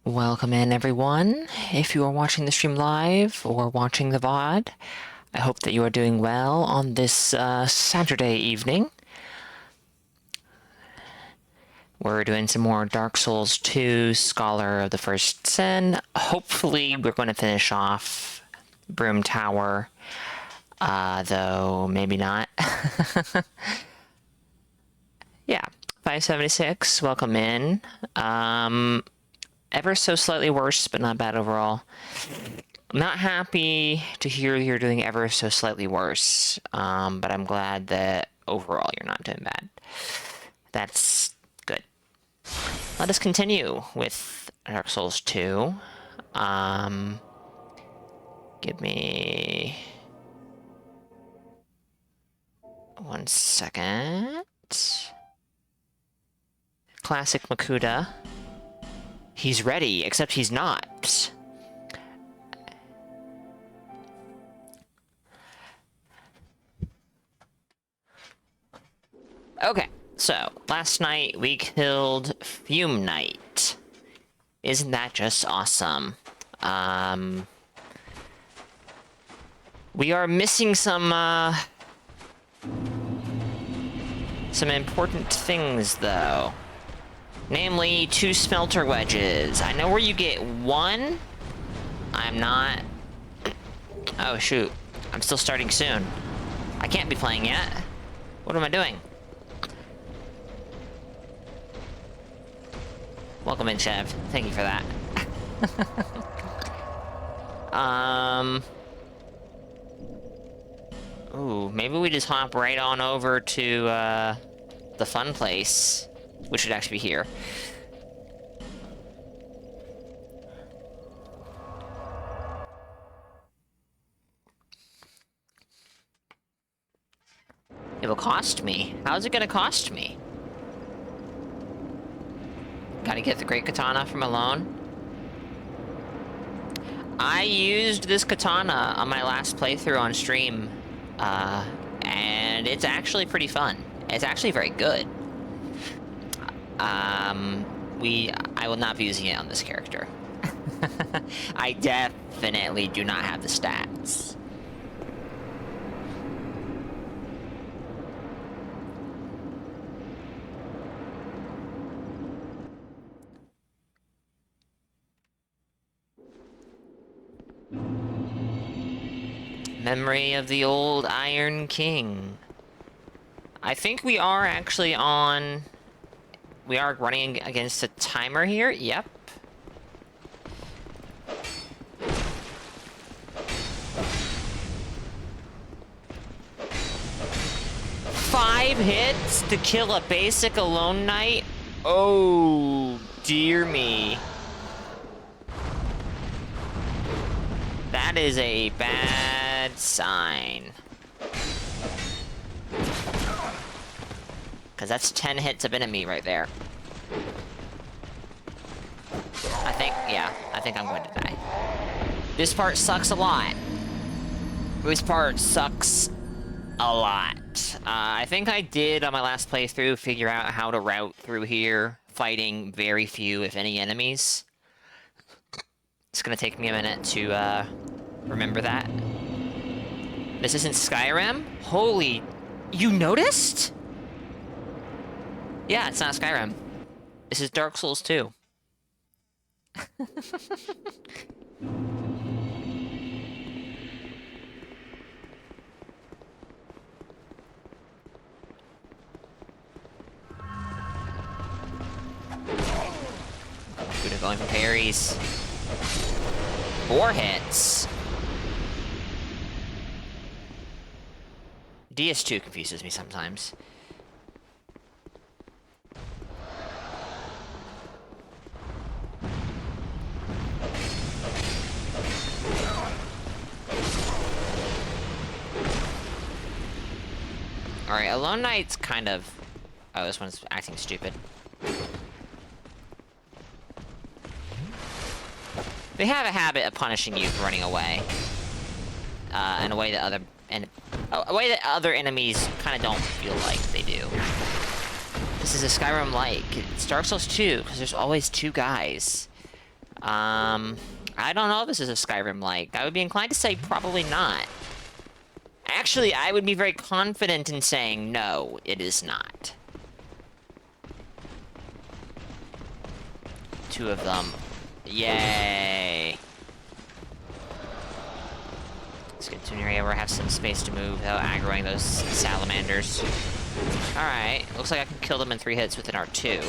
Welcome in, everyone. If you are watching the stream live or watching the VOD, I hope that you are doing well on this Saturday evening. We're doing some more Dark Souls 2 Scholar of the First Sin. Hopefully, we're going to finish off Broom Tower, though maybe not. Yeah, 576, welcome in. Ever so slightly worse, but not bad overall. I'm not happy to hear you're doing ever so slightly worse, but I'm glad that overall you're not doing bad. That's good. Let us continue with Dark Souls 2. Give me 1 second. Classic Makuta. He's ready, except he's not. Okay, so last night we killed Fume Knight. Isn't that just awesome? We are missing some important things, though. Namely, 2 smelter wedges. I know where you get 1. I'm not... Oh, shoot. I'm still starting soon. I can't be playing yet. What am I doing? Welcome in, Chev. Thank you for that. Ooh, maybe we just hop right on over to, the fun place. Which should actually be here. It will cost me. How's it gonna cost me? Gotta get the Great Katana from Alone. I used this katana on my last playthrough on stream, and it's actually pretty fun. It's actually very good. I will not be using it on this character. I definitely do not have the stats. Memory of the old Iron King. I think we are actually on... We are running against a timer here. Yep. Five hits to kill a basic Alone Knight? Oh, dear me. That is a bad sign. Because that's 10 hits of enemy right there. I think I'm going to die. This part sucks a lot. This part sucks a lot. I think I did on my last playthrough figure out how to route through here, fighting very few, if any, enemies. It's gonna take me a minute to remember that. This isn't Skyrim? Holy... You noticed? Yeah, it's not Skyrim. This is Dark Souls 2. Dude, going for parries. 4 hits. DS2 confuses me sometimes. Alright, Alone Knight's kind of... Oh, this one's acting stupid. They have a habit of punishing you for running away. In a way that other enemies kind of don't feel like they do. This is a Skyrim-like. It's Dark Souls 2, because there's always 2 guys. I don't know if this is a Skyrim-like. I would be inclined to say probably not. Actually, I would be very confident in saying no, it is not. Two of them. Yay! Let's get to an area where I have some space to move without aggroing those salamanders. Alright, looks like I can kill them in 3 hits with an R2.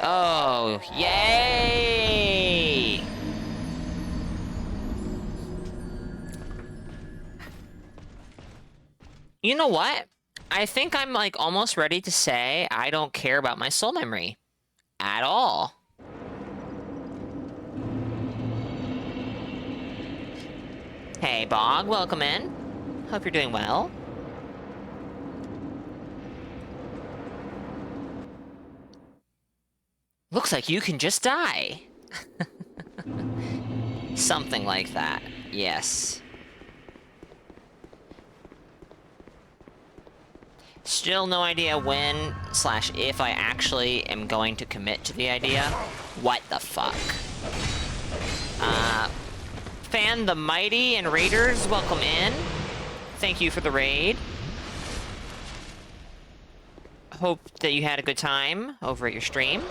Oh, yay! You know what? I think I'm, like, almost ready to say I don't care about my soul memory. At all. Hey, Bog, welcome in. Hope you're doing well. Looks like you can just die. Something like that, yes. Still no idea when / if I actually am going to commit to the idea. What the fuck? Fan the Mighty and Raiders, welcome in. Thank you for the raid. Hope that you had a good time over at your stream.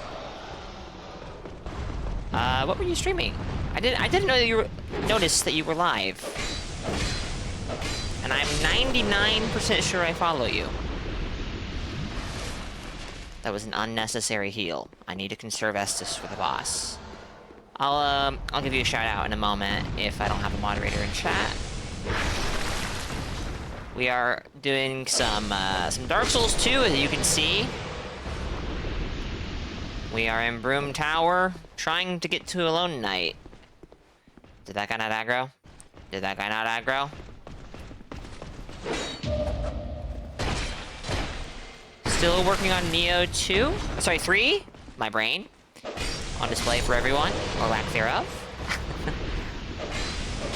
What were you streaming? I didn't know that you were, notice that you were live. And I'm 99% sure I follow you. That was an unnecessary heal. I need to conserve Estus for the boss. I'll give you a shout out in a moment if I don't have a moderator in chat. We are doing some Dark Souls 2, as you can see. We are in Broom Tower, trying to get to Alone Knight. Did that guy not aggro? Did that guy not aggro? Still working on Neo 2? Sorry, 3? My brain. On display for everyone, or lack thereof.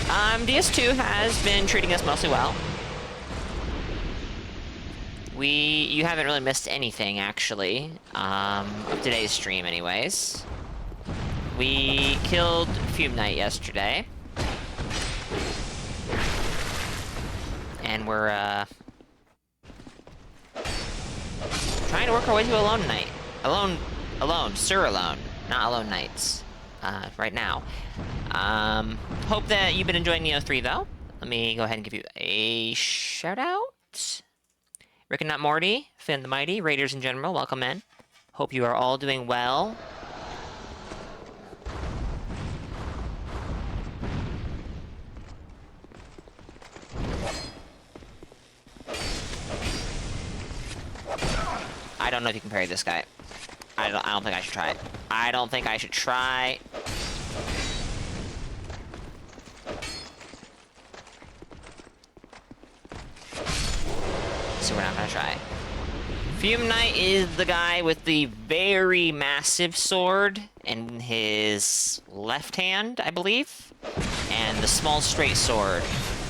DS2 has been treating us mostly well. You haven't really missed anything, actually, of today's stream anyways. We killed Fume Knight yesterday. And we're, trying to work our way to Alone Knight. Sir Alone, not Alone Knights, right now. Hope that you've been enjoying Neo 3, though. Let me go ahead and give you a shout-out. Rick and Not Morty, Finn the Mighty, Raiders in general, welcome in. Hope you are all doing well. I don't know if you can parry this guy. I don't think I should try it. I don't think I should try. So we're not gonna try. Fume Knight is the guy with the very massive sword in his left hand, I believe, and the small straight sword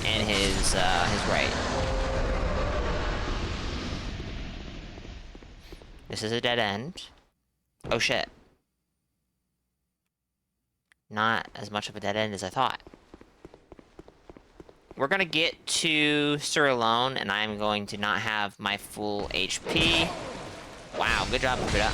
in his right. This is a dead end. Oh shit. Not as much of a dead end as I thought. We're gonna get to Sir Alone, and I'm going to not have my full HP. Wow, good job, Buddha.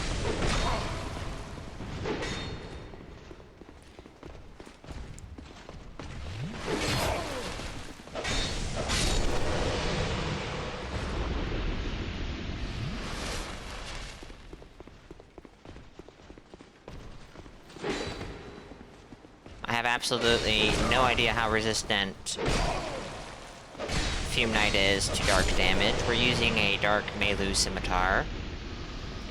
I have absolutely no idea how resistant Fume Knight is to dark damage. We're using a Dark Melu Scimitar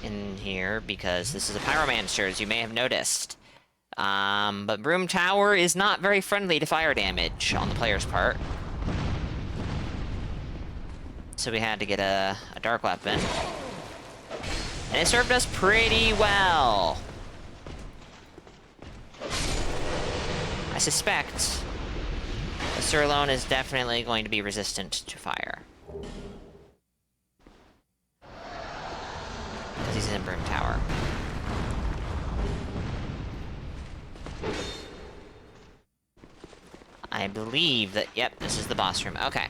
in here because this is a Pyromancer, as you may have noticed. But Broom Tower is not very friendly to fire damage on the player's part. So we had to get a dark weapon. And it served us pretty well. I suspect that Sir Alone is definitely going to be resistant to fire. Because he's in Broom Tower. I believe that... Yep, this is the boss room. Okay.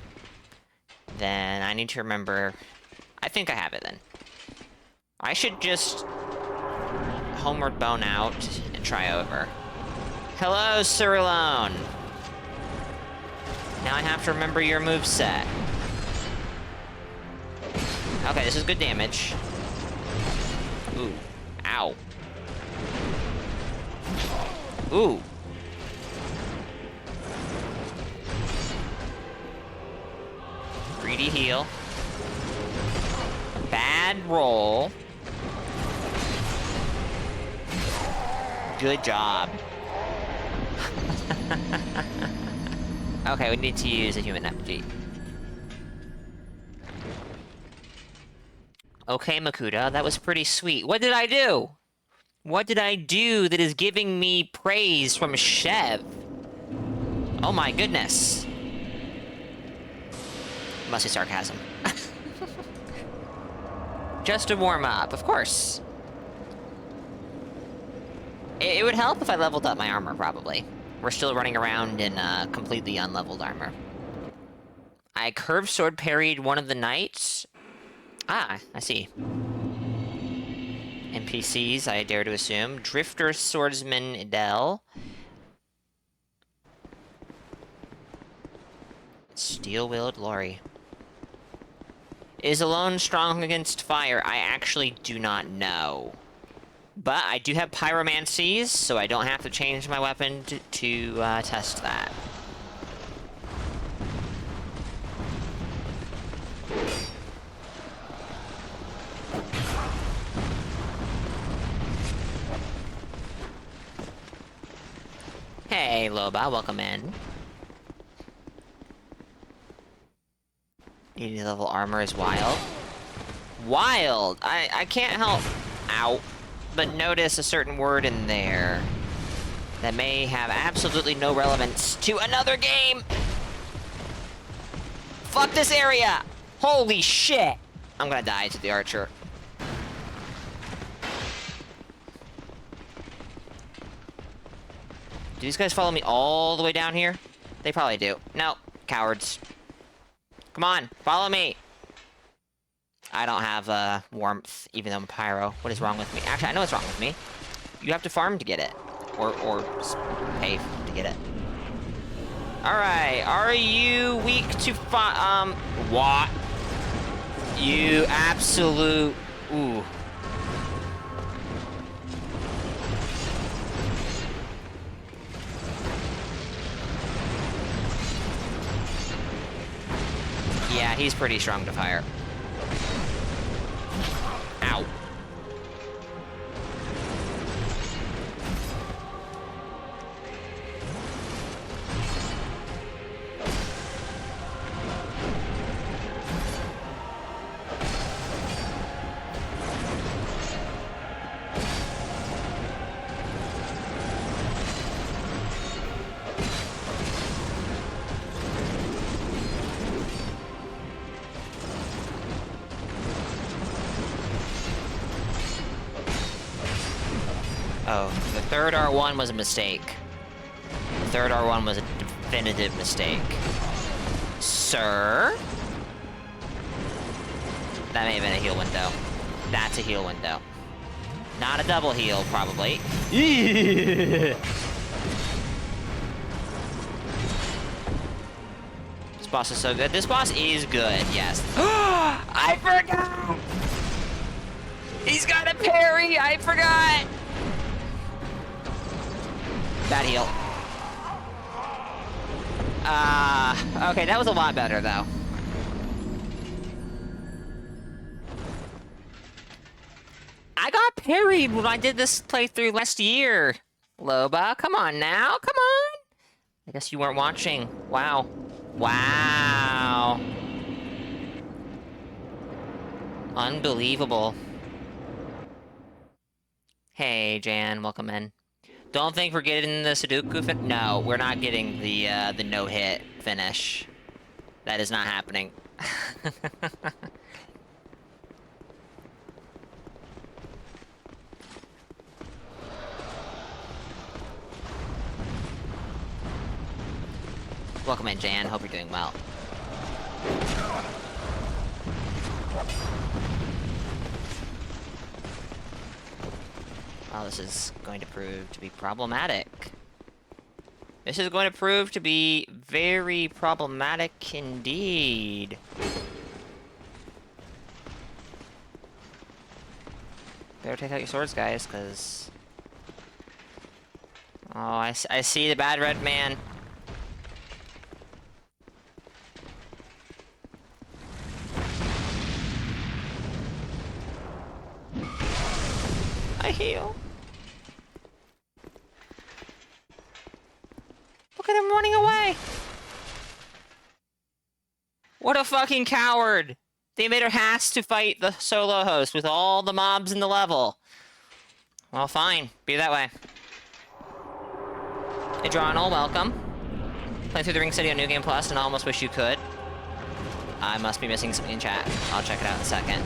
Then I need to remember... I think I have it, then. I should just... homeward bone out and try over. Hello, Sirlone! Now I have to remember your moveset. Okay, this is good damage. Ooh. Ow. Ooh. Greedy heal. Bad roll. Good job. Okay, we need to use a human effigy. Okay, Makuta, that was pretty sweet. What did I do? What did I do that is giving me praise from Shev? Oh my goodness. Must be sarcasm. Just to warm up, of course. It would help if I leveled up my armor, probably. We're still running around in completely unleveled armor. I curved sword parried one of the knights. Ah, I see. NPCs, I dare to assume. Drifter Swordsman Idel. Steel-willed Lori. Is alone strong against fire? I actually do not know. But I do have pyromancies, so I don't have to change my weapon to test that. Hey, Loba, welcome in. Needing level armor is wild. Wild! I can't help... Ow. But notice a certain word in there that may have absolutely no relevance to another game! Fuck this area! Holy shit! I'm gonna die to the archer. Do these guys follow me all the way down here? They probably do. No, cowards. Come on, follow me! I don't have, warmth, even though I'm pyro. What is wrong with me? Actually, I know what's wrong with me. You have to farm to get it. Or pay to get it. Alright, are you weak to what? You absolute... Ooh. Yeah, he's pretty strong to fire. Ow. Oh, the third R1 was a mistake. The third R1 was a definitive mistake. Sir? That may have been a heal window. That's a heal window. Not a double heal, probably. This boss is so good. This boss is good, yes. I forgot! He's got a parry! I forgot! Bad heal. Okay, that was a lot better, though. I got parried when I did this playthrough last year. Loba, come on now, come on! I guess you weren't watching. Wow. Wow. Unbelievable. Hey, Jan, welcome in. Don't think we're getting the Sudoku fin- No, we're not getting the no-hit finish. That is not happening. Welcome in, Jan. Hope you're doing well. Well, this is going to prove to be problematic. This is going to prove to be very problematic indeed. Better take out your swords, guys, because... Oh, I see the bad red man. I heal. Look at him running away! What a fucking coward! The invader has to fight the solo host with all the mobs in the level. Well, fine. Be that way. Adronal, welcome. Playing through the Ring City on New Game Plus, and I almost wish you could. I must be missing something in chat. I'll check it out in a second.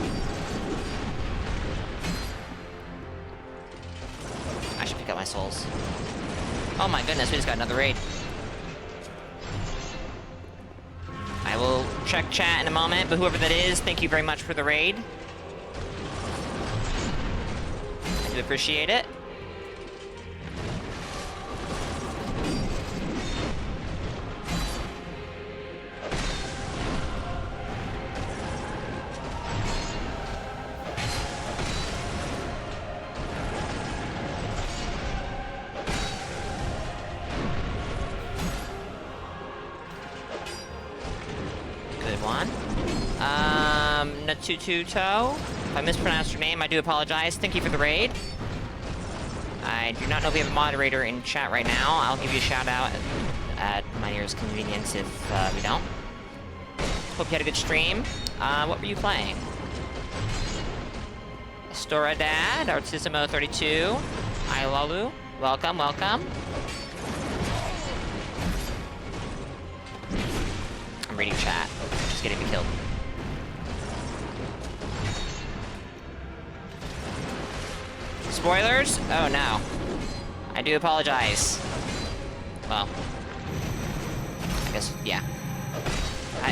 I should pick up my souls. Oh my goodness, we just got another raid. I will check chat in a moment, but whoever that is, thank you very much for the raid. I do appreciate it. Natututo. If I mispronounced your name, I do apologize. Thank you for the raid. I do not know if we have a moderator in chat right now. I'll give you a shout out at my nearest convenience if we don't. Hope you had a good stream. What were you playing? Storadad, Artissimo32, Ailalu. Welcome, welcome. I'm reading chat. Just getting me killed. Spoilers? Oh no. I do apologize. Well. I guess, yeah.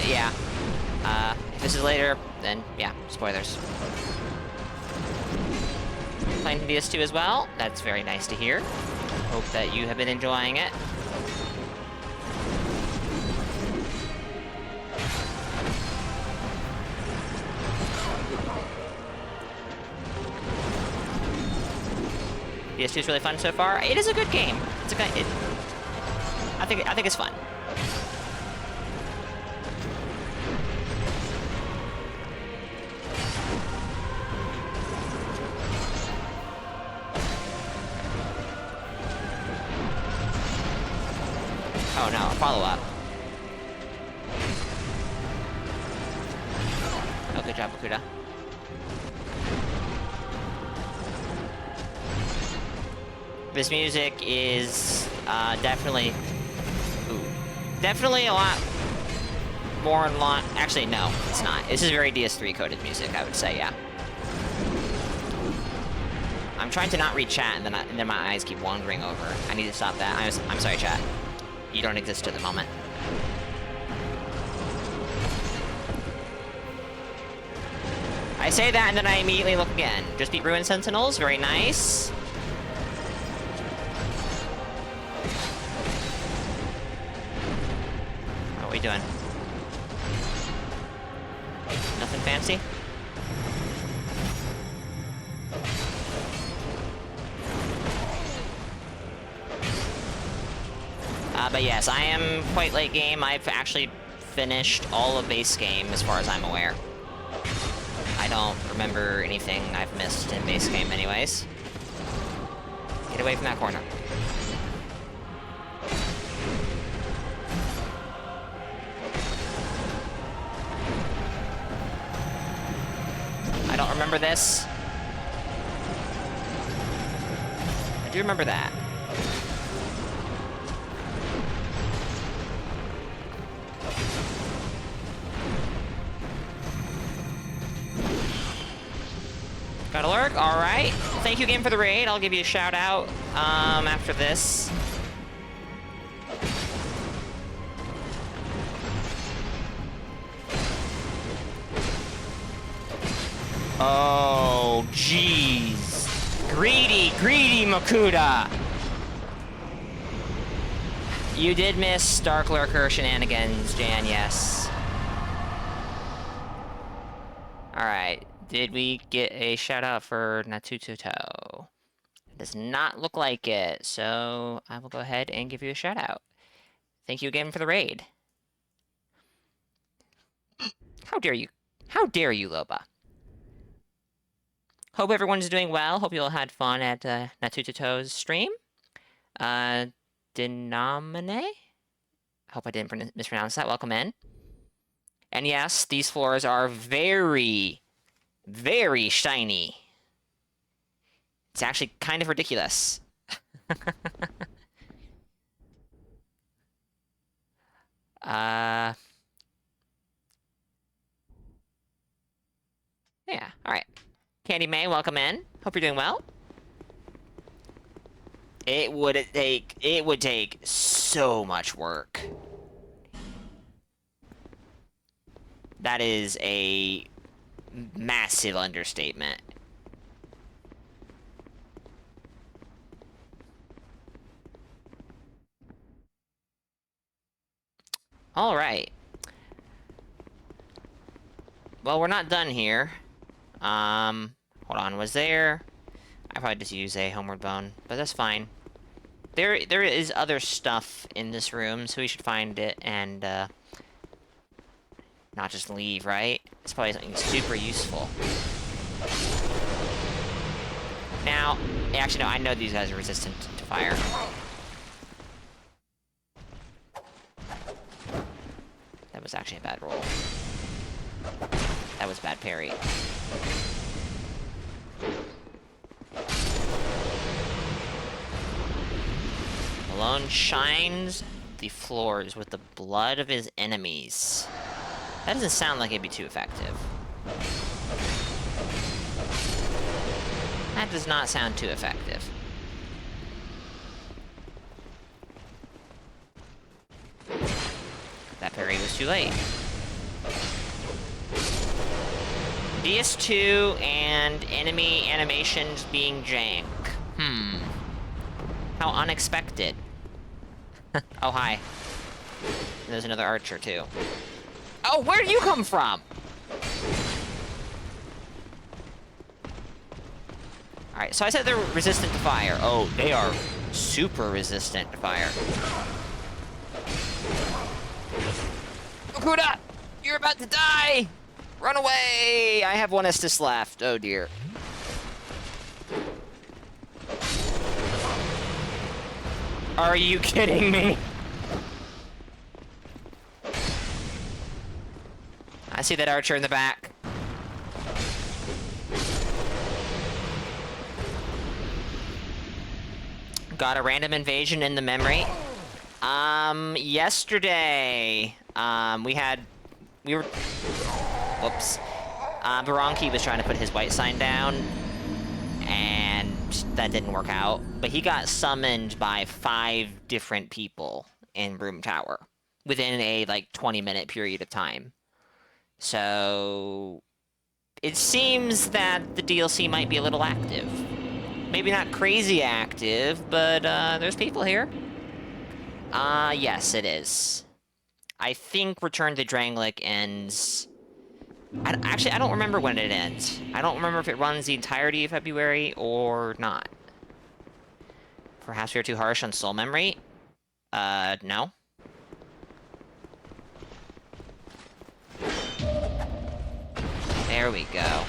Yeah. If this is later, then yeah, spoilers. Playing DS2 as well. That's very nice to hear. Hope that you have been enjoying it. DS2 is really fun so far. It is a good game. It's a good. I think it's fun. Oh no, follow up. Oh, good job, Bakuda. This music is definitely a lot more in line. Actually, no, it's not. This is very DS3 coded music, I would say, yeah. I'm trying to not read chat, and then my eyes keep wandering over. I need to stop that. I'm sorry, chat. You don't exist at the moment. I say that, and then I immediately look again. Just beat Ruin Sentinels. Very nice. What are we doing? Nothing fancy? But yes, I am quite late game. I've actually finished all of base game as far as I'm aware. I don't remember anything I've missed in base game anyways. Get away from that corner. I don't remember this. I do remember that. Got a lurk, alright. Thank you again for the raid. I'll give you a shout out after this. Oh, jeez. Greedy, greedy Makuta! You did miss Dark Lurker shenanigans, Jan, yes. Alright, did we get a shout-out for Natututo? It does not look like it, so I will go ahead and give you a shout-out. Thank you again for the raid. How dare you? How dare you, Loba? Hope everyone's doing well. Hope you all had fun at Natututo's stream. Denomine? I hope I didn't mispronounce that. Welcome in. And yes, these floors are very, very shiny. It's actually kind of ridiculous. Yeah, alright. Candy May, welcome in. Hope you're doing well. It would take so much work. That is a massive understatement. All right. Well, we're not done here. Hold on, was there... I probably just use a homeward bone, but that's fine. There is other stuff in this room, so we should find it and, not just leave, right? It's probably something super useful. Now, actually, no, I know these guys are resistant to fire. That was actually a bad roll. That was bad parry. Malone shines the floors with the blood of his enemies. That doesn't sound like it'd be too effective. That does not sound too effective. That parry was too late. DS2 and enemy animations being jank. How unexpected. Oh, hi. And there's another archer, too. Oh, where did you come from? Alright, so I said they're resistant to fire. Oh, they are super resistant to fire. Okuda! You're about to die! Run away! I have one Estus left. Oh, dear. Are you kidding me? I see that archer in the back. Got a random invasion in the memory. Yesterday, we were, whoops. Baranki was trying to put his white sign down, and that didn't work out. But he got summoned by 5 different people in Room Tower within a, 20-minute period of time. So, it seems that the DLC might be a little active. Maybe not crazy active, but, there's people here. Yes, it is. I think Return to Drangleic ends... Actually, I don't remember when it ends. I don't remember if it runs the entirety of February or not. Perhaps we are too harsh on soul memory? No. There we go.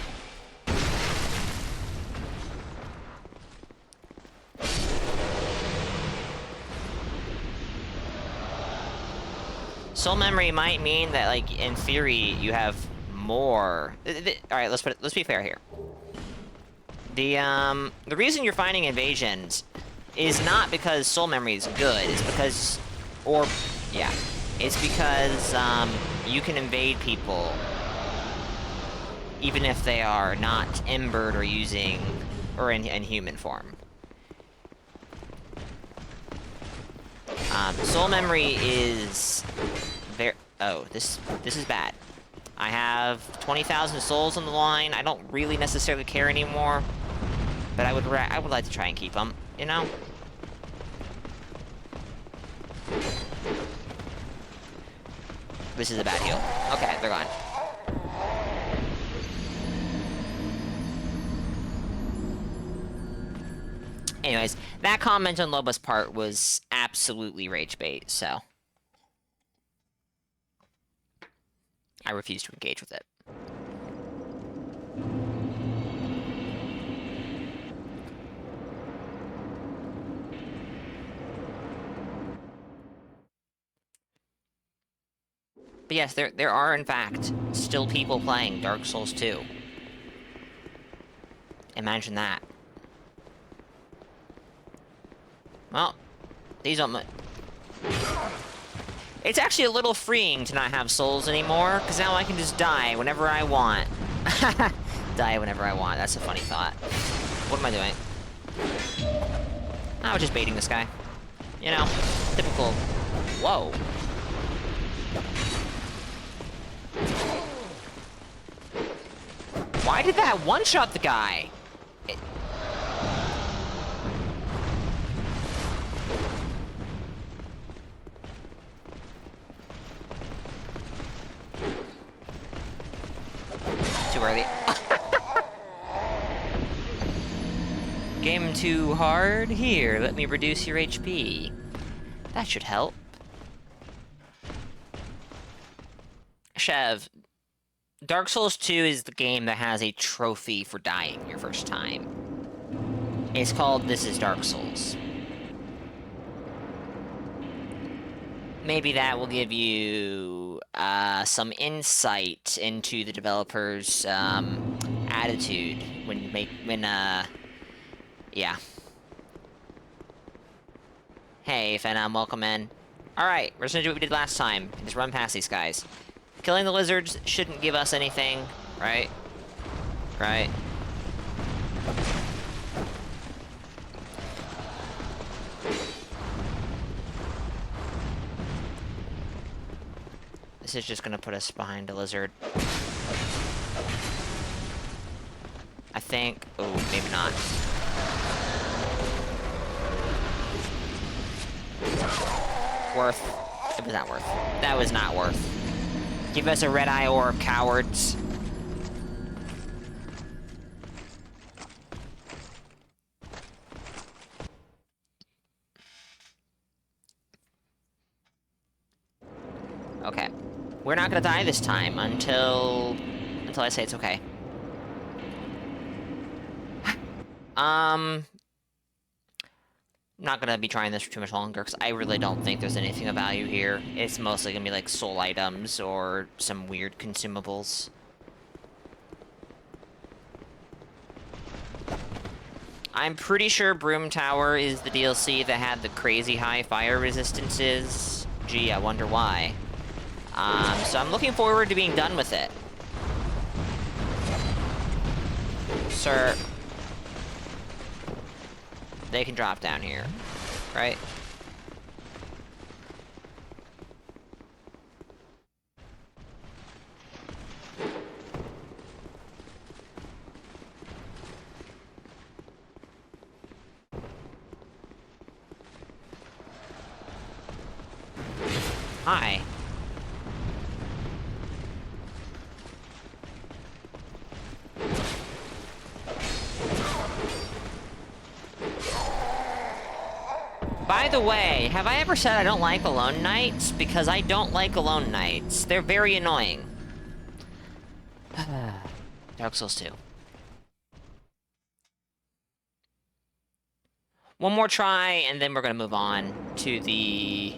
Soul memory might mean that, in theory, you have more. Alright, let's be fair here. The reason you're finding invasions is not because soul memory is good, it's because... It's because, you can invade people even if they are not embered or using... or in human form. Soul memory is... Oh, this is bad. I have 20,000 souls on the line. I don't really necessarily care anymore. But I would like to try and keep them, you know? This is a bad heal. Okay, they're gone. Anyways, that comment on Loba's part was absolutely rage bait, so I refuse to engage with it. But yes, there are, in fact, still people playing Dark Souls 2. Imagine that. Well, these aren't my... It's actually a little freeing to not have souls anymore, because now I can just die whenever I want. Die whenever I want, that's a funny thought. What am I doing? I was just baiting this guy. You know, typical... Whoa. Why did that one-shot the guy? Too early. Game too hard? Here, let me reduce your HP. That should help. Chev, Dark Souls 2 is the game that has a trophy for dying your first time. It's called This is Dark Souls. Maybe that will give you some insight into the developer's attitude yeah. Hey, Phenom, welcome in. Alright, we're just gonna do what we did last time. Just run past these guys. Killing the lizards shouldn't give us anything, right? Right? This is just gonna put us behind a lizard. I think... Oh, maybe not. Worth. It was not worth. That was not worth. Give us a red eye orb, cowards. Okay. We're not gonna die this time until I say it's okay. Not gonna be trying this for too much longer, because I really don't think there's anything of value here. It's mostly gonna be like soul items or some weird consumables. I'm pretty sure Broom Tower is the DLC that had the crazy high fire resistances. Gee, I wonder why. So I'm looking forward to being done with it. Sir. They can drop down here, right? Hi. By the way, have I ever said I don't like alone nights? Because I don't like alone nights. They're very annoying. Dark Souls 2. One more try, and then we're gonna move on to the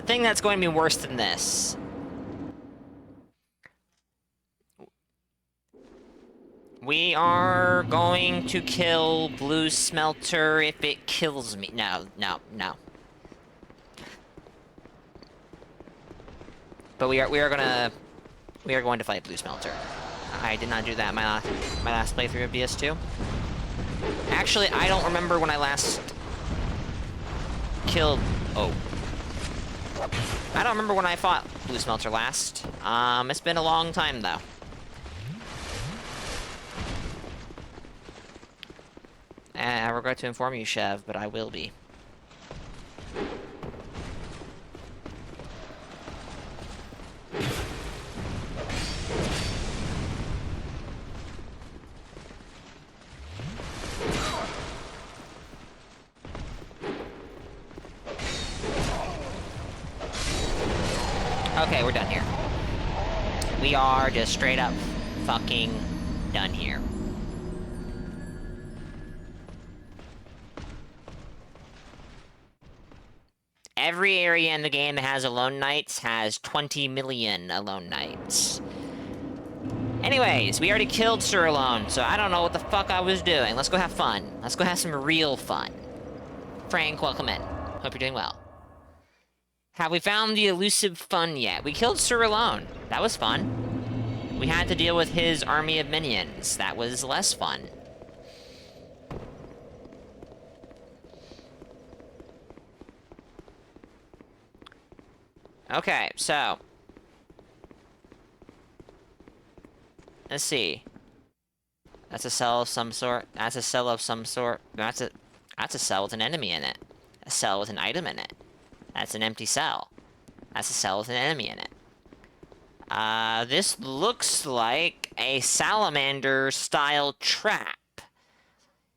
thing that's going to be worse than this. We are going to kill Blue Smelter if it kills me. No, no, no. But we are going to fight Blue Smelter. I did not do that in my last playthrough of BS2. Actually, I don't remember when I last killed... Oh. I don't remember when I fought Blue Smelter last. It's been a long time, though. I regret to inform you, Chev, but I will be. Okay, we're done here. We are just straight up fucking done here. Every area in the game that has Alone Nights has 20 million Alone Nights. Anyways, we already killed Sir Alone, so I don't know what the fuck I was doing. Let's go have fun. Let's go have some real fun. Frank, welcome in. Hope you're doing well. Have we found the elusive fun yet? We killed Sir Alone. That was fun. We had to deal with his army of minions. That was less fun. Okay, so... let's see. That's a cell of some sort. That's a cell of some sort. That's a cell with an enemy in it. A cell with an item in it. That's an empty cell. That's a cell with an enemy in it. This looks like a salamander-style trap.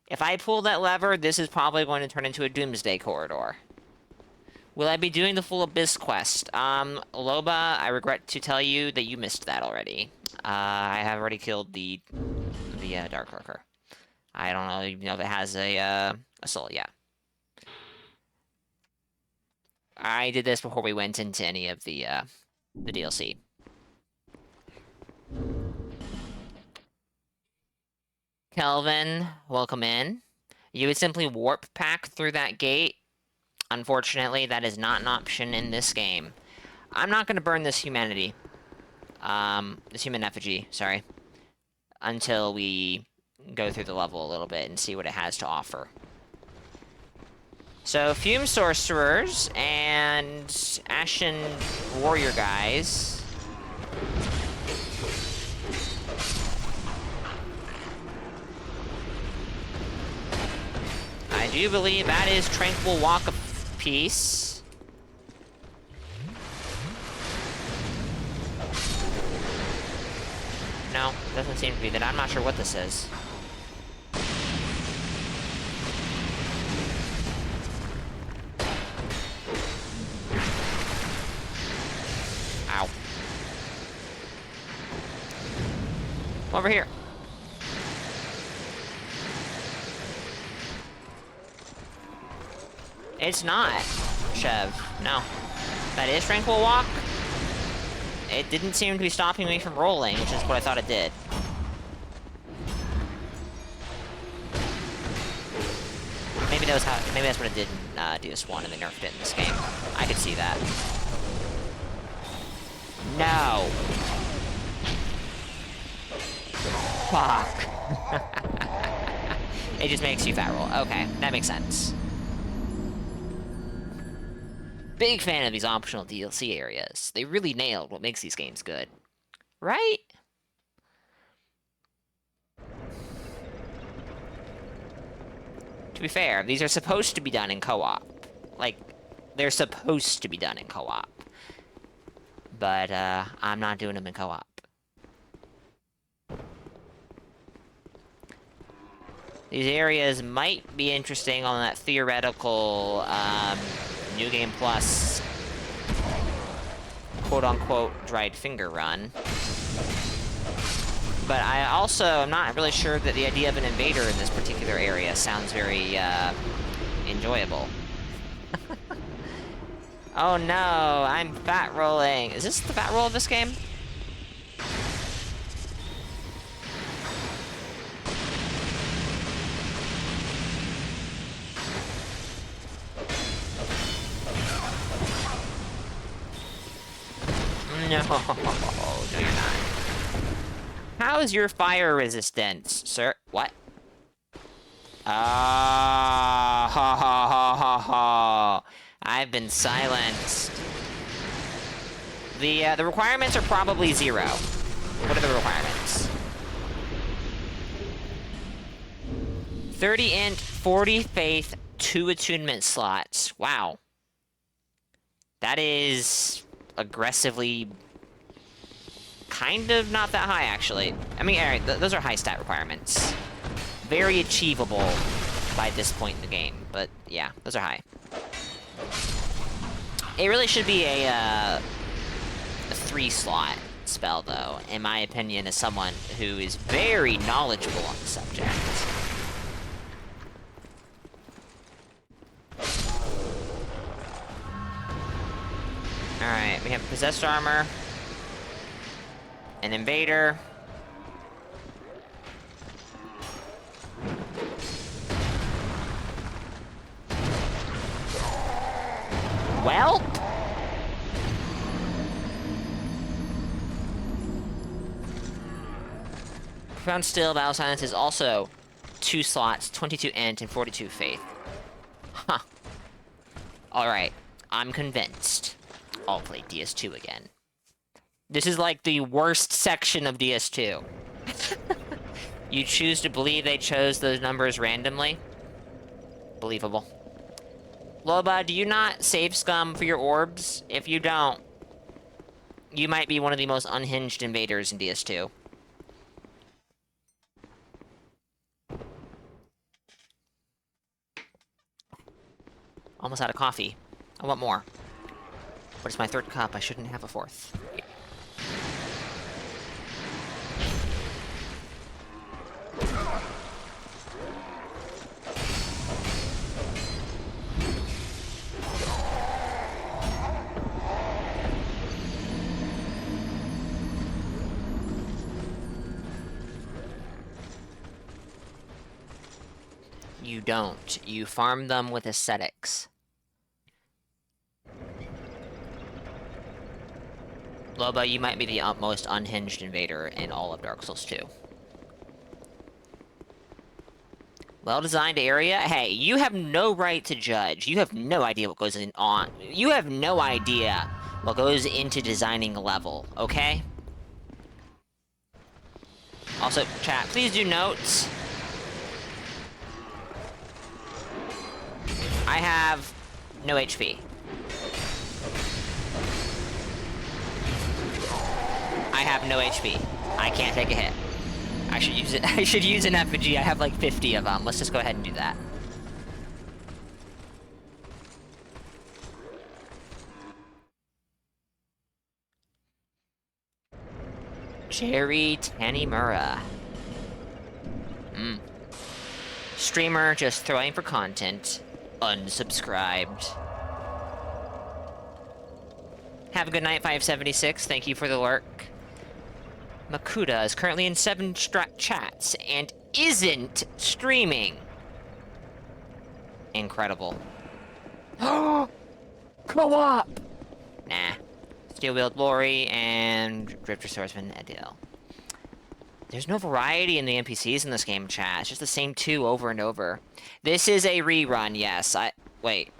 If I pull that lever, this is probably going to turn into a doomsday corridor. Will I be doing the full Abyss quest? Loba, I regret to tell you that you missed that already. I have already killed the Dark Lurker. I don't know if it has a soul, yeah. I did this before we went into any of the DLC. Kelvin, welcome in. You would simply warp pack through that gate. Unfortunately, that is not an option in this game. I'm not going to burn this humanity. This human effigy, sorry. Until we go through the level a little bit and see what it has to offer. So, Fume Sorcerers and Ashen Warrior guys. I do believe that is Tranquil Walk of Peace. No, doesn't seem to be that. I'm not sure what this is. Ow. Over here. It's not, Chev. No. That is Tranquil Walk. It didn't seem to be stopping me from rolling, which is what I thought it did. Maybe that was how. Maybe that's what it did in DS1 and they nerfed it in this game. I could see that. No. Fuck. It just makes you fat roll. Okay, that makes sense. Big fan of these optional DLC areas. They really nailed what makes these games good. Right? To be fair, these are supposed to be done in co-op. Like, they're supposed to be done in co-op. But, I'm not doing them in co-op. These areas might be interesting on that theoretical, New Game Plus, quote-unquote, dried finger run. But I also am not really sure that the idea of an invader in this particular area sounds very, enjoyable. Oh no, I'm fat rolling. Is this the fat roll of this game? No, you're not. How is your fire resistance, sir? What? Ah, ha ha ha ha ha. I've been silenced. The requirements are probably 0. What are the requirements? 30 int, 40 faith, 2 attunement slots. Wow. That is aggressively kind of not that high, actually. I mean, alright, those are high stat requirements. Very achievable by this point in the game, but yeah, those are high. It really should be a 3-slot spell, though, in my opinion, as someone who is very knowledgeable on the subject. Alright, we have Possessed Armor, an Invader, well? Profound Still, Battle Silence is also 2 slots, 22 int and 42 faith. Huh. Alright, I'm convinced. I'll play DS2 again. This is like the worst section of DS2. You choose to believe they chose those numbers randomly? Believable. Loba, do you not save scum for your orbs? If you don't, you might be one of the most unhinged invaders in DS2. Almost out of coffee. I want more. But it's my 3rd cup, I shouldn't have a 4th. You don't. You farm them with ascetics. Loba, you might be the most unhinged invader in all of Dark Souls 2. Well-designed area? Hey, you have no right to judge. You have no idea what goes on. You have no idea what goes into designing a level, okay? Also, chat, please do note. I have no HP. I have no HP. I can't take a hit. I should use it. I should use an effigy. I have like 50 of them. Let's just go ahead and do that. Jerry Tanimura. Streamer just throwing for content. Unsubscribed. Have a good night, 576. Thank you for the lurk. Makuda is currently in 7 chats and isn't streaming. Incredible. Oh, co-op. Nah. Steel-wheeled Lori and Drifter Swordsman Adil. There's no variety in the NPCs in this game, chat. It's just the same 2 over and over. This is a rerun, yes. Wait.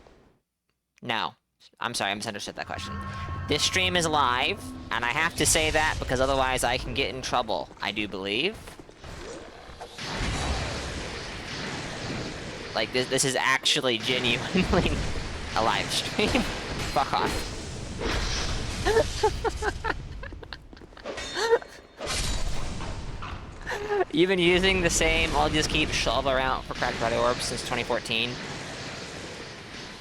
No. I'm sorry, I misunderstood that question. This stream is live, and I have to say that because otherwise I can get in trouble, I do believe. Like, this is actually genuinely a live stream. Fuck off. You've been using the same I'll just keep shovel around for cracked red orbs since 2014.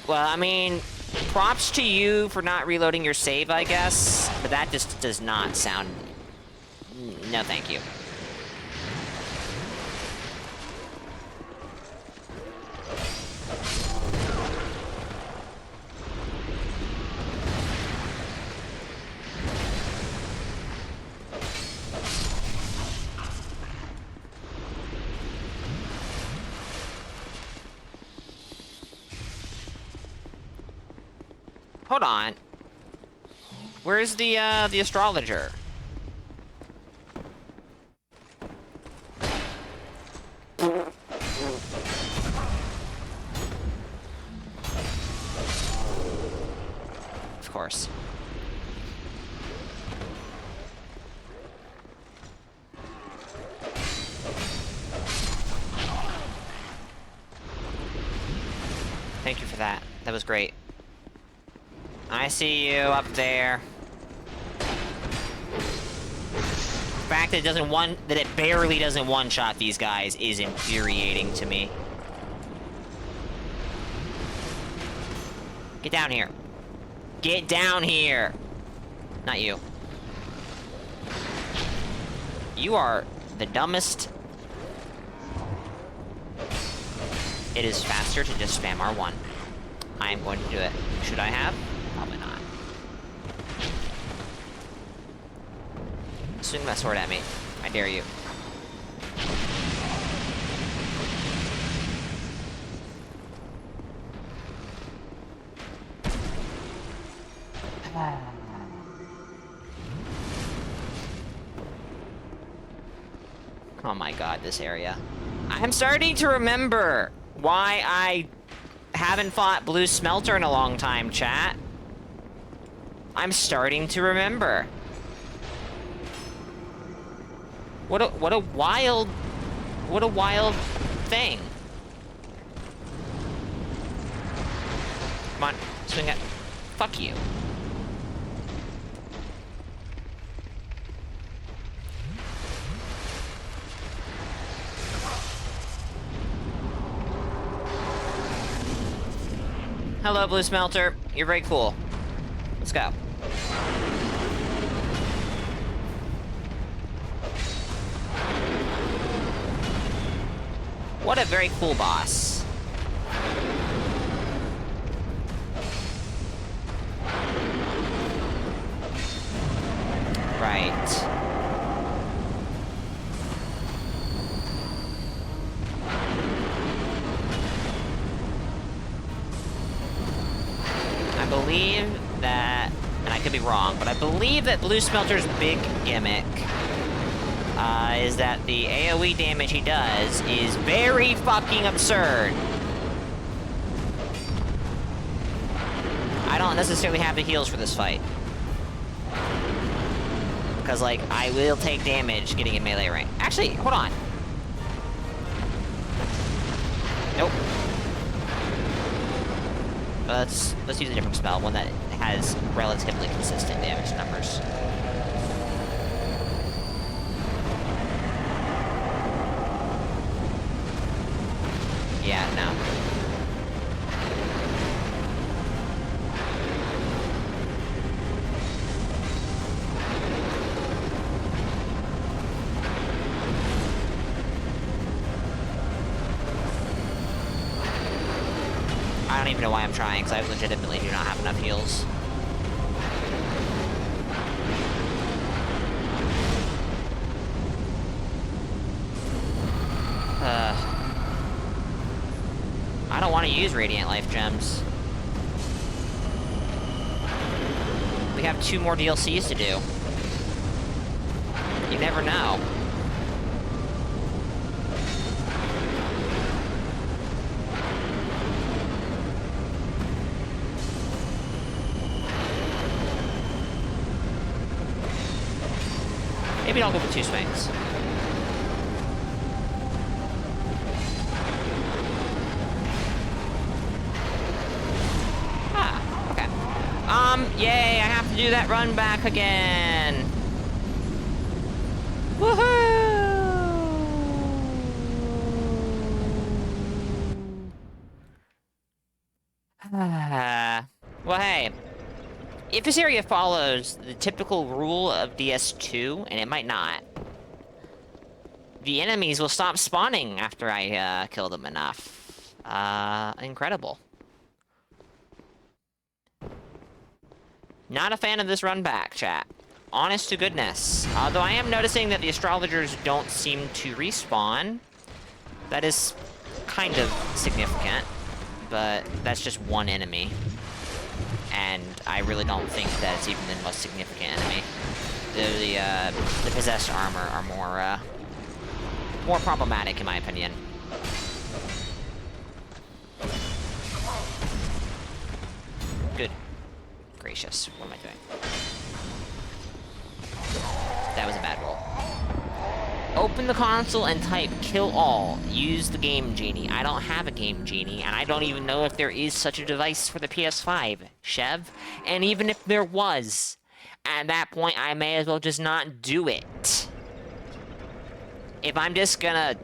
Well, I mean, props to you for not reloading your save, I guess, but that just does not sound... No, thank you. Hold on. Where's the astrologer? Of course. Thank you for that. That was great. I see you up there. The fact that it barely doesn't one-shot these guys is infuriating to me. Get down here. Get down here! Not you. You are the dumbest. It is faster to just spam R1. I am going to do it. Should I have? Probably not. Swing that sword at me. I dare you. Oh my god, this area. I'm starting to remember why I haven't fought Blue Smelter in a long time, chat. I'm starting to remember. What a wild thing. Come on, swing it. Fuck you. Hello, Blue Smelter. You're very cool. Let's go. What a very cool boss. Right. I believe that, and I could be wrong, but I believe that Blue Smelter's big gimmick is that the AoE damage he does is very fucking absurd. I don't necessarily have the heals for this fight. Because, like, I will take damage getting in melee range. Actually, hold on. Nope. Let's use a different spell, one that has relatively consistent damage numbers. Yeah, no. I don't even know why I'm trying, because I legitimately do not have enough heals. I don't want to use Radiant Life Gems. We have 2 more DLCs to do. You never know. Maybe I'll go for 2 swings. Yay, I have to do that run back again. Woohoo! Well, hey. If this area follows the typical rule of DS2, and it might not, the enemies will stop spawning after I kill them enough. Incredible. Not a fan of this run back, chat. Honest to goodness. Although I am noticing that the astrologers don't seem to respawn. That is kind of significant, but that's just one enemy. And I really don't think that it's even the most significant enemy. The possessed armor are more problematic in my opinion. Good gracious, what am I doing? That was a bad roll. open the console and type kill all. Use the Game Genie. I don't have a Game Genie, and I don't even know if there is such a device for the PS5, Chev. And even if there was, at that point, I may as well just not do it. If I'm just gonna...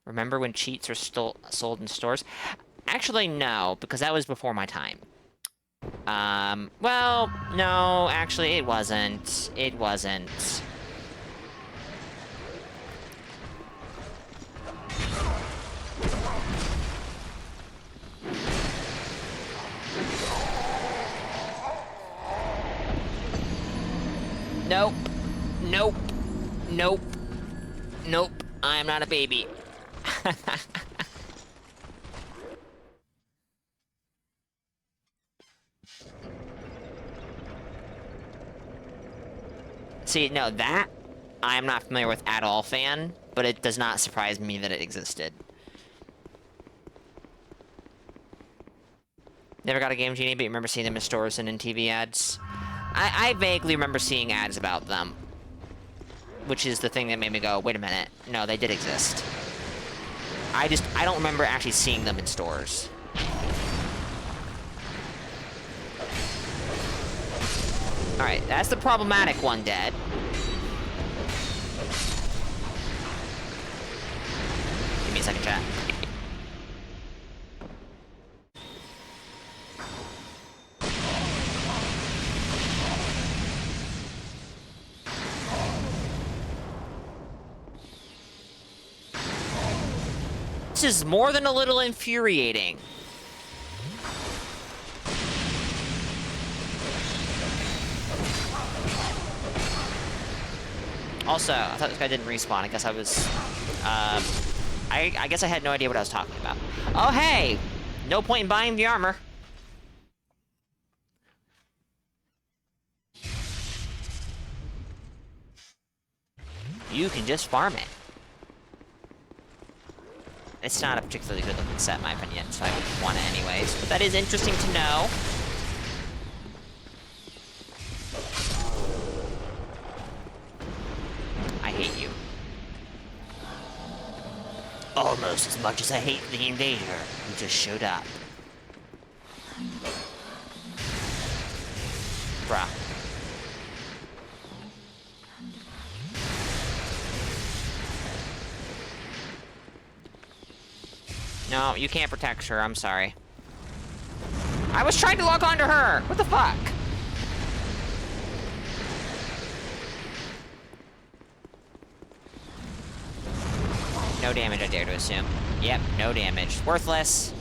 Remember when cheats were sold in stores? Actually, no, because that was before my time. Well, no, actually, it wasn't. It wasn't. Nope. Nope. Nope. Nope. I am not a baby. See, no, that I am not familiar with at all, fan, but it does not surprise me that it existed. Never got a Game Genie, but you remember seeing them in stores and in TV ads? I vaguely remember seeing ads about them. Which is the thing that made me go, wait a minute. No, they did exist. I don't remember actually seeing them in stores. Alright, that's the problematic one dead. Give me a second, chat. This is more than a little infuriating. Also, I thought this guy didn't respawn. I guess I was... I guess I had no idea what I was talking about. Oh, hey! No point in buying the armor. You can just farm it. It's not a particularly good looking set, in my opinion, so I would want it anyways. But that is interesting to know. I hate you. Almost as much as I hate the invader who just showed up. Bruh. No, you can't protect her, I'm sorry. I was trying to log on to her! What the fuck? No damage, I dare to assume. Yep, no damage. Worthless.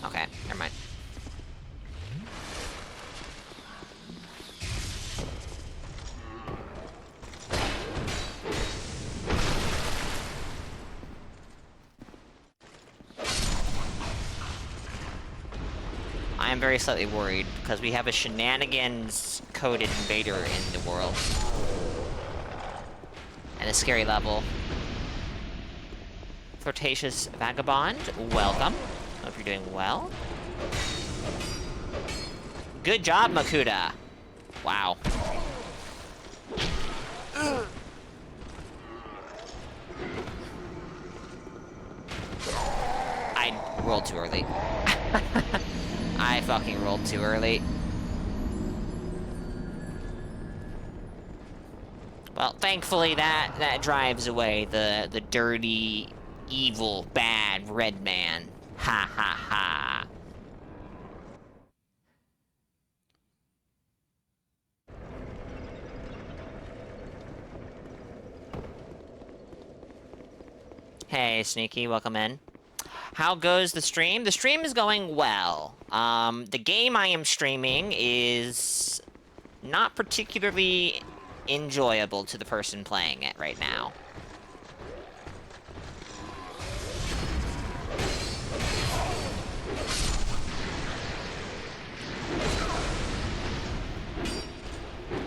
Okay, never mind. I am very slightly worried, because we have a shenanigans-coded invader in the world. And a scary level. Flirtatious Vagabond, welcome. Hope you're doing well. Good job, Makuta. Wow. I rolled too early. I fucking rolled too early. Well, thankfully that drives away the dirty, evil, bad red man. Ha ha ha. Hey, Sneaky, welcome in. How goes the stream? The stream is going well. The game I am streaming is not particularly enjoyable to the person playing it right now.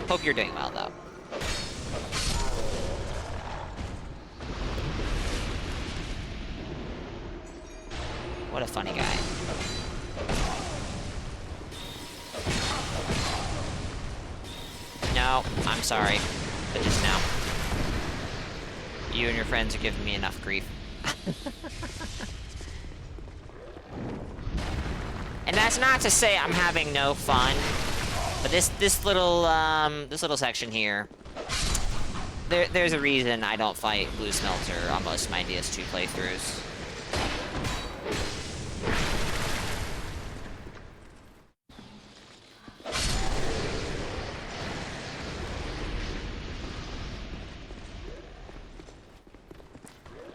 Hope you're doing well, though. What a funny guy. No, I'm sorry. But just now. You and your friends are giving me enough grief. And that's not to say I'm having no fun, but this little section here, there's a reason I don't fight Blue Smelter on most of my DS2 playthroughs.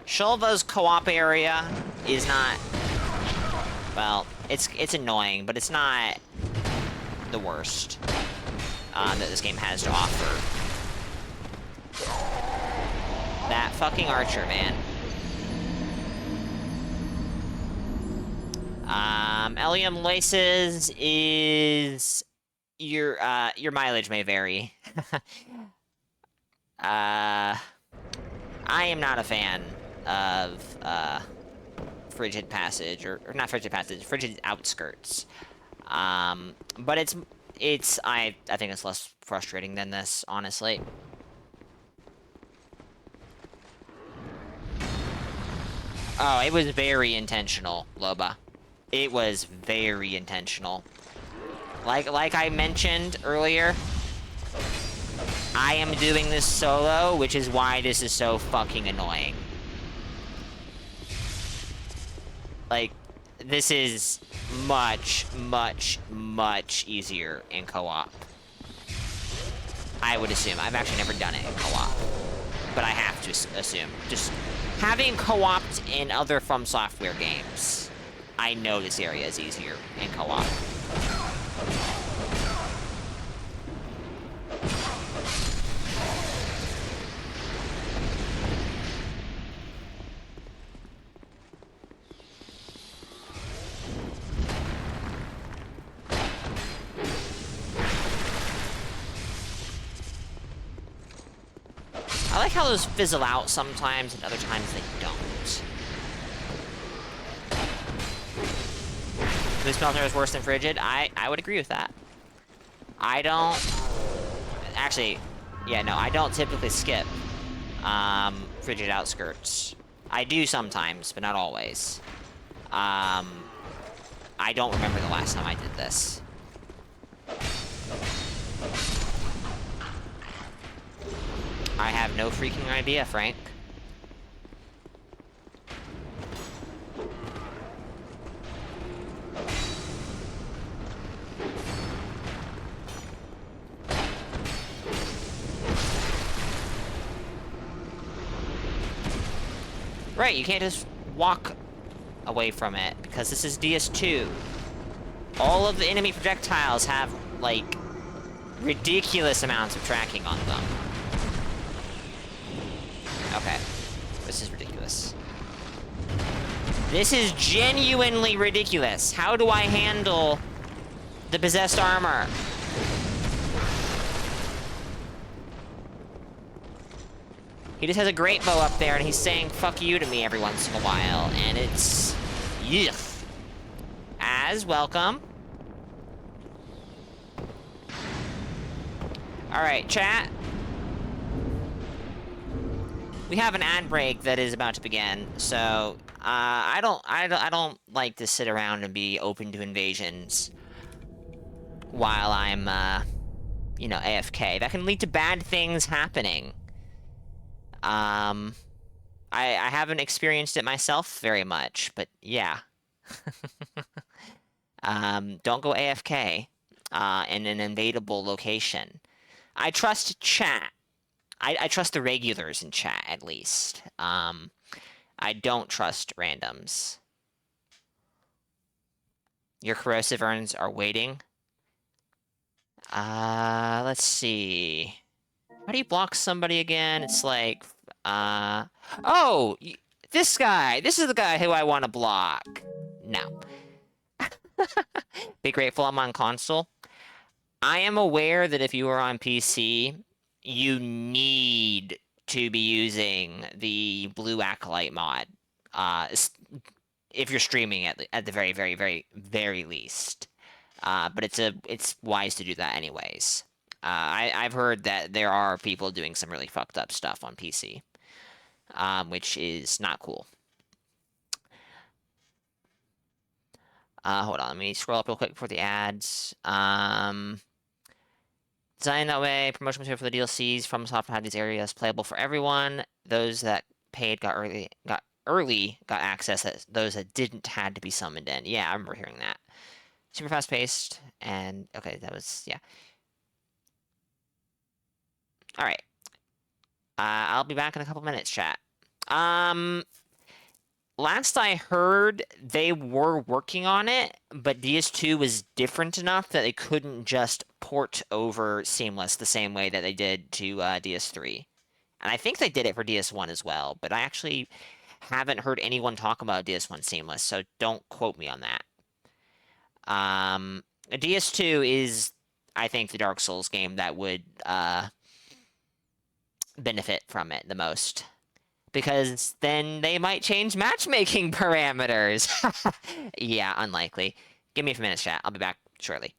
Shulva's co-op area is not, well, it's annoying, but it's not the worst that this game has to offer. That fucking archer, man. Elium Laces is your mileage may vary. I am not a fan of Frigid Passage, or not Frigid Passage, Frigid Outskirts. But I think it's less frustrating than this, honestly. Oh, it was very intentional, Loba. It was very intentional. Like I mentioned earlier, I am doing this solo, which is why this is so fucking annoying. Like, this is much, much, much easier in co-op. I would assume. I've actually never done it in co-op. But I have to assume. Just having co-opt in other From Software games, I know this area is easier in co-op. I like how those fizzle out sometimes, and other times they don't. Blue Smelter is worse than Frigid? I would agree with that. I don't... Actually, yeah, no, I don't typically skip Frigid Outskirts. I do sometimes, but not always. I don't remember the last time I did this. I have no freaking idea, Frank. Right, you can't just walk away from it, because this is DS2. All of the enemy projectiles have, like, ridiculous amounts of tracking on them. Okay. This is ridiculous. This is genuinely ridiculous. How do I handle the possessed armor? He just has a great bow up there, and he's saying fuck you to me every once in a while, and it's... Yuck. As welcome. Alright, chat. We have an ad break that is about to begin, so I don't like to sit around and be open to invasions while I'm you know, AFK. That can lead to bad things happening. I haven't experienced it myself very much, but yeah. Don't go AFK in an invadable location. I trust chat. I trust the regulars in chat, at least. I don't trust randoms. Your corrosive urns are waiting. Let's see. How do you block somebody again? It's like, oh! This guy! This is the guy who I want to block. No. Be grateful I'm on console. I am aware that if you are on PC, you need to be using the Blue Acolyte mod. if you're streaming at the very, very, very, very least. But it's wise to do that anyways. I've heard that there are people doing some really fucked up stuff on PC, which is not cool. Hold on, let me scroll up real quick for the ads. Design that way, promotion material for the DLCs from SotFS had these areas playable for everyone. Those that paid got access. Those that didn't had to be summoned in. Yeah, I remember hearing that. Super fast paced, and okay, that was yeah. All right. I'll be back in a couple minutes, chat. Last I heard, they were working on it, but DS2 was different enough that they couldn't just port over Seamless the same way that they did to DS3. And I think they did it for DS1 as well, but I actually haven't heard anyone talk about DS1 Seamless, so don't quote me on that. DS2 is, I think, the Dark Souls game that would benefit from it the most. Because then they might change matchmaking parameters. Yeah, unlikely. Give me a few minutes, chat. I'll be back shortly.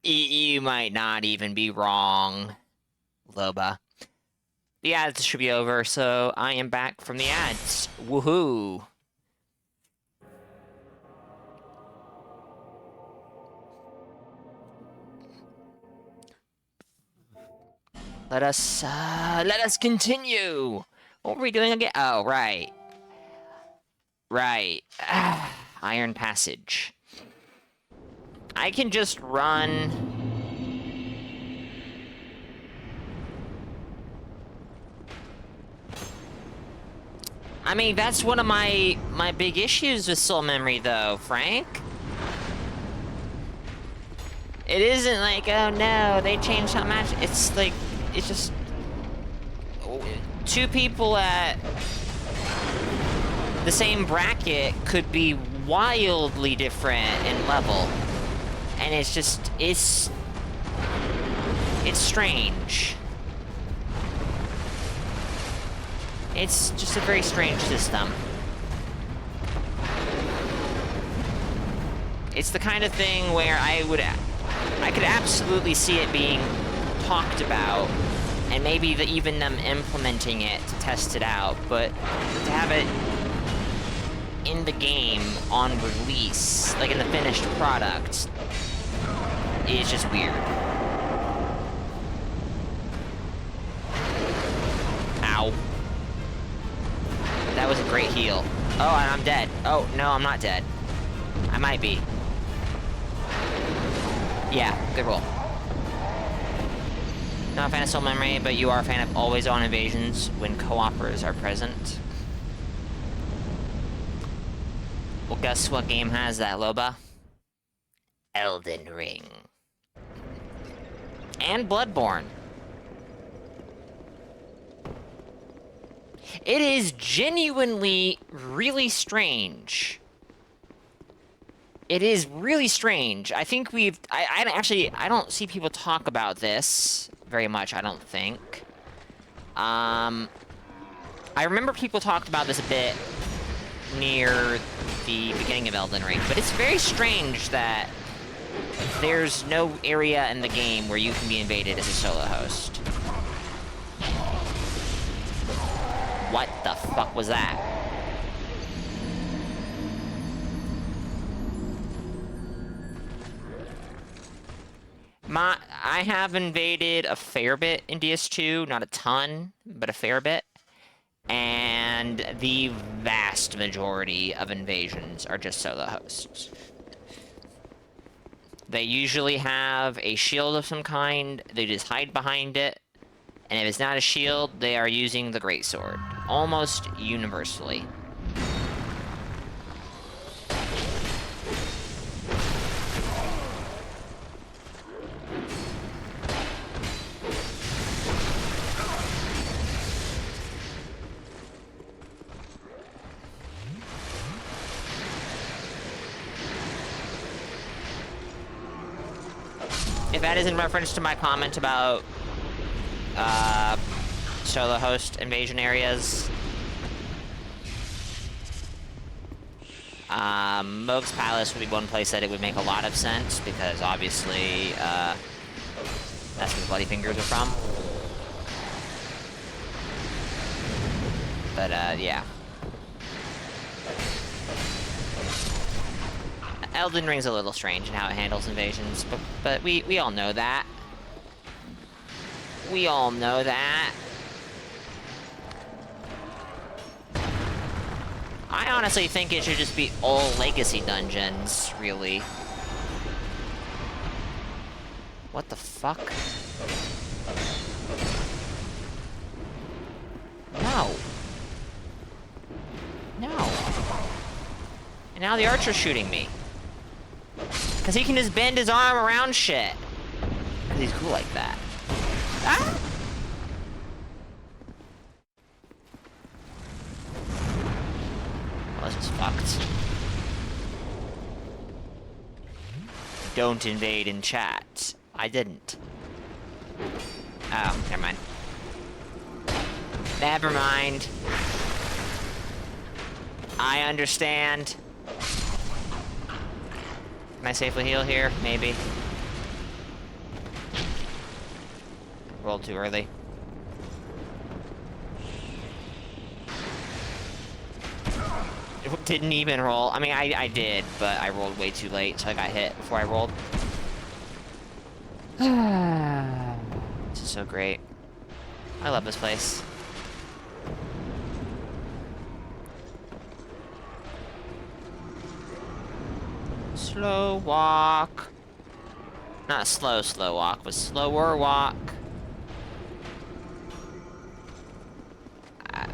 You might not even be wrong, Loba. The ads should be over, so I am back from the ads. Woohoo! Let us continue! What were we doing again? Oh, right. Right. Iron Passage. I can just run... I mean, that's one of my big issues with Soul Memory, though, Frank. It isn't like, oh no, they changed how much. It's like, it's just... Two people at the same bracket could be wildly different in level. And it's just, it's strange. It's just a very strange system. It's the kind of thing where I could absolutely see it being talked about, and maybe even them implementing it to test it out, but to have it in the game on release, like in the finished product, is just weird. Ow. That was a great heal. Oh, and I'm dead. Oh, no, I'm not dead. I might be. Yeah, good roll. Not a fan of Soul Memory, but you are a fan of always-on invasions when co-opers are present. Well, guess what game has that, Loba? Elden Ring. And Bloodborne. It is genuinely really strange. It is really strange. I think I don't see people talk about this very much, I don't think. I remember people talked about this a bit near the beginning of Elden Ring, but it's very strange that there's no area in the game where you can be invaded as a solo host. What the fuck was that? I have invaded a fair bit in DS2, not a ton, but a fair bit. And the vast majority of invasions are just solo hosts. They usually have a shield of some kind, they just hide behind it, and if it's not a shield, they are using the greatsword, almost universally. If that is in reference to my comment about solo host invasion areas, Moog's Palace would be one place that it would make a lot of sense, because obviously that's where the Bloody Fingers are from. But yeah. Elden Ring's a little strange in how it handles invasions, but we all know that. We all know that. I honestly think it should just be all legacy dungeons, really. What the fuck? No. No. And now the archer's shooting me. Because he can just bend his arm around shit. Because he's cool like that. Ah! Well, this is fucked. Don't invade in chat. I didn't. Oh, never mind. Never mind. Can I safely heal here? Maybe. Rolled too early. It didn't even roll. I mean, I did, but I rolled way too late, so I got hit before I rolled. This is so great. I love this place. Slow walk. Not slow walk, but slower walk.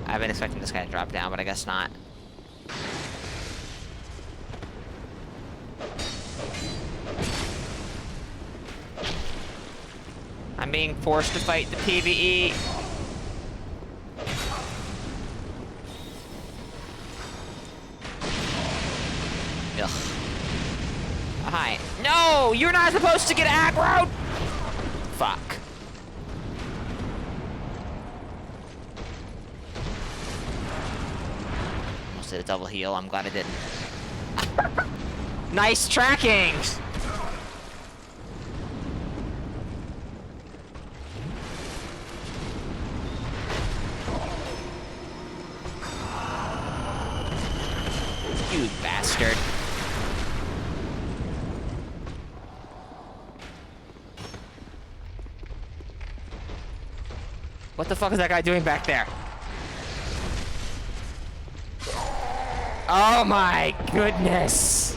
I've been expecting this guy to drop down, but I guess not. I'm being forced to fight the PvE. Ugh. Hi. No! You're not supposed to get aggroed! Fuck. Almost did a double heal. I'm glad I didn't. Nice tracking! You bastard. What the fuck is that guy doing back there? Oh my goodness!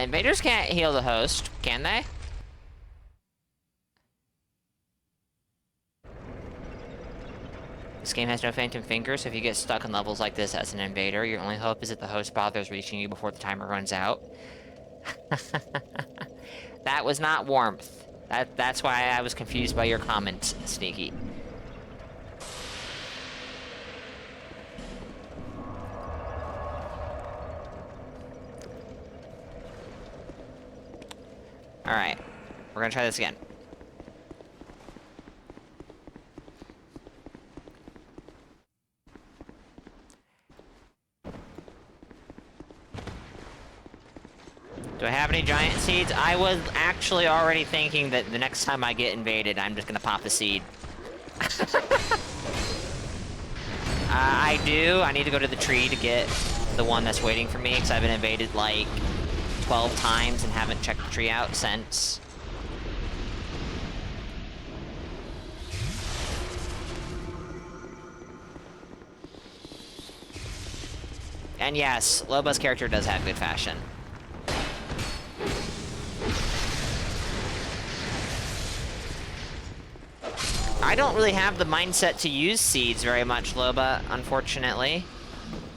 Invaders can't heal the host, can they? This game has no phantom fingers, so if you get stuck in levels like this as an invader, your only hope is that the host bothers reaching you before the timer runs out. That was not warmth. That's why I was confused by your comment, Sneaky. Alright, we're gonna try this again. Do I have any giant seeds? I was actually already thinking that the next time I get invaded, I'm just gonna pop a seed. I do. I need to go to the tree to get the one that's waiting for me, because I've been invaded like 12 times and haven't checked the tree out since. And yes, Loba's character does have good fashion. I don't really have the mindset to use seeds very much, Loba, unfortunately.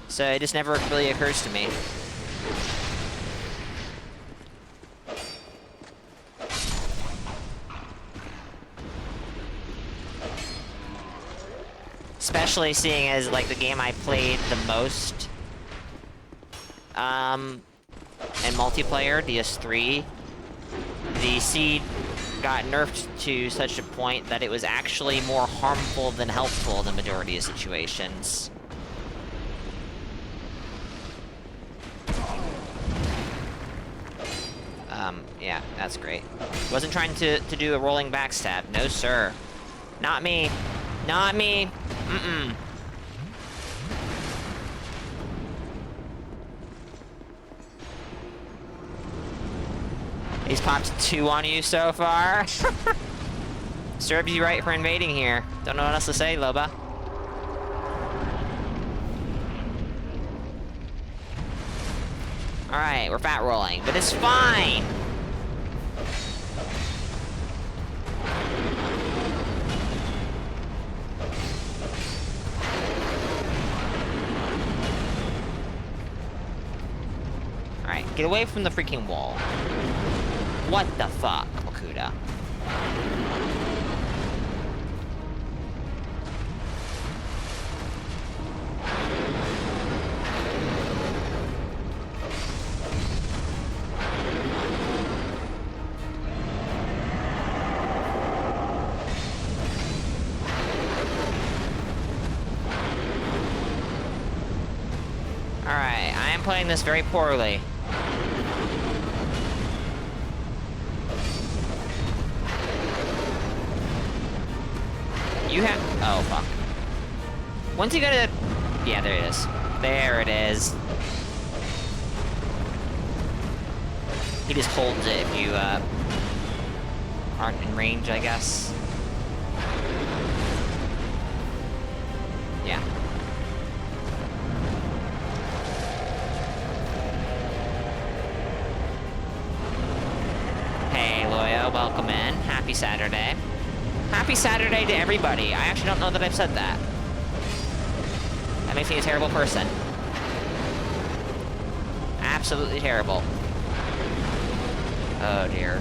So it just never really occurs to me. Especially seeing as, like, the game I played the most in multiplayer, DS3, the seed got nerfed to such a point that it was actually more harmful than helpful in the majority of situations. Yeah, that's great. Wasn't trying to do a rolling backstab. No, sir. Not me. Not me. Mm-mm. He's popped 2 on you so far. Serves you right for invading here. Don't know what else to say, Loba. Alright, we're fat rolling, but it's fine! Alright, get away from the freaking wall. What the fuck, Makuda? I'm playing this very poorly. You have... Oh, fuck. Once you get it... Yeah, there it is. There it is. He just holds it if you, aren't in range, I guess. Yeah. Hey, Loya, welcome in. Happy Saturday. Happy Saturday to everybody. I actually don't know that I've said that. That makes me a terrible person. Absolutely terrible. Oh, dear.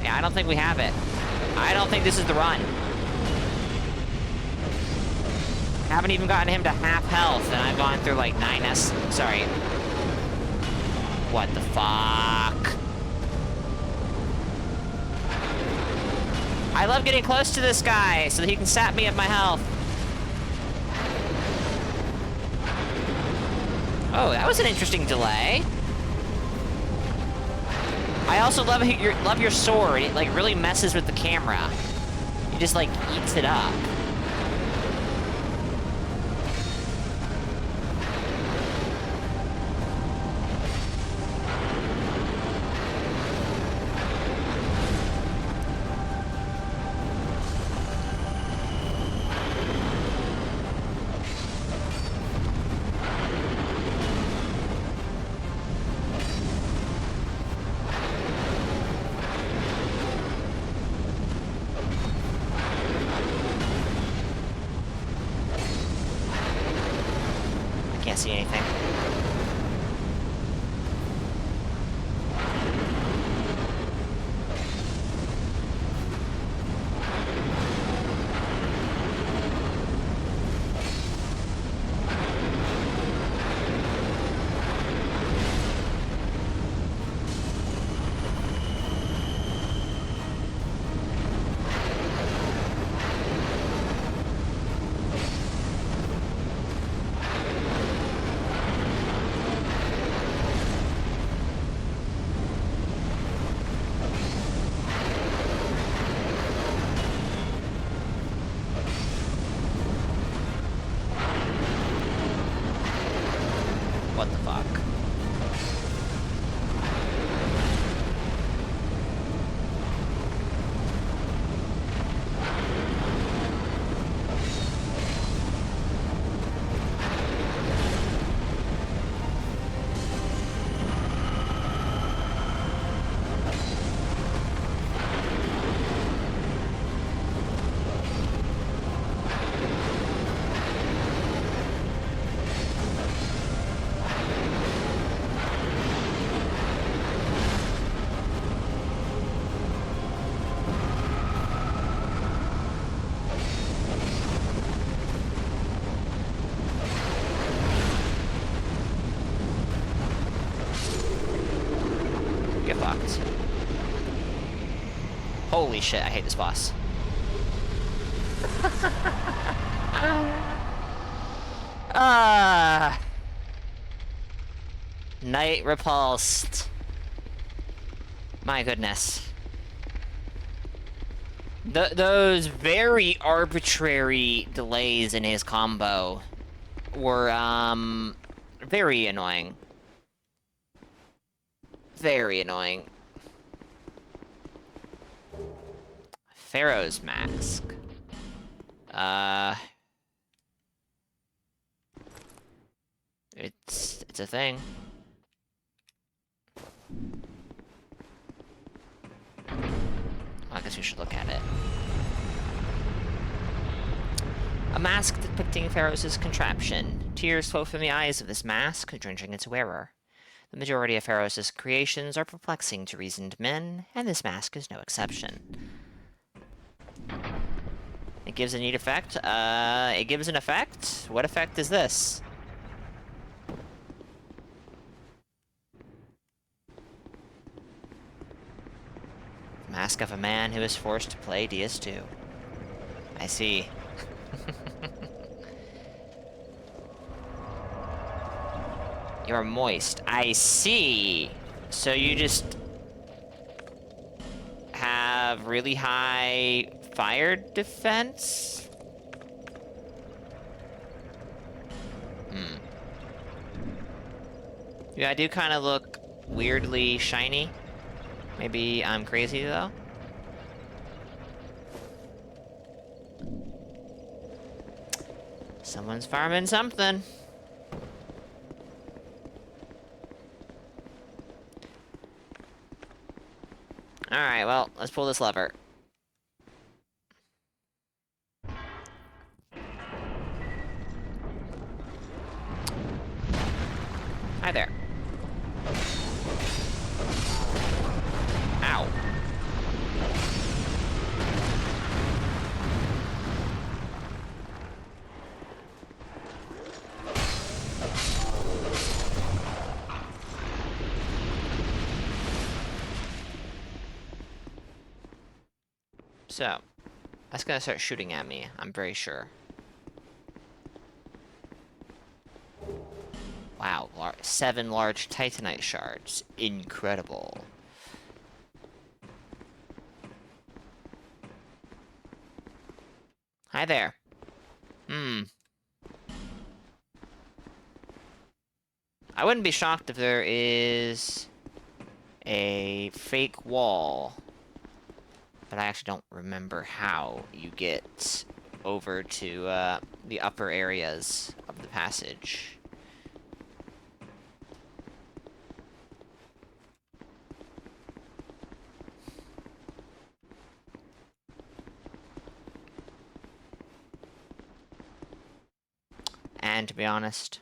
Yeah, I don't think we have it. I don't think this is the run. Haven't even gotten him to half health, and I've gone through like 9S. Sorry. What the fuck? I love getting close to this guy so that he can sap me at my health. Oh, that was an interesting delay. I also love your sword. It like really messes with the camera. It just like eats it up. Can't see anything. What the fuck? Get fucked. Holy shit, I hate this boss. Knight repulsed. My goodness. Those very arbitrary delays in his combo were, very annoying. Very annoying. Pharaoh's mask. It's a thing. I guess we should look at it. A mask depicting Pharaoh's contraption. Tears flow from the eyes of this mask, drenching its wearer. The majority of Pharaoh's creations are perplexing to reasoned men, and this mask is no exception. It gives a neat effect. It gives an effect? What effect is this? Mask of a man who is forced to play DS2. I see. You're moist. I see. So you just have really high fire defense? Yeah, I do kind of look weirdly shiny. Maybe I'm crazy, though. Someone's farming something. Alright, well, let's pull this lever. Hi there. Ow. So, that's gonna start shooting at me, I'm very sure. Wow, 7 large titanite shards. Incredible. Hi there. I wouldn't be shocked if there is a fake wall. But I actually don't remember how you get over to the upper areas of the passage. And to be honest,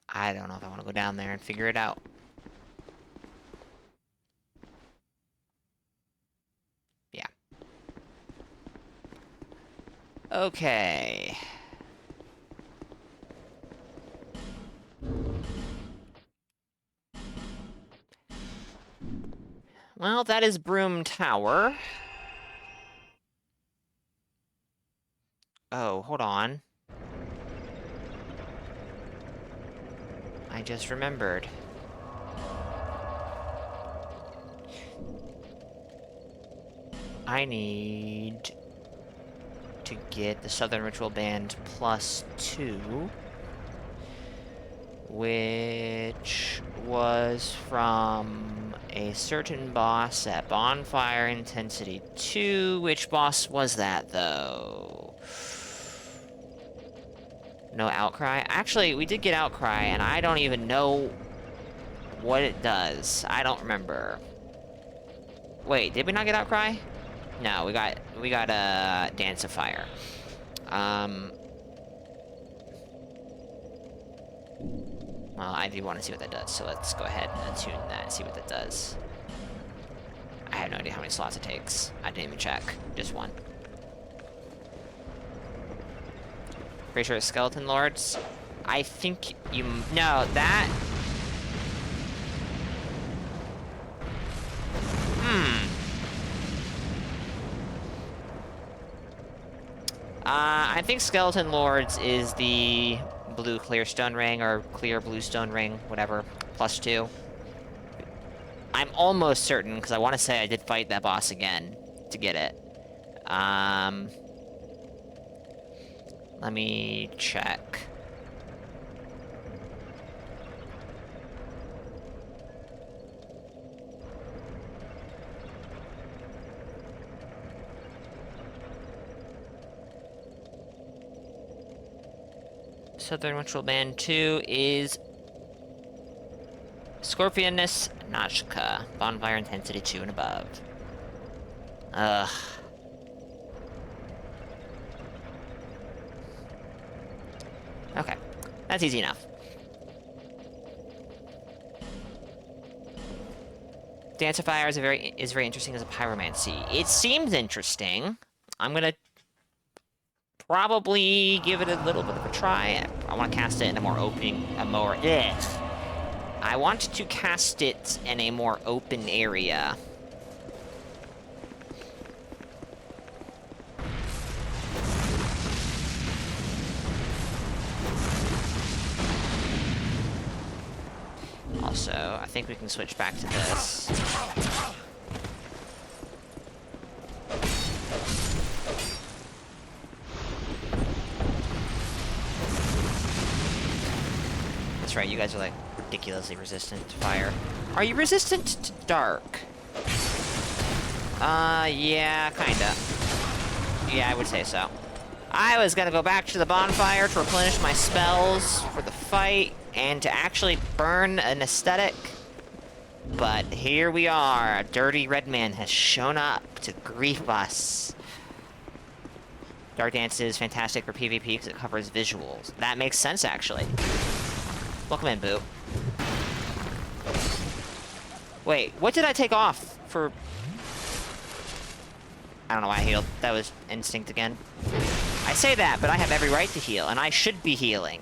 I don't know if I want to go down there and figure it out. Yeah. Okay. Well, that is Broom Tower. Oh, hold on. I just remembered. I need to get the Southern Ritual Band +2, which was from a certain boss at Bonfire Intensity 2. Which boss was that, though? No Outcry? Actually, we did get Outcry, and I don't even know what it does. I don't remember. Wait, did we not get Outcry? No, we got Dance of Fire. Well, I do want to see what that does, so let's go ahead and attune that and see what that does. I have no idea how many slots it takes. I didn't even check. Just one. Pretty sure it's Skeleton Lords. I think you... No, that... I think Skeleton Lords is the blue clear stone ring, or clear blue stone ring, whatever, +2. I'm almost certain, because I want to say I did fight that boss again to get it. Let me check. Southern Ritual Band 2 is Scorpionus Nashka. Bonfire Intensity 2 and above. Ugh. Okay. That's easy enough. Dance of Fire is very interesting as a pyromancy. It seems interesting. I'm gonna probably give it a little bit of a try. I want to cast it in a more I want to cast it in a more open area. also. I think we can switch back to this. That's right, you guys are like ridiculously resistant to fire. Are you resistant to dark? Yeah, kinda. Yeah, I would say so. I was gonna go back to the bonfire to replenish my spells for the fight and to actually burn an aesthetic. But here we are. A dirty red man has shown up to grief us. Dark Dance is fantastic for PvP because it covers visuals. That makes sense, actually. Welcome in, Boo. Wait, what did I take off for... I don't know why I healed. That was instinct again. I say that, but I have every right to heal, and I should be healing.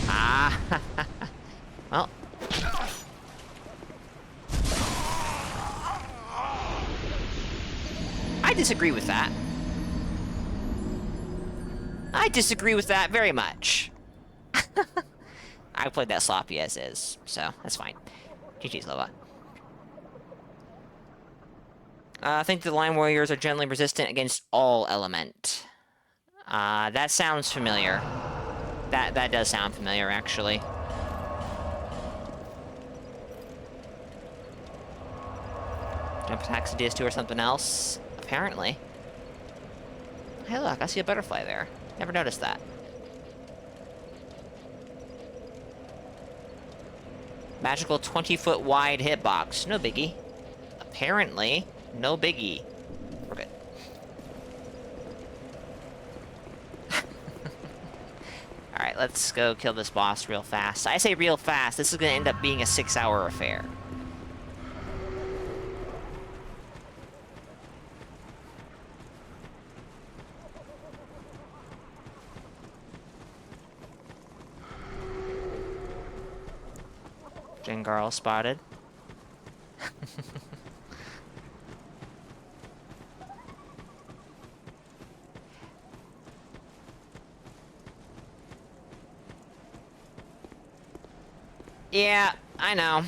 Ah. Well. I disagree with that. I disagree with that very much. I played that sloppy as is, so that's fine. GG's, Lova. I think the Line Warriors are generally resistant against all element. That sounds familiar. That does sound familiar, actually. Jump attacks a DS2 or something else? Apparently. Hey look, I see a butterfly there. Never noticed that. Magical 20-foot wide hitbox. No biggie. Apparently, no biggie. We're good. Alright, let's go kill this boss real fast. I say real fast. This is going to end up being a 6-hour affair. Jengarl spotted. Yeah, I know.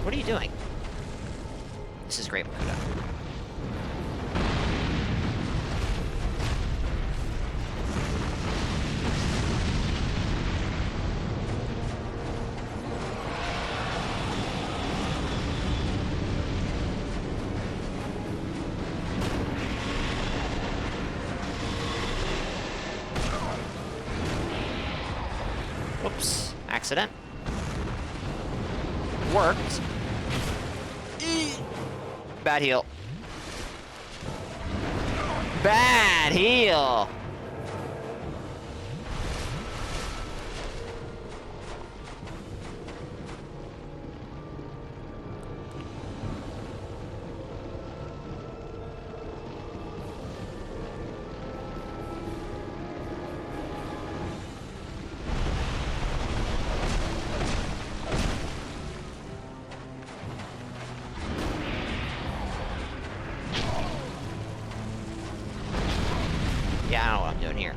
What are you doing? This is great, Makuta. Whoops. Accident. Worked. Bad heal. Bad heal! Yeah, I don't know what I'm doing here.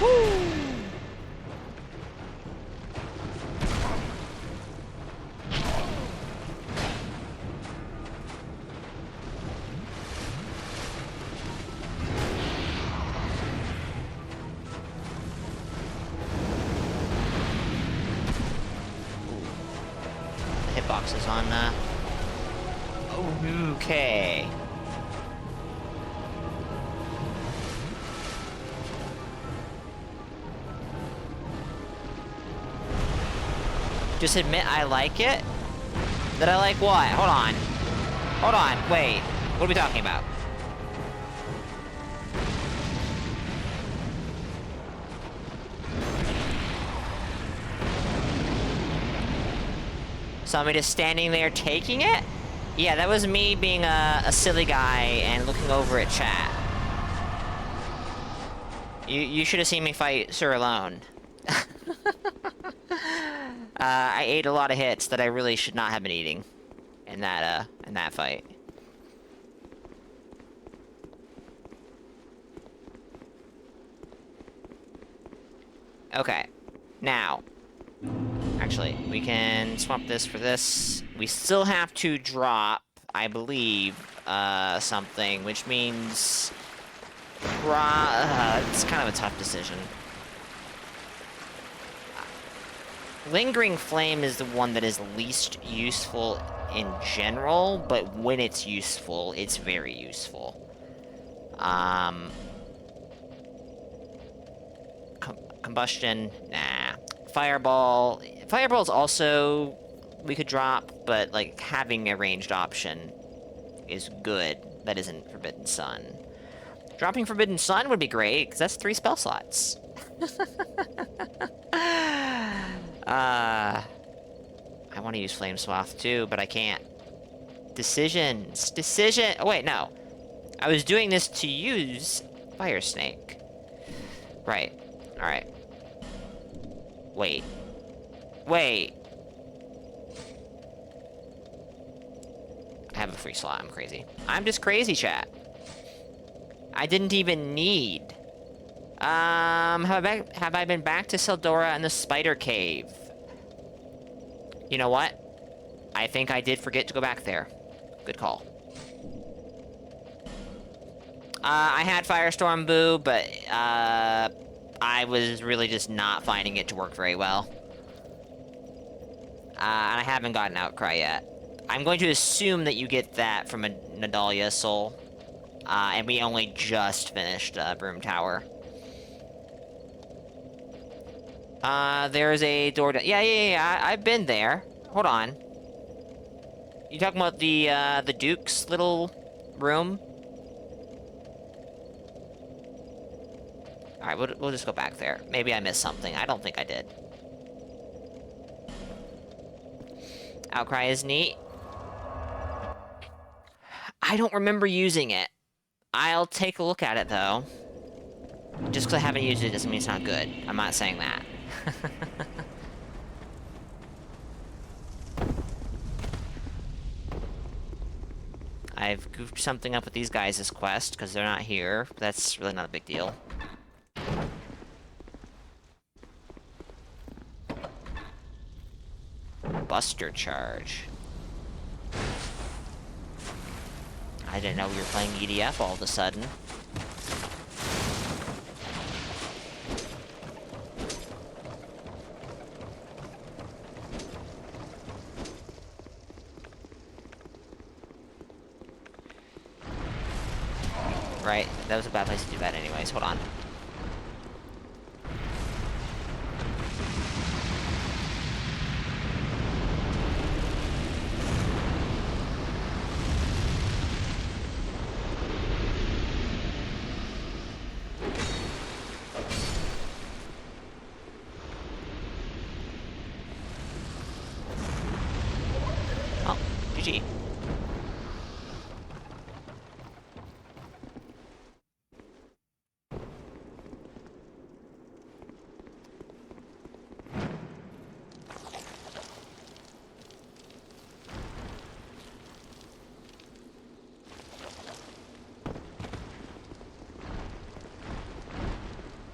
Woo! Hitboxes on, okay. Just admit I like it? That I like what? Hold on. Hold on, wait. What are we talking about? Somebody just standing there taking it? Yeah, that was me being a silly guy and looking over at chat. You should have seen me fight Sir alone. I ate a lot of hits that I really should not have been eating in that fight. Okay, now, actually, we can swap this for this. We still have to drop, I believe, something, which means it's kind of a tough decision. Lingering Flame is the one that is least useful in general, but when it's useful, it's very useful. Combustion, nah. Fireball. Fireball's also we could drop, but like having a ranged option is good. That isn't Forbidden Sun. Dropping Forbidden Sun would be great, because that's 3 spell slots. I want to use Flame Swath too, but I can't. Decisions. Decision. Oh wait, no. I was doing this to use Fire Snake. Right. Alright. Wait. Wait. I have a free slot. I'm crazy. I'm just crazy, chat. I didn't even need. Have I been back to Seldora and the Spider Cave? You know what? I think I did forget to go back there. Good call. I had Firestorm Boo, but, I was really just not finding it to work very well. And I haven't gotten Outcry yet. I'm going to assume that you get that from a Nadalia Soul. And we only just finished, Broom Tower. There's a door down. Yeah, I've been there. Hold on. You talking about the Duke's little room? Alright, we'll just go back there. Maybe I missed something. I don't think I did. Outcry is neat. I don't remember using it. I'll take a look at it, though. Just because I haven't used it doesn't mean it's not good. I'm not saying that. I've goofed something up with these guys this quest, because they're not here. That's really not a big deal. Buster Charge. I didn't know we were playing EDF all of a sudden. Right, that was a bad place to do that anyways. Hold on. Oh, GG.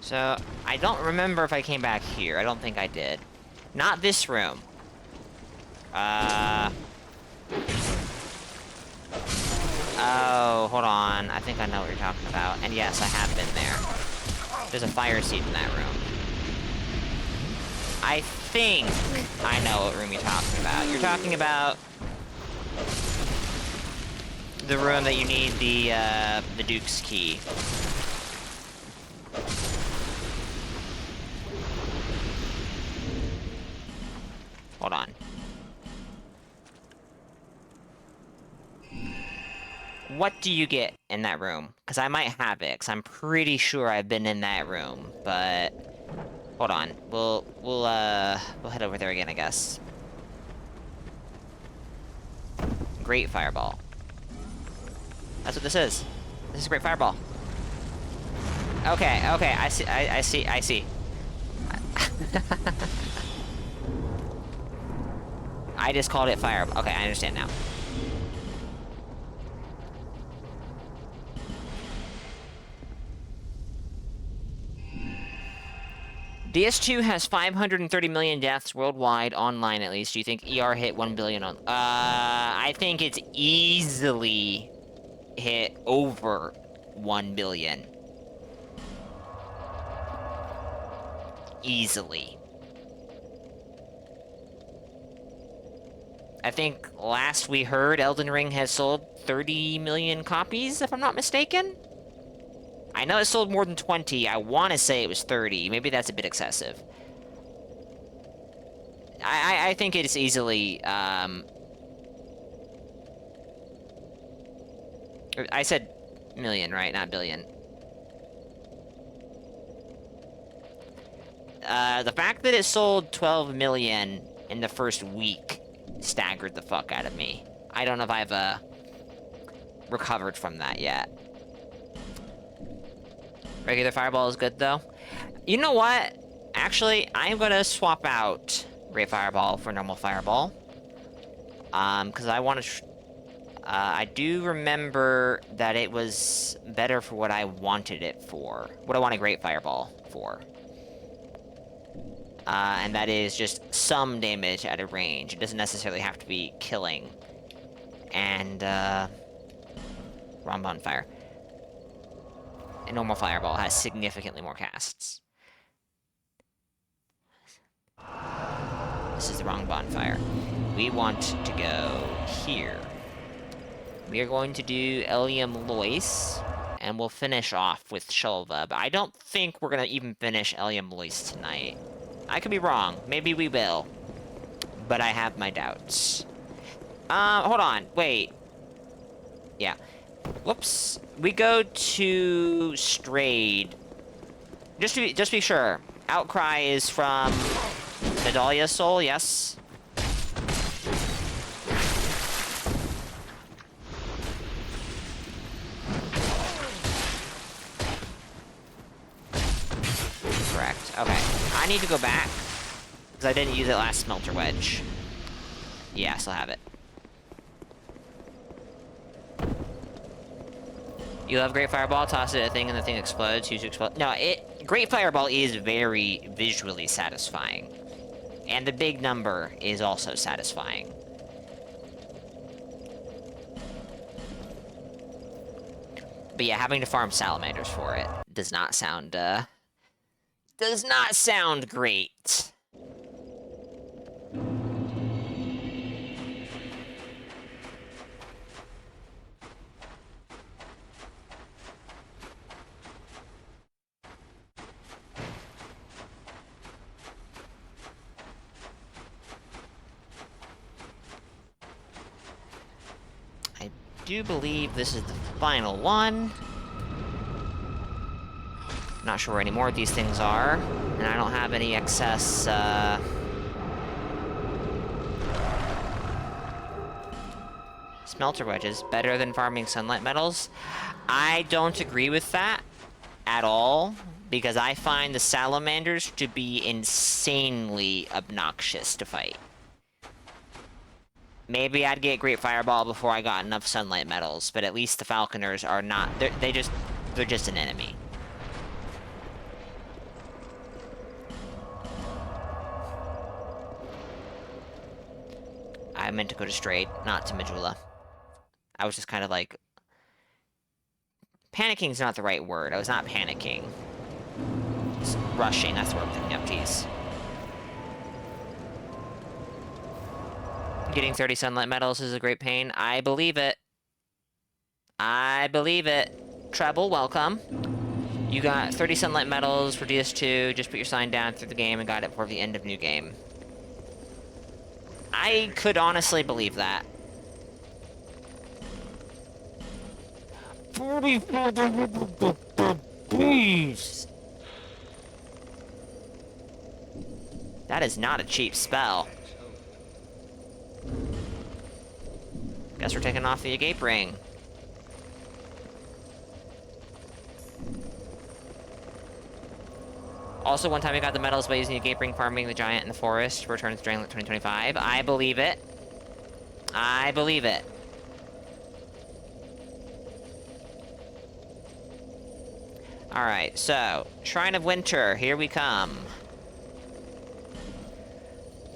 So, I don't remember if I came back here. I don't think I did. Not this room. Oh, hold on. I think I know what you're talking about. And yes, I have been there. There's a fire seat in that room. I think I know what room you're talking about. You're talking about the room that you need the Duke's key. Hold on. What do you get in that room? Because I might have it, because I'm pretty sure I've been in that room, but... Hold on. We'll head over there again, I guess. Great Fireball. That's what this is. This is Great Fireball. Okay, I see. I just called it fire. Okay, I understand now. DS2 has 530 million deaths worldwide, online at least. Do you think ER hit 1 billion on... I think it's easily hit over 1 billion. Easily. I think last we heard, Elden Ring has sold 30 million copies, if I'm not mistaken. I know it sold more than 20. I want to say it was 30. Maybe that's a bit excessive. I think it's easily, I said million, right? Not billion. The fact that it sold 12 million in the first week staggered the fuck out of me. I don't know if I've, recovered from that yet. Regular Fireball is good, though. You know what? Actually, I'm gonna swap out Great Fireball for normal Fireball. Because I want to... I do remember that it was better for what I wanted it for. What I want a Great Fireball for. And that is just some damage at a range. It doesn't necessarily have to be killing. And, wrong bonfire. A normal Fireball has significantly more casts. This is the wrong bonfire. We want to go here. We are going to do Elium Lois, and we'll finish off with Shulva. But I don't think we're going to even finish Elium Lois tonight. I could be wrong. Maybe we will. But I have my doubts. Hold on. Wait. Yeah. Whoops. We go to Strayed. Just to be sure. Outcry is from Nadalia's soul, yes? Correct. Okay. I need to go back. Because I didn't use it last Smelter Wedge. Yeah, I still have it. You have Great Fireball, toss it at a thing, and the thing explodes. Use to explode. No, Great Fireball is very visually satisfying. And the big number is also satisfying. But yeah, having to farm salamanders for it does not sound, great. I do believe this is the final one. Not sure where any more of these things are, and I don't have any excess, Smelter Wedges. Better than farming sunlight metals? I don't agree with that at all, because I find the salamanders to be insanely obnoxious to fight. Maybe I'd get Great Fireball before I got enough sunlight metals, but at least the falconers are not... They're just an enemy. I meant to go to Strayed, not to Majula. I was just kind of like... Panicking's not the right word. I was not panicking. Just rushing, that's what I'm thinking of, geez. Getting 30 sunlight medals is a great pain. I believe it. I believe it. Treble, welcome. You got 30 sunlight medals for DS2. Just put your sign down through the game and got it for the end of new game. I could honestly believe that. 45 bees. That is not a cheap spell. Guess we're taking off the agape ring. Also, one time we got the medals by using the agape ring farming the giant in the forest. Returns Drangleic 2025. I believe it. I believe it. Alright, so, Shrine of Winter, here we come.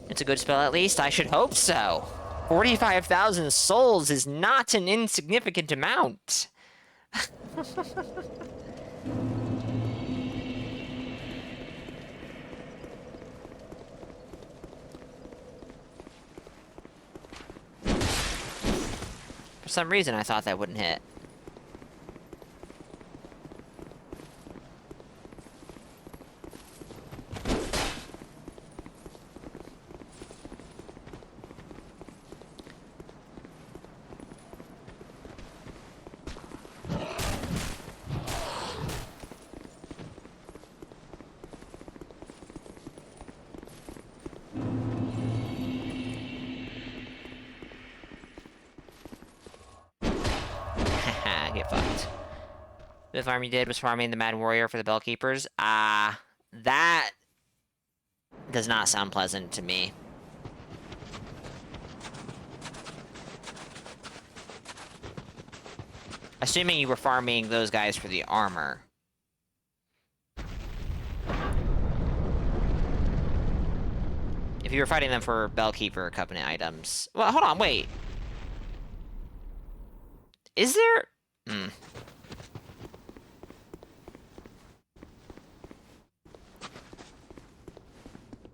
It's a good spell at least, I should hope so. 45,000 souls is not an insignificant amount. For some reason, I thought that wouldn't hit. Get fucked. The farm you did was farming the Mad Warrior for the Bellkeepers. That does not sound pleasant to me. Assuming you were farming those guys for the armor. If you were fighting them for Bellkeeper Covenant items... Well, hold on, wait. Is there...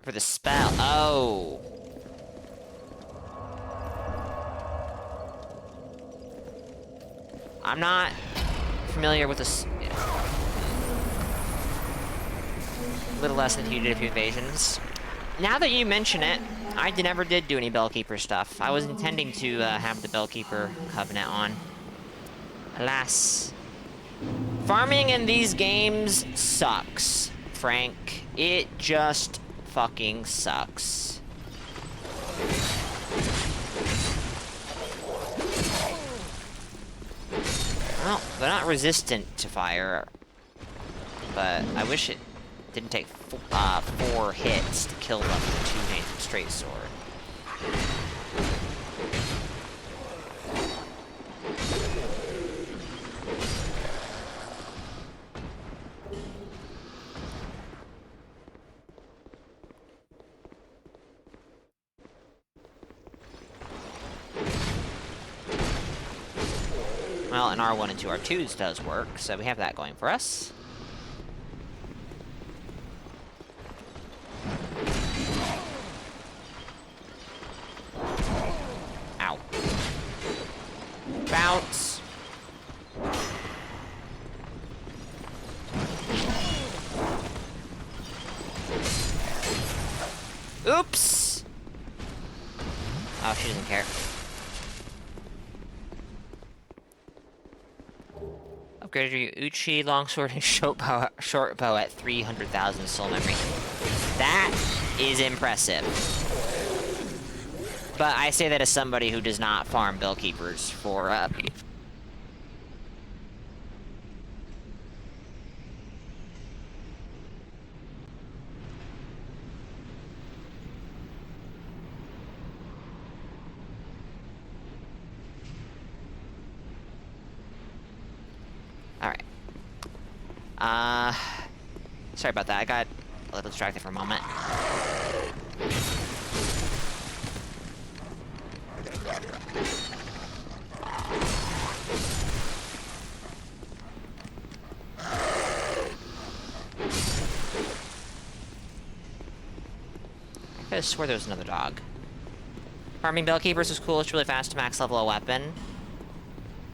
For the spell. Oh. I'm not familiar with this. A little less than you did a few invasions. Now that you mention it, I never did do any Bellkeeper stuff. I was intending to have the Bellkeeper Covenant on. Alas. Farming in these games sucks, Frank. It just fucking sucks. Well, they're not resistant to fire, but I wish it didn't take 4 hits to kill them with a two-handed straight sword. Well, and R1 and 2 R2s does work, so we have that going for us. Ow. Bounce. Oops! Oh, she doesn't care. Upgraded your Uchi longsword and short bow at 300,000 soul memory. That is impressive. But I say that as somebody who does not farm Bellkeepers for Alright. Sorry about that. I got a little distracted for a moment. I could have swore there was another dog. Farming Bellkeepers was cool. It's really fast to max level a weapon.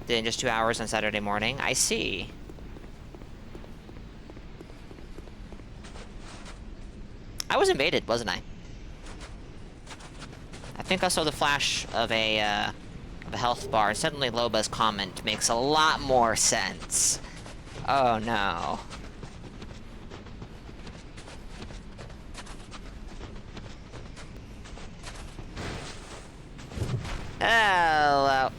Did in just 2 hours on Saturday morning. I see. I was invaded, wasn't I? I think I saw the flash of a health bar. Suddenly Loba's comment makes a lot more sense. Oh no. Hello.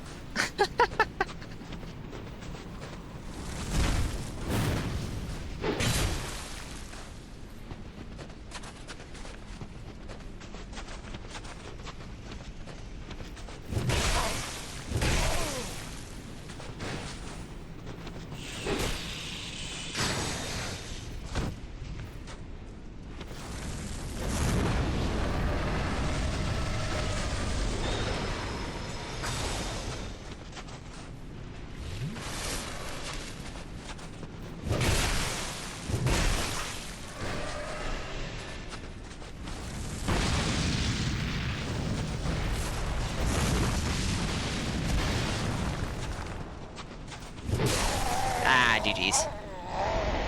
Ah, GG's.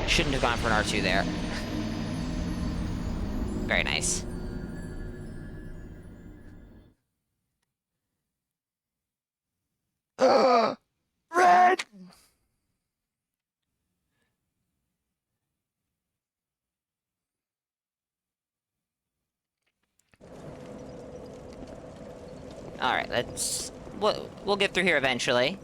Shouldn't have gone for an R2 there. Very nice. Red! Alright, let's... We'll get through here eventually.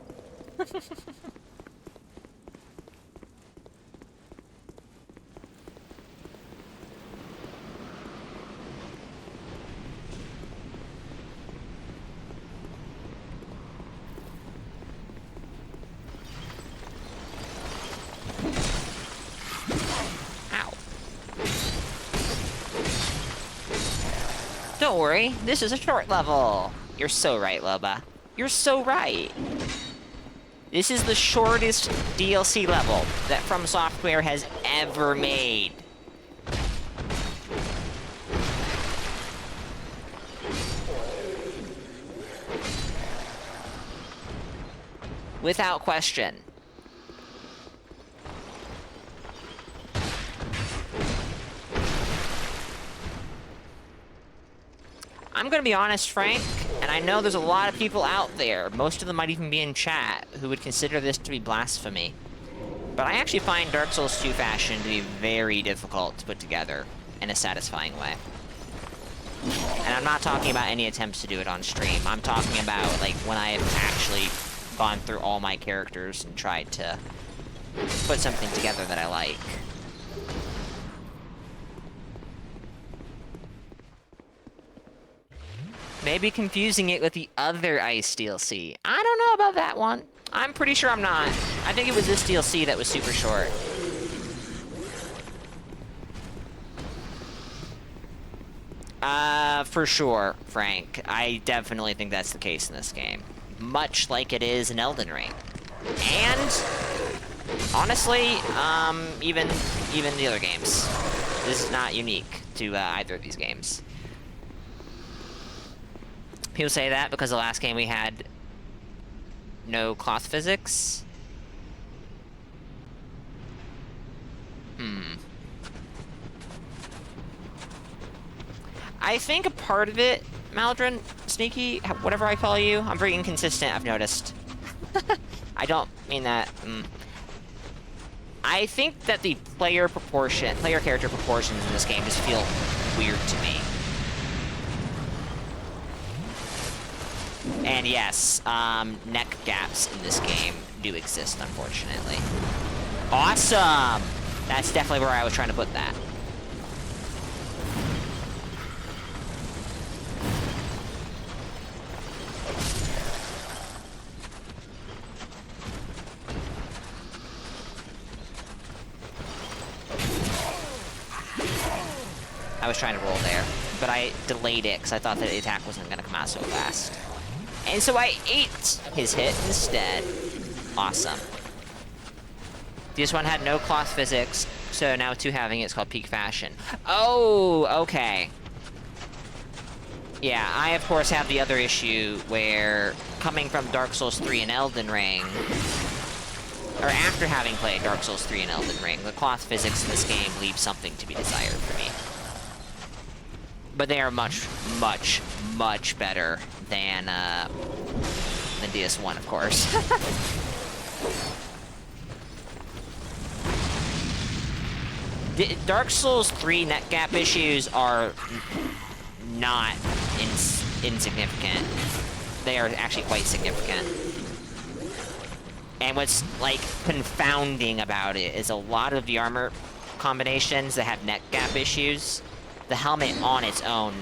Don't worry, this is a short level. You're so right, Loba. You're so right. This is the shortest DLC level that From Software has ever made. Without question. I'm gonna be honest, Frank, and I know there's a lot of people out there, most of them might even be in chat, who would consider this to be blasphemy. But I actually find Dark Souls 2 Fashion to be very difficult to put together in a satisfying way. And I'm not talking about any attempts to do it on stream. I'm talking about, like, when I have actually gone through all my characters and tried to put something together that I like. Maybe confusing it with the other Ice DLC. I don't know about that one. I'm pretty sure I'm not. I think it was this DLC that was super short. For sure, Frank. I definitely think that's the case in this game. Much like it is in Elden Ring. And, honestly, even the other games. This is not unique to either of these games. People say that because the last game we had no cloth physics. I think a part of it, Maldron, Sneaky, whatever I call you, I'm very inconsistent, I've noticed. I don't mean that. I think that the player character proportions in this game just feel weird to me. And yes, neck gaps in this game do exist, unfortunately. Awesome! That's definitely where I was trying to put that. I was trying to roll there, but I delayed it because I thought that the attack wasn't going to come out so fast. And so I ate his hit instead. Awesome. This one had no cloth physics, so now 2 having it's called Peak Fashion. Oh, okay. Yeah, I of course have the other issue where coming from Dark Souls 3 and Elden Ring, or after having played Dark Souls 3 and Elden Ring, the cloth physics in this game leave something to be desired for me. But they are much, much, much better than DS1, of course. Dark Souls 3 net gap issues are not insignificant. They are actually quite significant. And what's, like, confounding about it is a lot of the armor combinations that have net gap issues, the helmet on its own,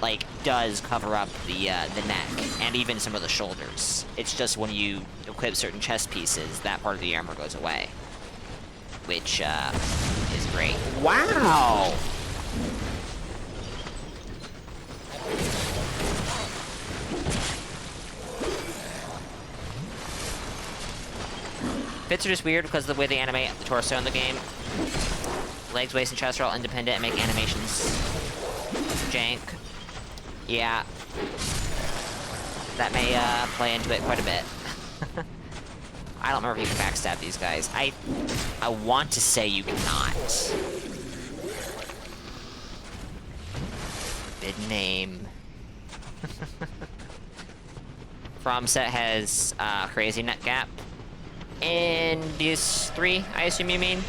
like, does cover up the neck, and even some of the shoulders. It's just when you equip certain chest pieces, that part of the armor goes away. Which, is great. Wow! Fits are just weird because of the way they animate the torso in the game. Legs, waist, and chest are all independent and make animations jank. Yeah. That may, play into it quite a bit. I don't remember if you can backstab these guys. I want to say you cannot. Bid name. FromSet has crazy net gap. In DS3, I assume you mean?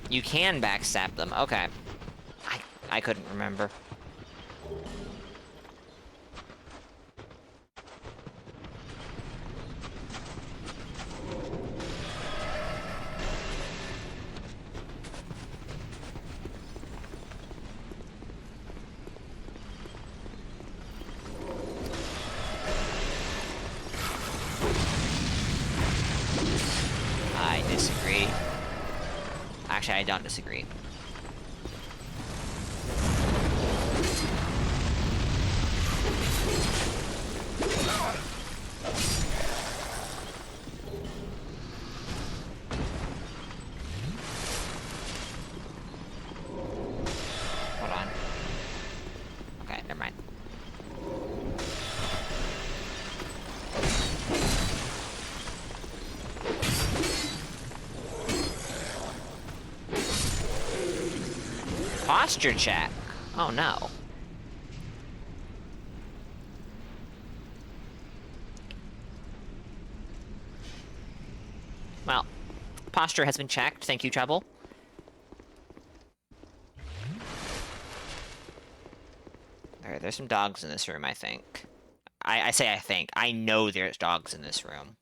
You can backstab them. Okay. I couldn't remember. I disagree. Actually, I don't disagree. Hold on. Okay, never mind. Posture check. Oh no. Well, posture has been checked. Thank you, Trouble. Alright, there's some dogs in this room, I think. I say I think. I know there's dogs in this room.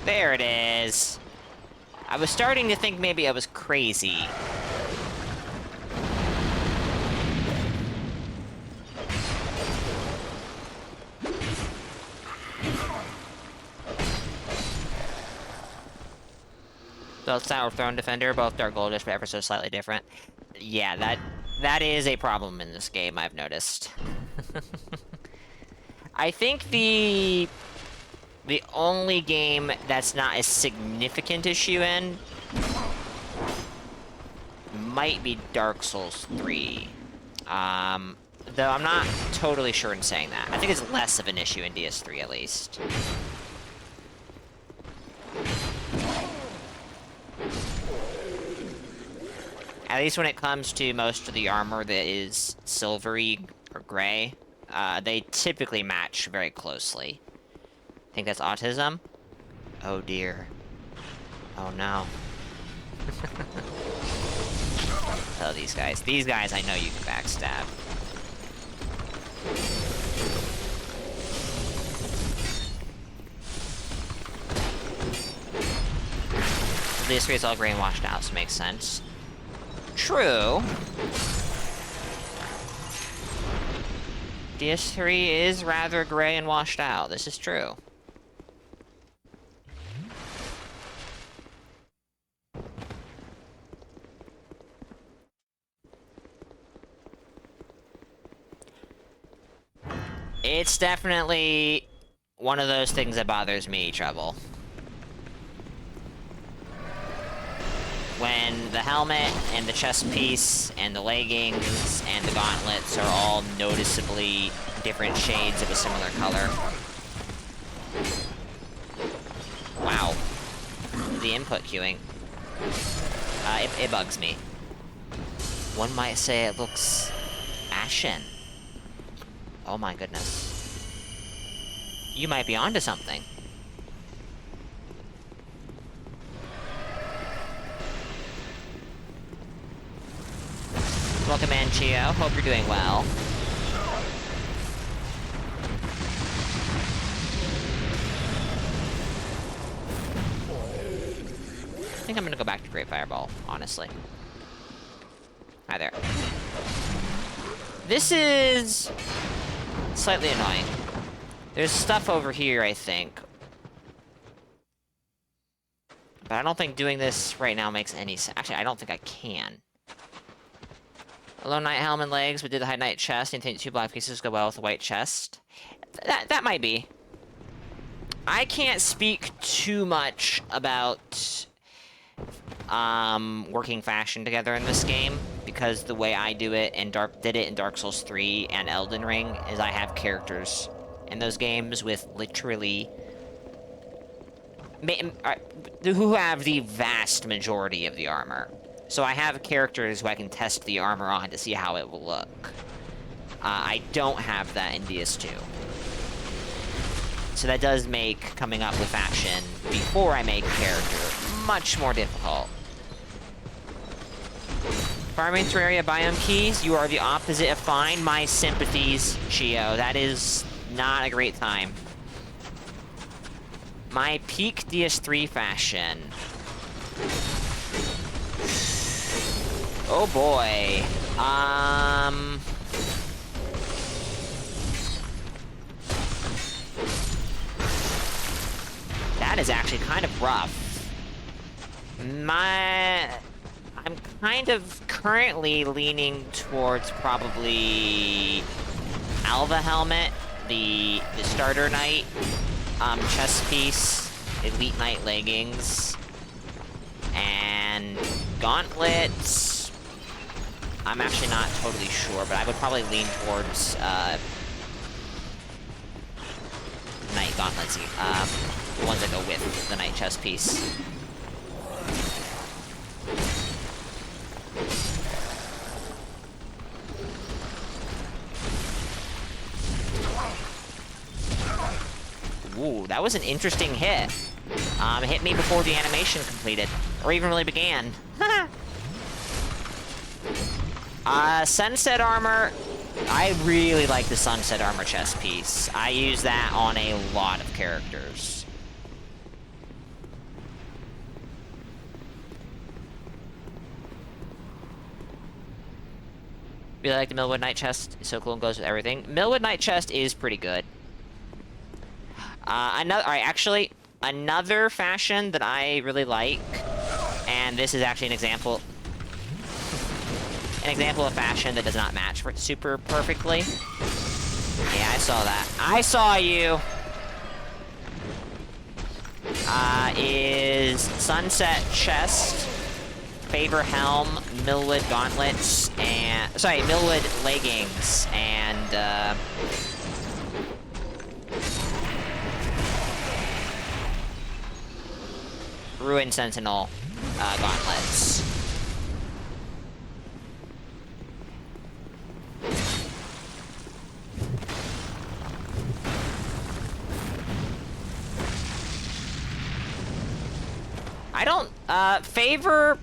There it is. I was starting to think maybe I was crazy. Both Sour Throne Defender, both Dark Goldish, but ever so slightly different. Yeah, that is a problem in this game, I've noticed. I think the only game that's not a significant issue in might be Dark Souls 3. Though I'm not totally sure in saying that. I think it's less of an issue in DS3 at least. At least when it comes to most of the armor that is silvery or gray, they typically match very closely. Think that's autism? Oh dear. Oh no. Oh, these guys. These guys I know you can backstab. This is all gray and washed out, so it makes sense. True. DS3 is rather gray and washed out. This is true. It's definitely one of those things that bothers me, Trouble. when the helmet and the chest piece and the leggings and the gauntlets are all noticeably different shades of a similar color. Wow. The input queuing. It bugs me. One might say it looks ashen. Oh my goodness. You might be onto something. Welcome in, Chio. Hope you're doing well. I think I'm gonna go back to Great Fireball, honestly. Hi there. This is slightly annoying. There's stuff over here, I think. But I don't think doing this right now makes any sense. Actually, I don't think I can. Low Knight helm and legs, but did the High Knight chest, and think 2 black pieces go well with the white chest. That might be. I can't speak too much about working faction together in this game, because the way I do it and did it in Dark Souls 3 and Elden Ring is I have characters in those games with literally who have the vast majority of the armor. So I have characters who I can test the armor on to see how it will look. I don't have that in DS2. So that does make coming up with faction before I make a character much more difficult. Farming Terraria biome keys, you are the opposite of fine. My sympathies, Chio. That is not a great time. My peak DS3 fashion. Oh boy. That is actually kind of rough. I'm kind of currently leaning towards probably Alva Helmet, the Starter Knight, chest piece, Elite Knight leggings, and gauntlets. I'm actually not totally sure, but I would probably lean towards Knight gauntlets, the ones that go with the Knight chest piece. Ooh, that was an interesting hit. It hit me before the animation completed, or even really began. Sunset armor. I really like the Sunset armor chest piece. I use that on a lot of characters. Really like the Millwood Knight chest. It's so cool and goes with everything. Millwood Knight chest is pretty good. Actually, another fashion that I really like, and this is actually an example of fashion that does not match for super perfectly. Yeah, I saw that. I saw you! Is Sunset chest, Favor helm, Millwood gauntlets, and... Sorry, Millwood leggings, and, Ruin Sentinel gauntlets. I don't, Favor...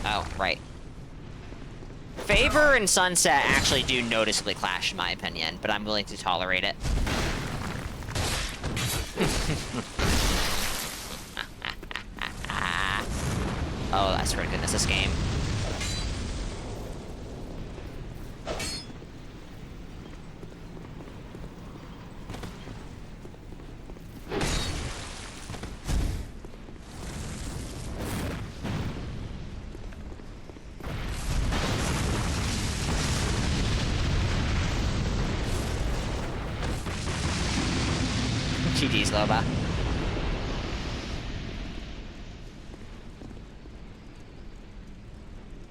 Oh, right. Favor and Sunset actually do noticeably clash, in my opinion, but I'm willing to tolerate it. Oh, I swear to goodness, this game. GG's, Loba.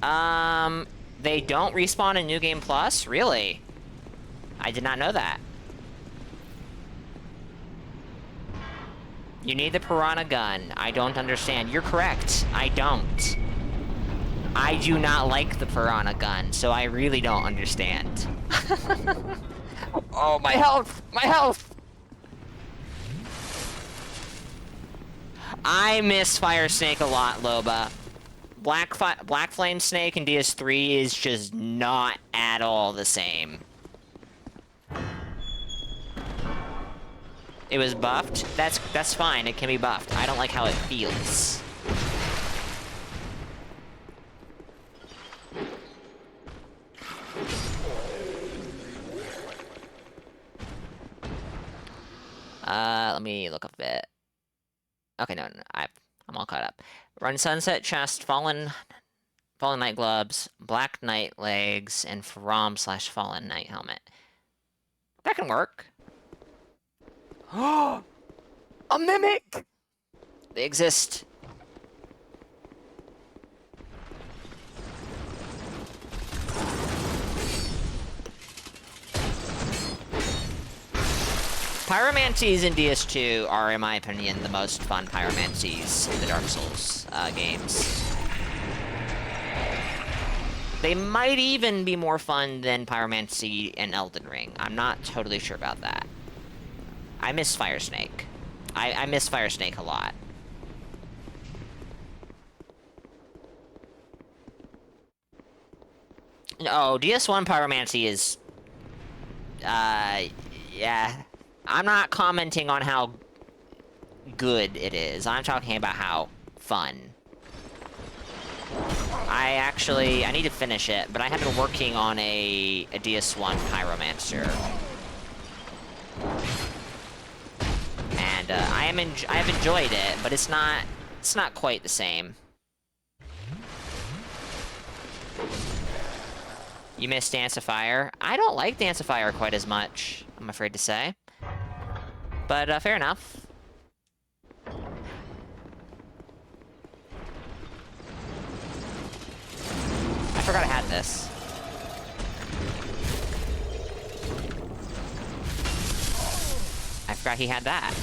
They don't respawn in New Game Plus? Really? I did not know that. You need the Piranha gun. I don't understand. You're correct. I don't. I do not like the Piranha gun, so I really don't understand. Oh, my health! My health! I miss Fire Snake a lot, Loba. Black Flame Snake in DS3 is just not at all the same. It was buffed? That's fine, it can be buffed. I don't like how it feels. Let me look up a bit. Okay, no, I'm all caught up. Run Sunset Chest, Fallen Night Gloves, Black Knight Legs, and From/Fallen Knight Helmet. That can work. A mimic! They exist. Pyromancies in DS2 are, in my opinion, the most fun pyromancies in the Dark Souls games. They might even be more fun than pyromancy in Elden Ring. I'm not totally sure about that. I miss Fire Snake. I miss Fire Snake a lot. Oh, DS1 pyromancy is... yeah. I'm not commenting on how good it is. I'm talking about how fun. I need to finish it, but I have been working on a DS1 Pyromancer. And, I have enjoyed it, but it's not quite the same. You miss Dance of Fire? I don't like Dance of Fire quite as much, I'm afraid to say. But, fair enough. I forgot I had this. I forgot he had that.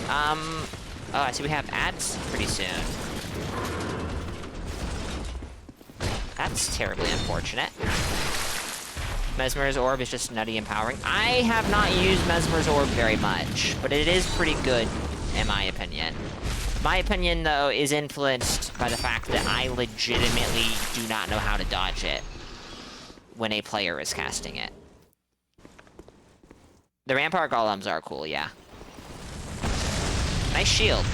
Oh, I see we have ads pretty soon. That's terribly unfortunate. Mesmer's Orb is just nutty empowering. I have not used Mesmer's Orb very much, but it is pretty good, in my opinion. My opinion, though, is influenced by the fact that I legitimately do not know how to dodge it when a player is casting it. The Rampart Golems are cool, yeah. Nice shield.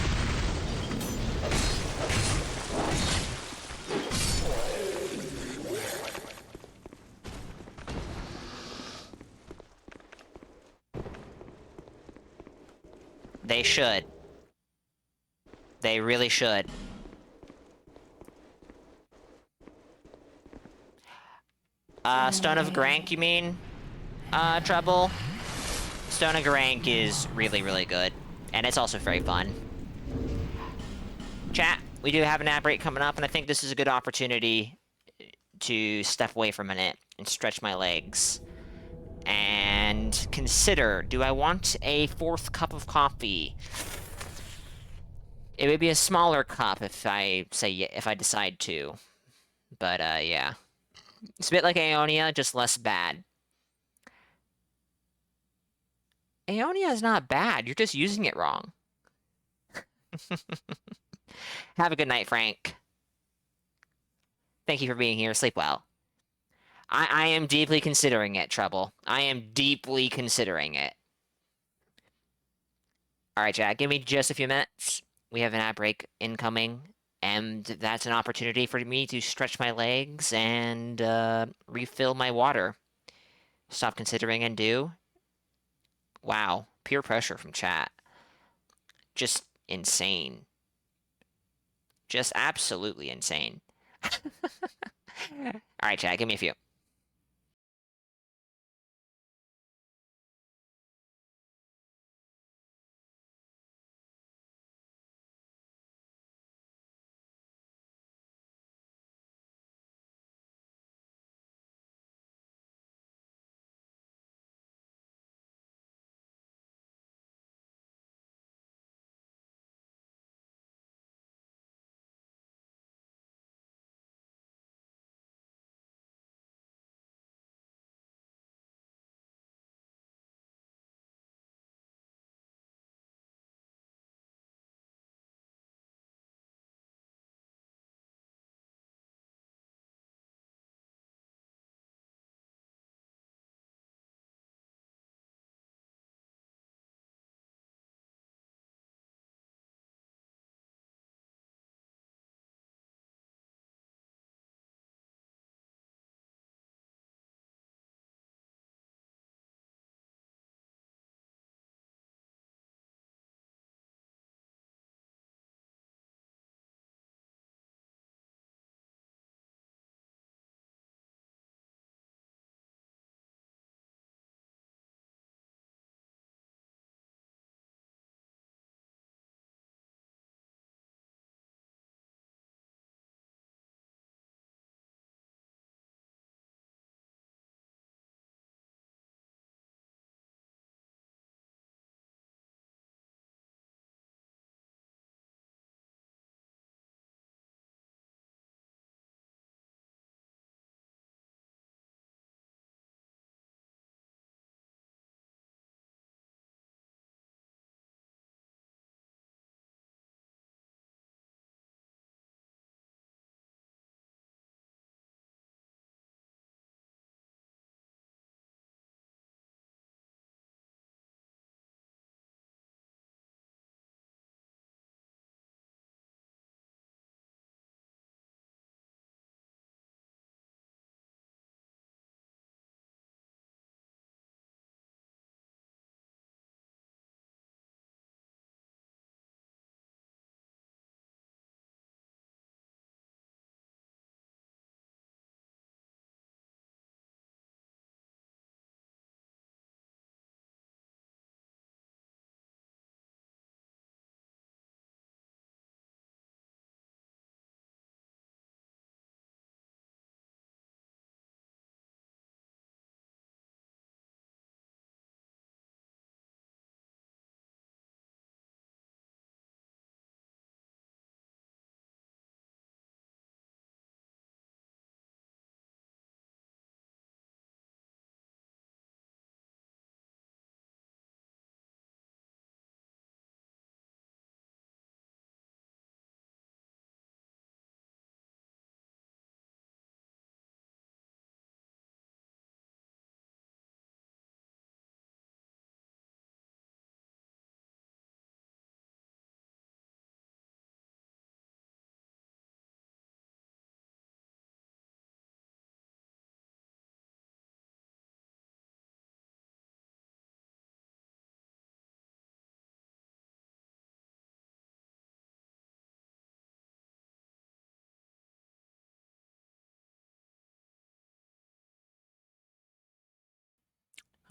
They should. They really should. Stone of Grank, you mean? Trouble? Stone of Grank is really, really good. And it's also very fun. Chat, we do have an ad break coming up, and I think this is a good opportunity to step away for a minute and stretch my legs. And consider, do I want a 4th cup of coffee? It would be a smaller cup if I decide to. But, yeah. It's a bit like Aeonia, just less bad. Aeonia is not bad, you're just using it wrong. Have a good night, Frank. Thank you for being here, sleep well. I am deeply considering it, Trouble. I am deeply considering it. Alright, Jack, give me just a few minutes. We have an ad break incoming, and that's an opportunity for me to stretch my legs and refill my water. Stop considering and do. Wow, peer pressure from chat. Just insane. Just absolutely insane. Alright, chat, give me a few.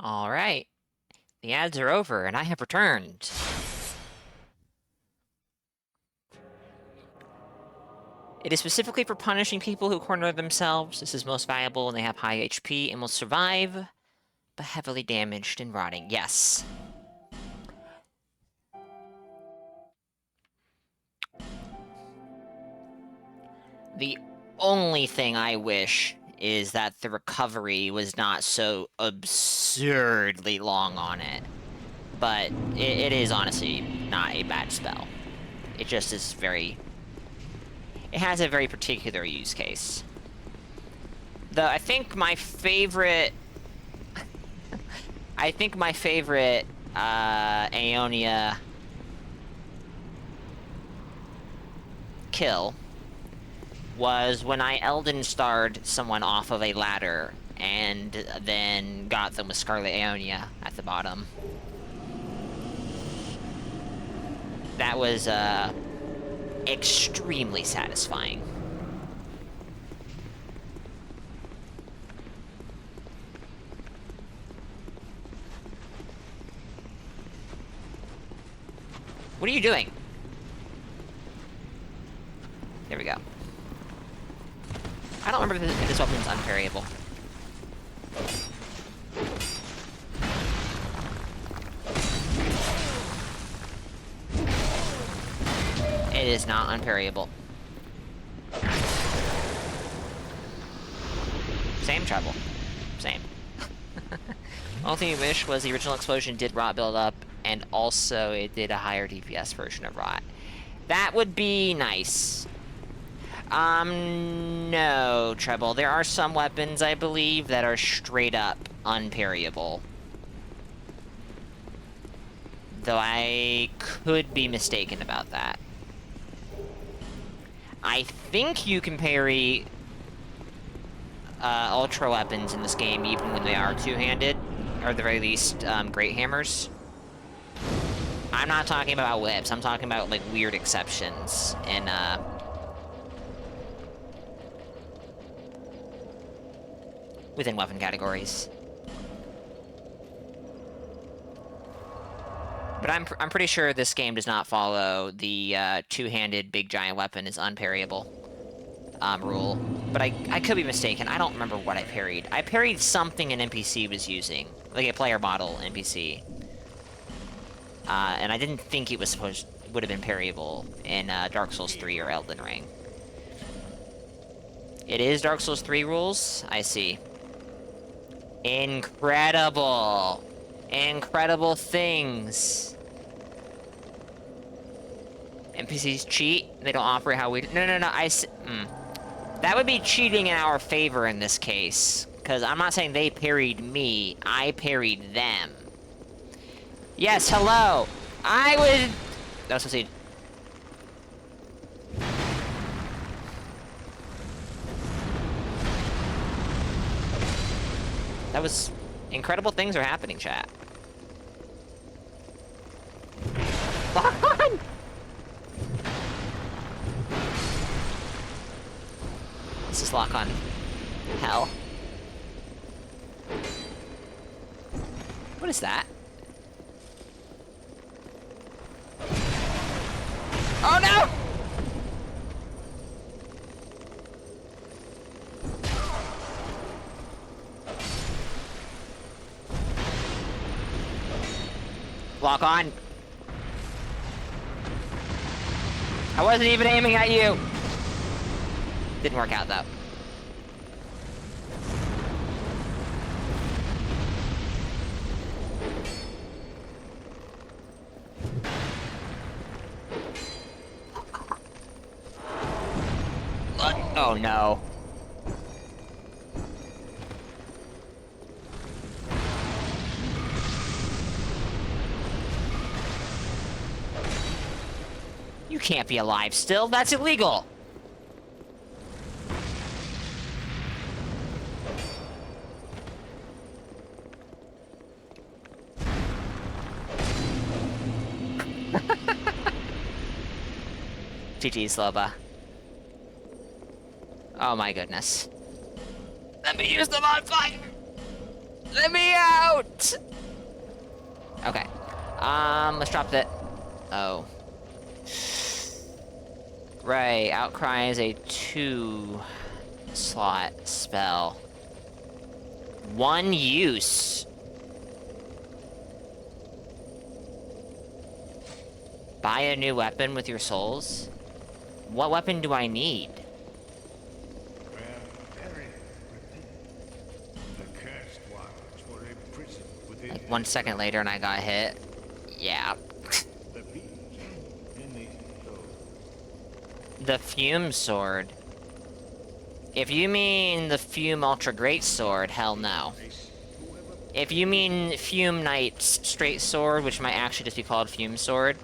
Alright. The ads are over, and I have returned. It is specifically for punishing people who corner themselves. This is most valuable when they have high HP and will survive, but heavily damaged and rotting. Yes. The only thing I wish is that the recovery was not so absurdly long on it. But it is honestly not a bad spell. It just is very... It has a very particular use case. Though I think my favorite... I think my favorite Aeonia kill was when I Elden Starred someone off of a ladder and then got them with Scarlet Aeonia at the bottom. That was extremely satisfying. What are you doing? There we go. I don't remember if this weapon's unparryable. It is not unparryable. Same trouble. Same. Only thing you wish was the original explosion did rot build up, and also it did a higher DPS version of rot. That would be nice. No, Treble. There are some weapons, I believe, that are straight up unparryable. Though I could be mistaken about that. I think you can parry ultra weapons in this game even when they are two-handed, or at the very least, great hammers. I'm not talking about whips, I'm talking about, like, weird exceptions in, within weapon categories. But I'm pretty sure this game does not follow the two-handed big giant weapon is unparryable rule. But I could be mistaken. I don't remember what I parried. I parried something an NPC was using, like a player model NPC. And I didn't think it was would have been parryable in Dark Souls 3 or Elden Ring. It is Dark Souls 3 rules? I see. Incredible! Incredible things! NPCs cheat? They don't operate how we do. No, that would be cheating in our favor in this case. Because I'm not saying they parried me, I parried them. Yes, hello! I would... No, succeed. That was... Incredible things are happening, chat. Lock on! This is lock on. Hell. What is that? Oh no! Lock on. I wasn't even aiming at you. Didn't work out though. Oh no. You can't be alive still. That's illegal. GG, Sloba. Oh my goodness. Let me use the modifier! Let me out! Okay. Let's drop that. Oh. Right, Outcry is a 2-slot spell. 1 use. Buy a new weapon with your souls? What weapon do I need? Like 1 second later and I got hit. Yeah. The Fume Sword. If you mean the Fume Ultra Great Sword, hell no. If you mean Fume Knight's Straight Sword, which might actually just be called Fume Sword,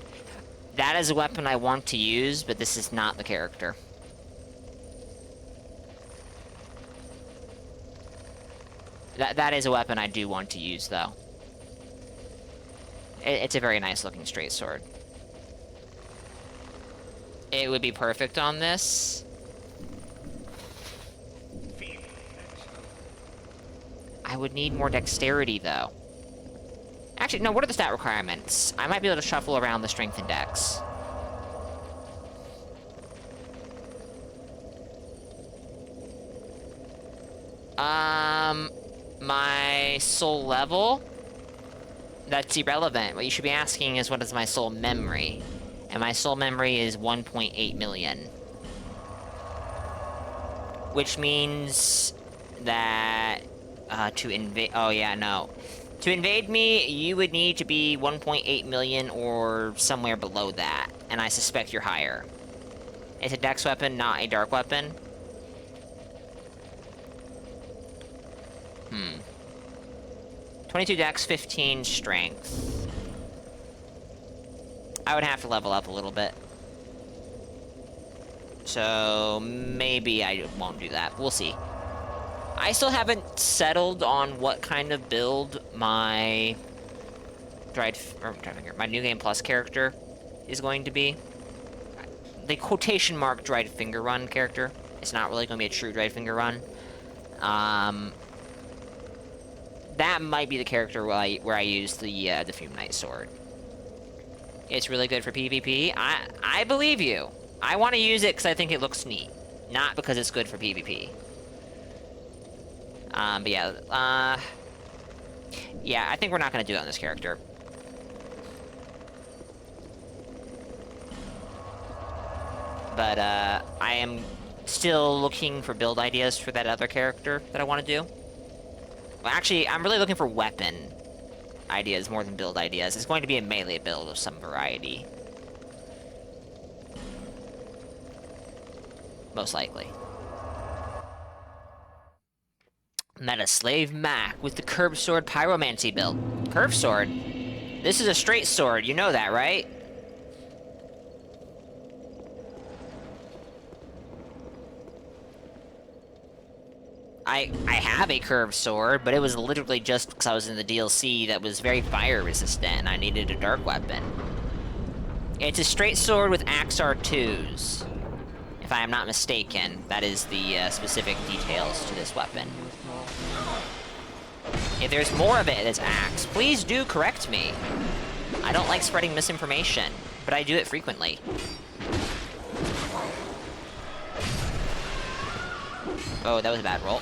that is a weapon I want to use, but this is not the character. That is a weapon I do want to use, though. It's a very nice looking straight sword. It would be perfect on this. I would need more dexterity, though. Actually, no, what are the stat requirements? I might be able to shuffle around the strength and dex. My soul level? That's irrelevant. What you should be asking is what is my soul memory? And my soul memory is 1.8 million. Which means that to invade... Oh, yeah, no. To invade me, you would need to be 1.8 million or somewhere below that. And I suspect you're higher. It's a dex weapon, not a dark weapon. 22 dex, 15 strength. I would have to level up a little bit. So maybe I won't do that. We'll see. I still haven't settled on what kind of build my my New Game Plus character is going to be. The quotation mark Dried Finger Run character. It's not really going to be a true Dried Finger Run. That might be the character where I use the Fume Knight sword. It's really good for PvP. I believe you. I want to use it because I think it looks neat, not because it's good for PvP. But yeah, yeah, I think we're not going to do it on this character. But I am still looking for build ideas for that other character that I want to do. Well, actually, I'm really looking for weapon ideas more than build ideas. It's going to be a melee build of some variety. Most likely. Meta Slave Mac with the Curved Sword Pyromancy build. Curved Sword? This is a straight sword, you know that, right? I have a curved sword, but it was literally just because I was in the DLC that was very fire resistant and I needed a dark weapon. It's a straight sword with axe R2s. If I am not mistaken, that is the specific details to this weapon. If there's more of it that's axe, please do correct me. I don't like spreading misinformation, but I do it frequently. Oh, that was a bad roll.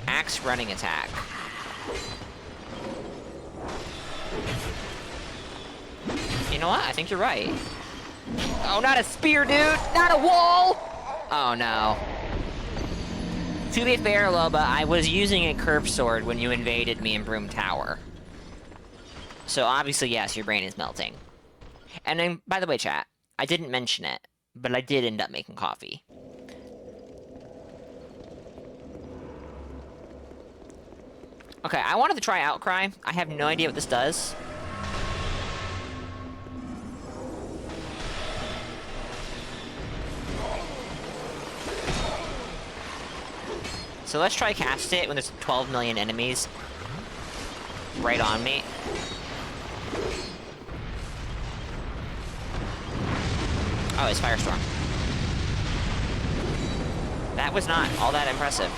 Axe running attack. You know what? I think you're right. Oh, not a spear, dude! Not a wall! Oh, no. To be fair, Loba, I was using a curved sword when you invaded me in Broom Tower. So obviously, yes, your brain is melting. And then, by the way, chat, I didn't mention it, but I did end up making coffee. Okay, I wanted to try Outcry. I have no idea what this does. So let's try cast it when there's 12 million enemies right on me. Oh, it's Firestorm. That was not all that impressive.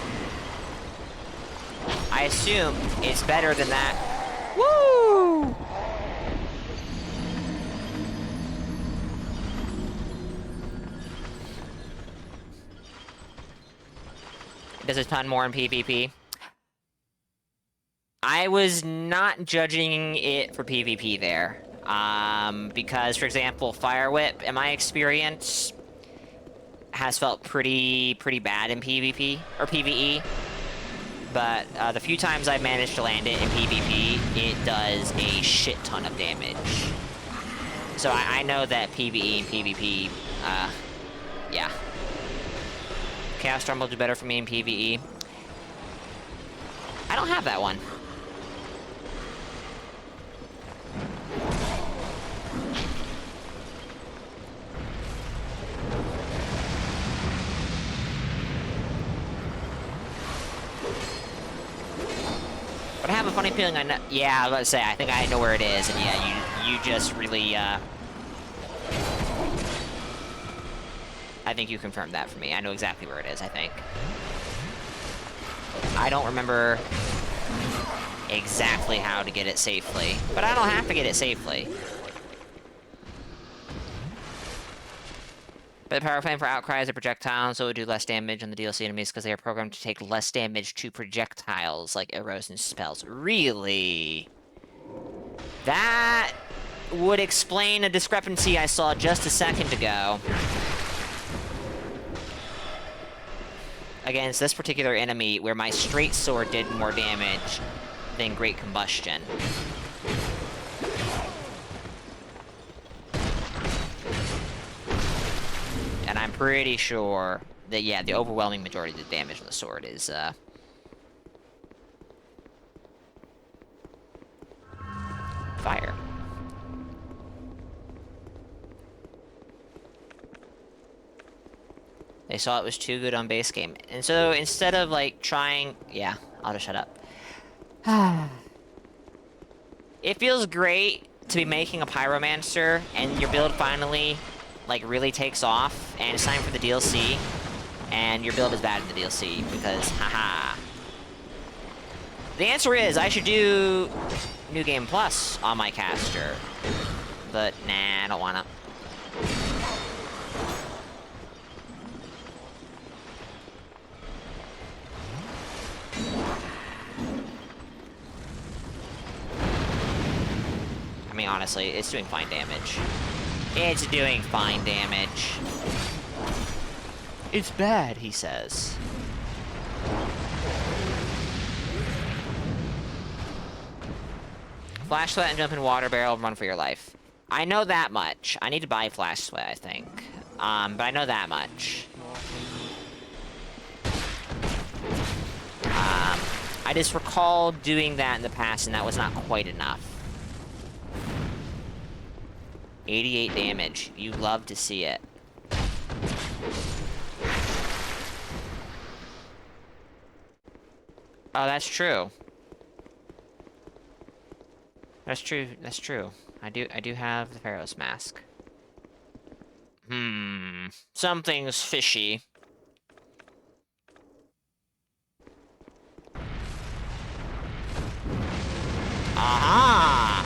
I assume it's better than that. Woo! It does a ton more in PvP. I was not judging it for PvP there. Because, for example, Fire Whip, in my experience, has felt pretty bad in PvP, or PvE. But the few times I've managed to land it in PvP, it does a shit ton of damage. So I know that PvE and PvP, yeah. Chaos Storm will do better for me in PvE. I don't have that one. But I have a funny feeling I know. Yeah, I was about to say, I think I know where it is, and yeah, you just really, I think you confirmed that for me. I know exactly where it is, I think. I don't remember exactly how to get it safely, but I don't have to get it safely. But the power flame for Outcry is a projectile, so it would do less damage on the DLC enemies because they are programmed to take less damage to projectiles like arrows and spells. Really? That would explain a discrepancy I saw just a second ago. Against this particular enemy, where my straight sword did more damage than Great Combustion. And I'm pretty sure that, yeah, the overwhelming majority of the damage on the sword is, fire. They saw it was too good on base game. And so, instead of, like, trying... Yeah, I'll just shut up. It feels great to be making a Pyromancer, and your build finally... like, really takes off, and it's time for the DLC, and your build is bad in the DLC, because, haha. The answer is, I should do New Game Plus on my caster, but nah, I don't wanna. I mean, honestly, it's doing fine damage. It's doing fine damage. It's bad, he says. Flash Sweat and jump in water barrel, run for your life. I know that much. I need to buy Flash Sweat, I think. But I know that much. I just recall doing that in the past, and that was not quite enough. 88 damage. You love to see it. Oh, that's true. That's true. That's true. I do have the Pharaoh's Mask. Something's fishy. Aha!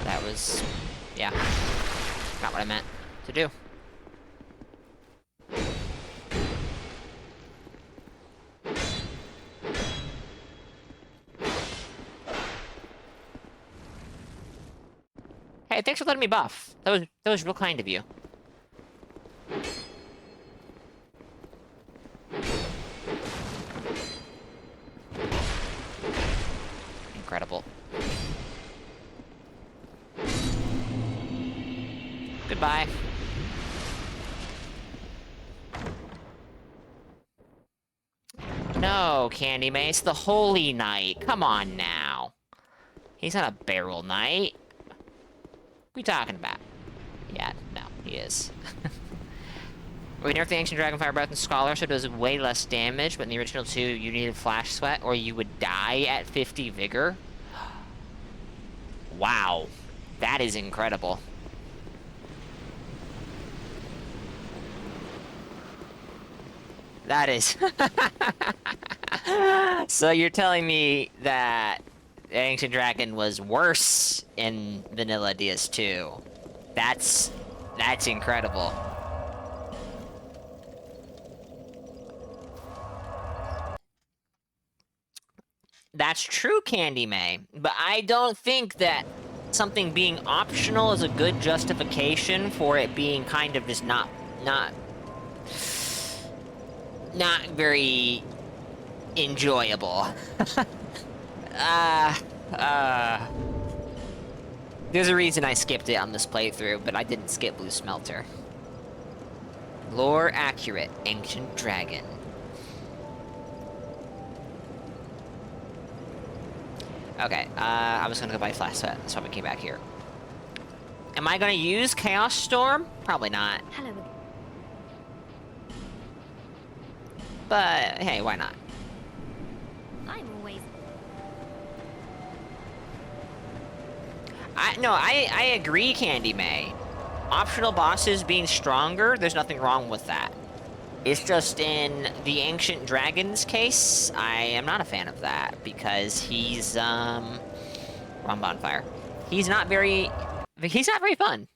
That was... yeah. Not what I meant to do. Hey, thanks for letting me buff. That was real kind of you. Incredible. Goodbye. No, Candy Mace, the Holy Knight. Come on now. He's not a barrel knight. What are we talking about? Yeah, no, he is. We nerfed the Ancient Dragon Fire Breath and Scholar, so it does way less damage, but in the original 2, you needed Flash Sweat, or you would die at 50 Vigor. Wow. That is incredible. That is... So you're telling me that Ancient Dragon was worse in vanilla DS2. That's incredible. That's true, Candy May, but I don't think that something being optional is a good justification for it being kind of just not very enjoyable. There's a reason I skipped it on this playthrough, but I didn't skip Blue Smelter. Lore accurate, Ancient Dragon. Okay, I was gonna go buy Flash Sweat, that's why we came back here. Am I gonna use Chaos Storm? Probably not. Hello. But, hey, why not? I'm always... I agree, Candy May. Optional bosses being stronger, there's nothing wrong with that. It's just in the Ancient Dragon's case, I am not a fan of that, because he's, wrong bonfire. He's not very fun.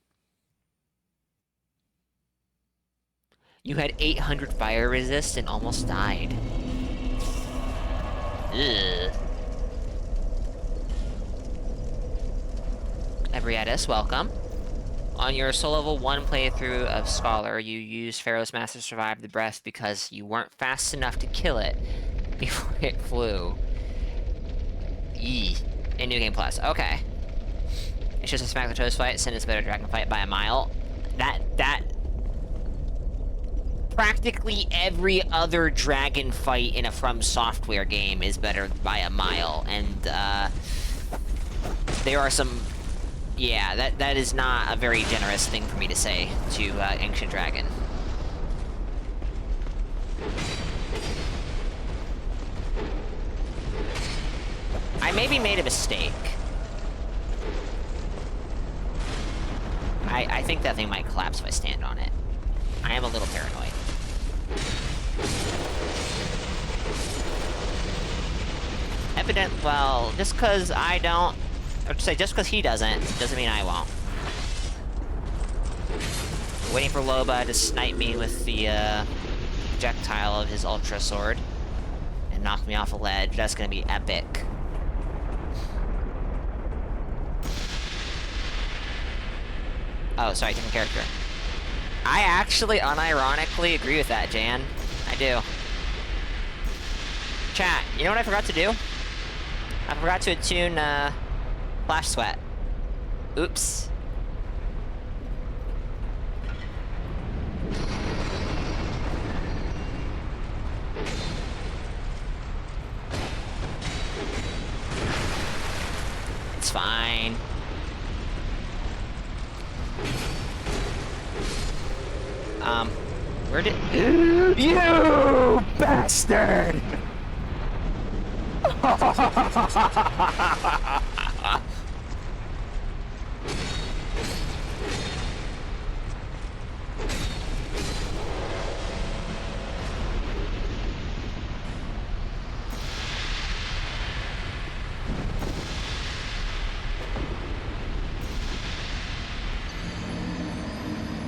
You had 800 fire resist and almost died. Ugh. Everyadis, welcome. On your soul level 1 playthrough of Scholar, you used Pharaoh's Master to survive the breath because you weren't fast enough to kill it before it flew. Yee. In New Game Plus. Okay. It's just a Smack the Toes fight, send us a better dragon fight by a mile. That... Practically every other dragon fight in a From Software game is better by a mile, and, there are some... Yeah, that is not a very generous thing for me to say to, Ancient Dragon. I maybe made a mistake. I think that thing might collapse if I stand on it. I am a little paranoid. Well, just because I don't... Or to say, just because he doesn't mean I won't. Waiting for Loba to snipe me with the, projectile of his Ultra Sword. And knock me off a ledge. That's gonna be epic. Oh, sorry, different character. I actually unironically agree with that, Jan. I do. Chat, you know what I forgot to do? I forgot to attune, Flash Sweat. Oops. It's fine. Where did... You bastard!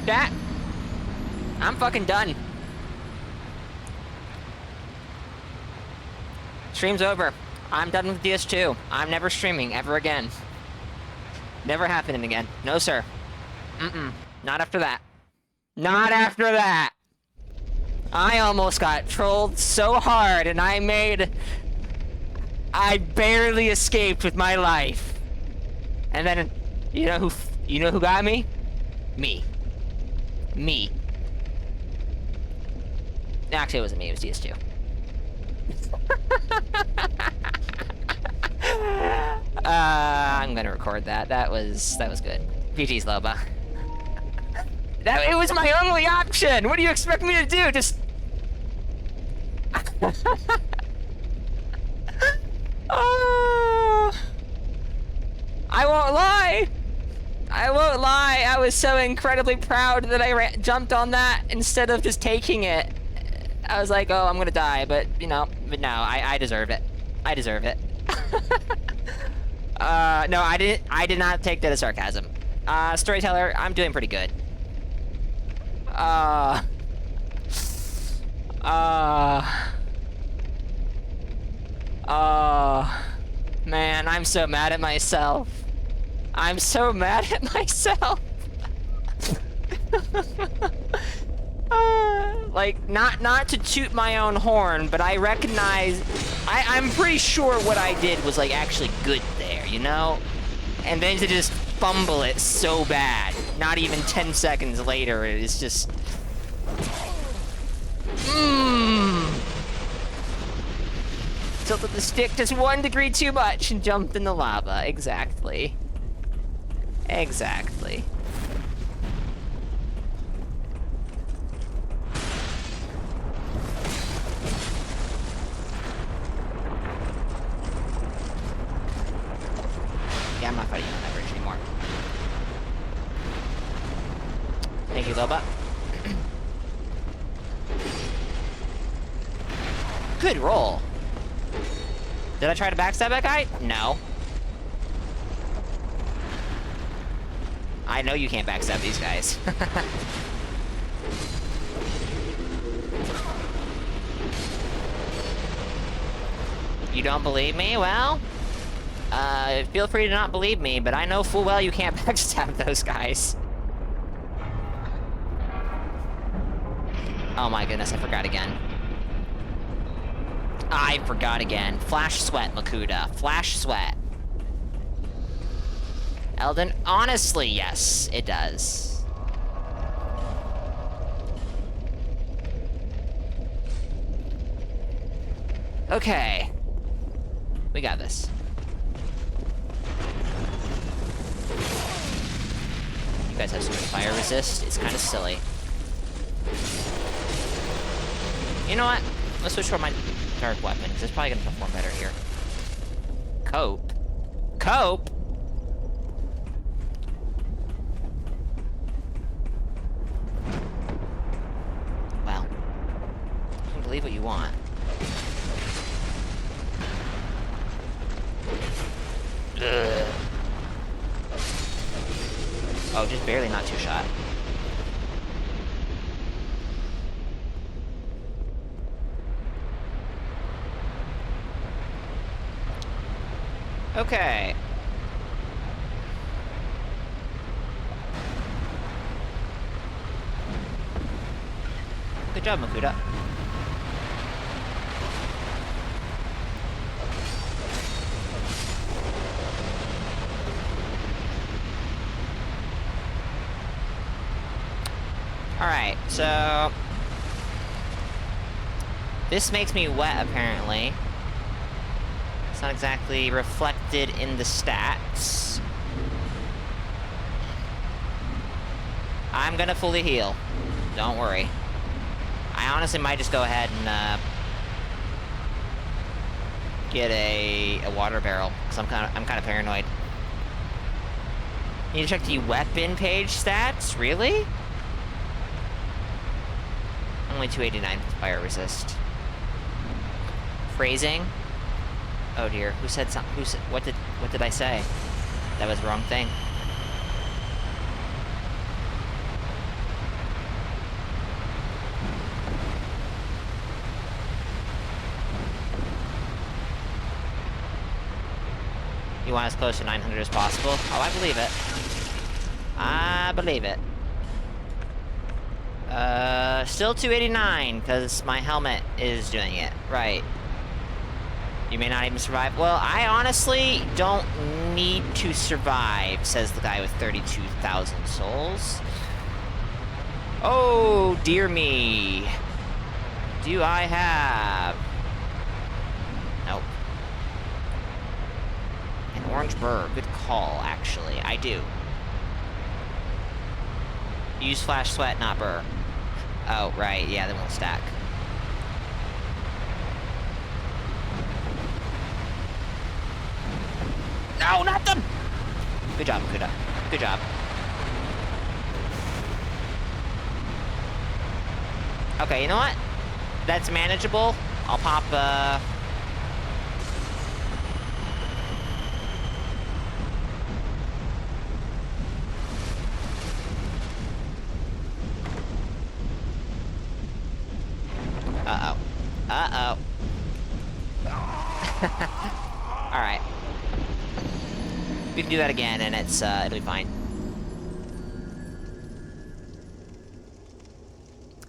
That... I'm fucking done. Stream's over. I'm done with DS2. I'm never streaming ever again. Never happening again. No, sir. Not after that. Not after that. I almost got trolled so hard and I barely escaped with my life. And then, you know who got me? Me. Actually, it wasn't me, it was DS2. I'm gonna record that. That was good. GG's, Loba. It was my only option! What do you expect me to do? Just... I won't lie! I won't lie, I was so incredibly proud that I jumped on that instead of just taking it. I was like, oh, I'm gonna die, but, you know, but no, I deserve it. I deserve it. No, I did not take that as sarcasm. Storyteller, I'm doing pretty good. Man, I'm so mad at myself. I'm so mad at myself. Like, not to toot my own horn, but I recognize, I'm pretty sure what I did was, like, actually good there, you know? And then to just fumble it so bad, not even 10 seconds later, it's just... Tilted the stick just 1 degree too much and jumped in the lava. Exactly. Exactly. Yeah, I'm not fighting on that bridge anymore. Thank you, Loba. Good roll. Did I try to backstab that guy? No. I know you can't backstab these guys. You don't believe me? Well, feel free to not believe me, but I know full well you can't backstab those guys. Oh my goodness, I forgot again. I forgot again. Flash sweat, Makuta. Flash sweat. Eldon, honestly, yes, it does. Okay. We got this. You guys have so much fire resist, it's kind of silly. You know what? Let's switch for my dark weapon, because it's probably going to perform better here. Cope? Cope? Well, you can believe what you want. Ugh. Oh, just barely not two-shot. Okay. Good job, Makuta. Alright, so... this makes me wet, apparently. It's not exactly reflected in the stats. I'm gonna fully heal. Don't worry. I honestly might just go ahead and get a water barrel, because I'm kind of paranoid. Need to check the weapon page stats? Really? Only 289 fire resist. Phrasing? Oh dear, who said something? What did I say? That was the wrong thing. You want as close to 900 as possible? Oh, I believe it. I believe it. Still 289, because my helmet is doing it. Right. You may not even survive. Well, I honestly don't need to survive, says the guy with 32,000 souls. Oh, dear me. Do I have... nope. An Orange burr. Good call, actually. I do. Use flash sweat, not burr. Oh, right. Yeah, they won't stack. No, not them! Good job, Kuda. Good job. Okay, you know what? That's manageable. I'll pop, Uh-oh. Uh-oh. Alright. We can do that again, and it'll be fine.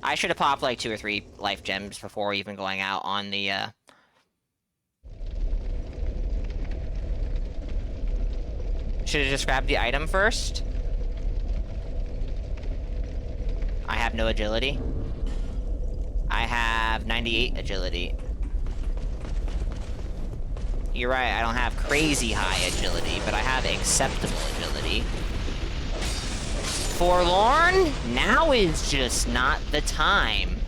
I should have popped, like, 2 or 3 life gems before even going out on the, Should have just grabbed the item first. I have no agility. I have 98 agility. You're right, I don't have crazy high agility, but I have acceptable agility. Forlorn? Now is just not the time.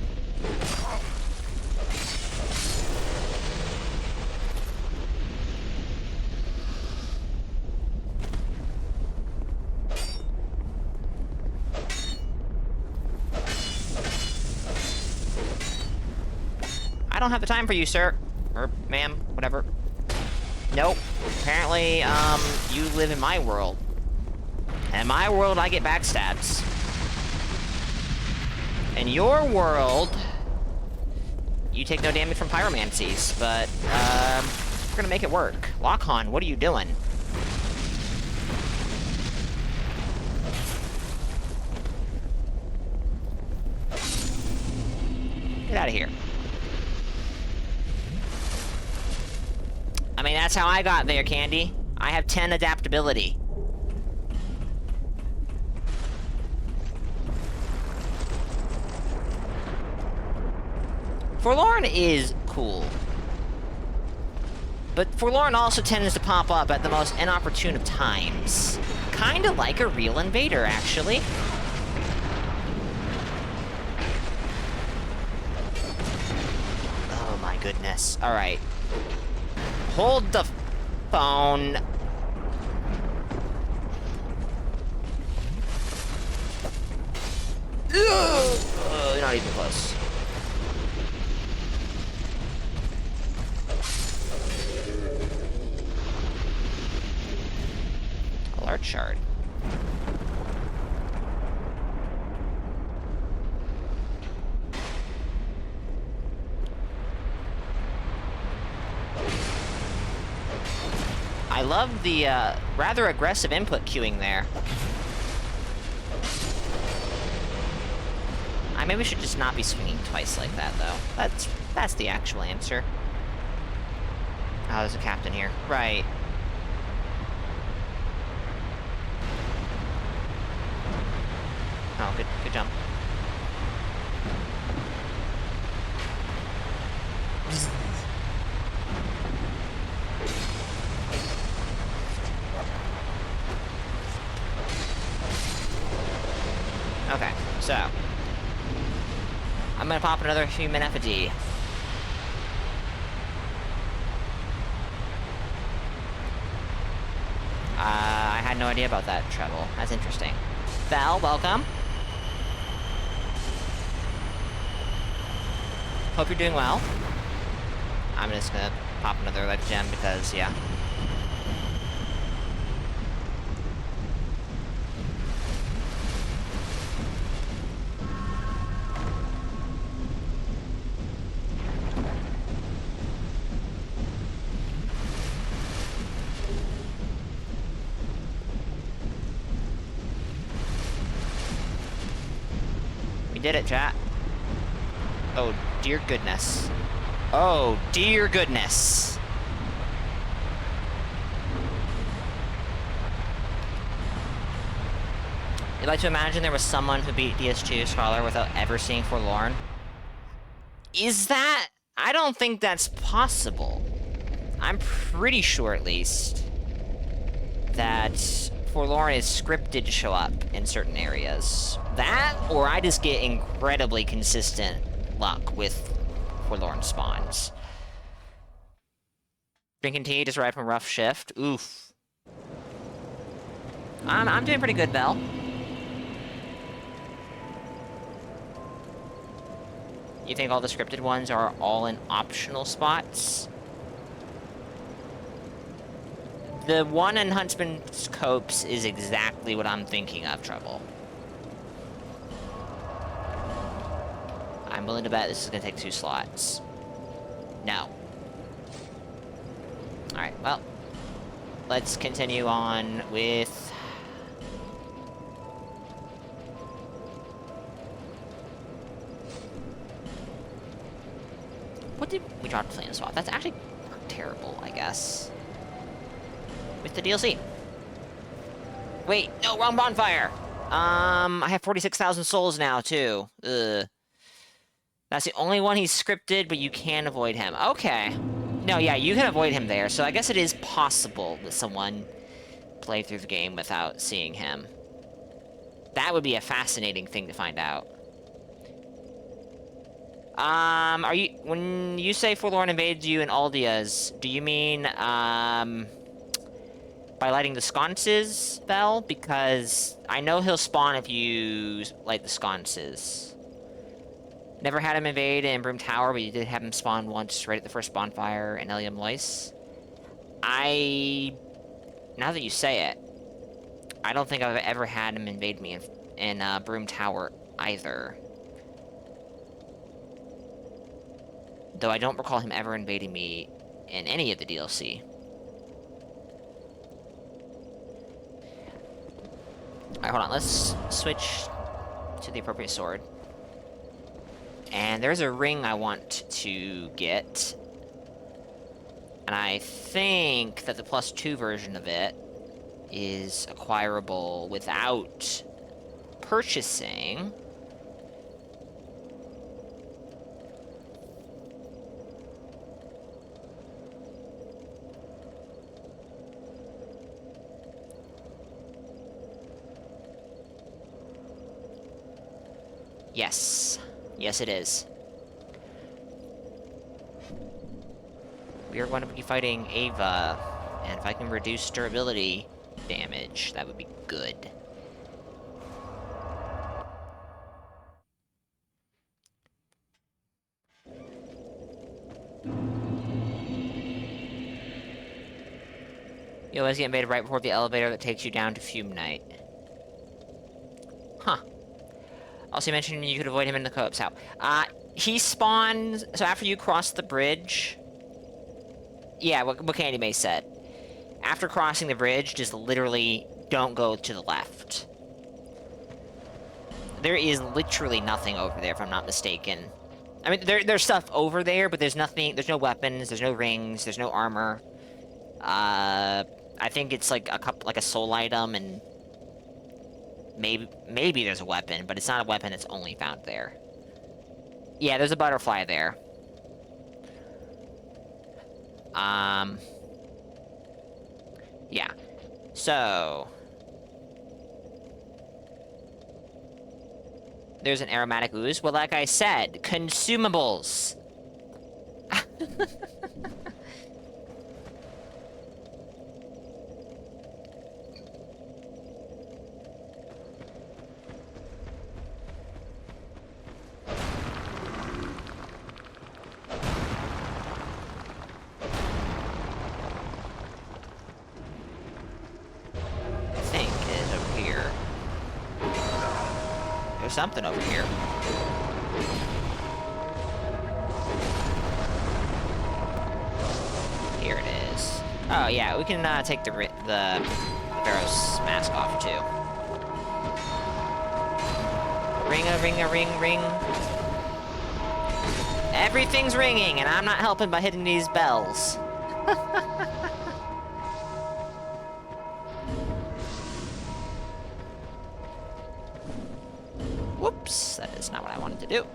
I don't have the time for you, sir. Or ma'am, whatever. Nope. Apparently, you live in my world. And in my world, I get backstabs. In your world, you take no damage from pyromancies, but, we're gonna make it work. Lockhon, what are you doing? Get out of here. I mean, that's how I got there, Candy. I have 10 adaptability. Forlorn is cool. But Forlorn also tends to pop up at the most inopportune of times. Kinda like a real invader, actually. Oh my goodness. Alright. Hold the phone. Not even close. A large shard. I love the rather aggressive input queuing there. I maybe should just not be swinging twice like that, though. That's the actual answer. Oh, there's a captain here. Right. Oh, good jump. Okay, so I'm gonna pop another human effigy. I had no idea about that treble. That's interesting. Val, welcome. Hope you're doing well. I'm just gonna pop another life gem because, yeah. We did it, chat. Oh, dear goodness. Oh, dear goodness. You'd like to imagine there was someone who beat DS2 Scholar without ever seeing Forlorn? Is that... I don't think that's possible. I'm pretty sure, at least. that Forlorn is scripted to show up in certain areas. That, or I just get incredibly consistent luck with Forlorn spawns. Drinking tea, just arrived from a rough shift. Oof. I'm doing pretty good, Belle. You think all the scripted ones are all in optional spots? The one in Huntsman's Copse is exactly what I'm thinking of, Trouble. I'm willing to bet this is gonna take 2 slots. No. Alright, well. Let's continue on with... What did we drop flame swap? That's actually terrible, I guess. With the DLC. Wait, no, wrong bonfire! I have 46,000 souls now, too. Ugh. That's the only one he's scripted, but you can avoid him. Okay. No, yeah, you can avoid him there, so I guess it is possible that someone played through the game without seeing him. That would be a fascinating thing to find out. Are you... When you say Forlorn invades you in Aldia's, do you mean, by lighting the sconces, Belle? Because I know he'll spawn if you light the sconces. Never had him invade in Broom Tower, but you did have him spawn once right at the first bonfire in Elium Lois. Now that you say it, I don't think I've ever had him invade me in Broom Tower either. Though I don't recall him ever invading me in any of the DLC. Alright, hold on. Let's switch to the appropriate sword. And there's a ring I want to get. And I think that the +2 version of it is acquirable without purchasing. Yes. Yes, it is. We are going to be fighting Ava, and if I can reduce durability damage, that would be good. You always get invaded right before the elevator that takes you down to Fume Night. Huh. Also, you mentioned you could avoid him in the co-op's house. He spawns... So after you cross the bridge... Yeah, what Candy May said. After crossing the bridge, just literally don't go to the left. There is literally nothing over there, if I'm not mistaken. I mean, there's stuff over there, but there's nothing... There's no weapons, there's no rings, there's no armor. I think it's like a soul item, and... Maybe there's a weapon, but it's not a weapon that's only found there. Yeah, there's a butterfly there. Yeah. So... There's an aromatic ooze. Well, like I said, consumables! Something over here. Here it is. Oh yeah, we can take the Pharaoh's mask off too. Ring. Everything's ringing, and I'm not helping by hitting these bells. Whoops, that is not what I wanted to do.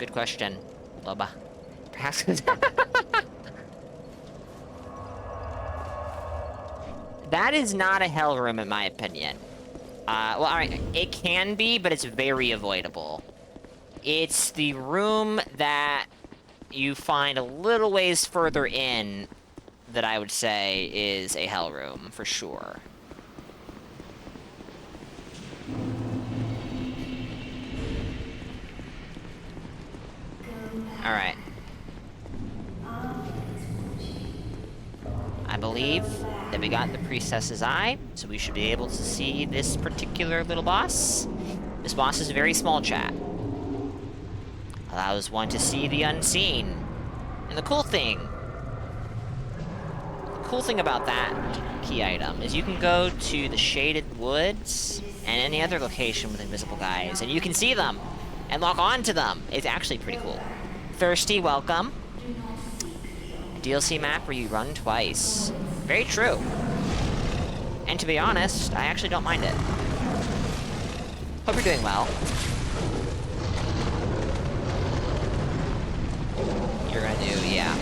Good question, Loba. Perhaps. That is not a hell room, in my opinion. Well, alright, it can be, but it's very avoidable. It's the room that you find a little ways further in that I would say is a hell room, for sure. Alright. I believe that we got the Priestess's Eye, so we should be able to see this particular little boss. This boss is very small, chat. Allows one to see the unseen. And the cool thing about that key item is you can go to the Shaded Woods and any other location with invisible guys, and you can see them and lock on to them. It's actually pretty cool. Thirsty, welcome. A DLC map where you run twice. Very true. And to be honest, I actually don't mind it. Hope you're doing well. You're gonna do, yeah.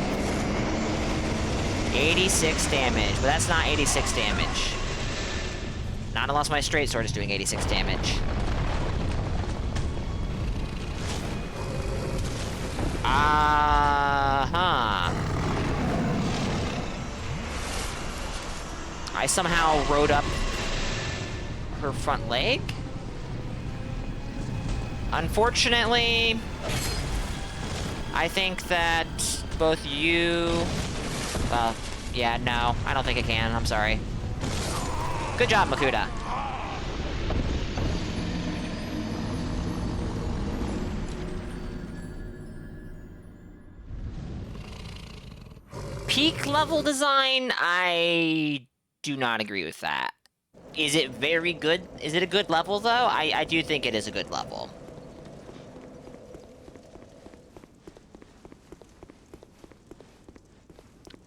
86 damage, but that's not 86 damage. Not unless my straight sword is doing 86 damage. I somehow rode up her front leg? Unfortunately, I think that both you... Well, yeah, no, I don't think I can. I'm sorry. Good job, Makuta. Peak level design, I do not agree with that. Is it very good? Is it a good level, though? I do think it is a good level.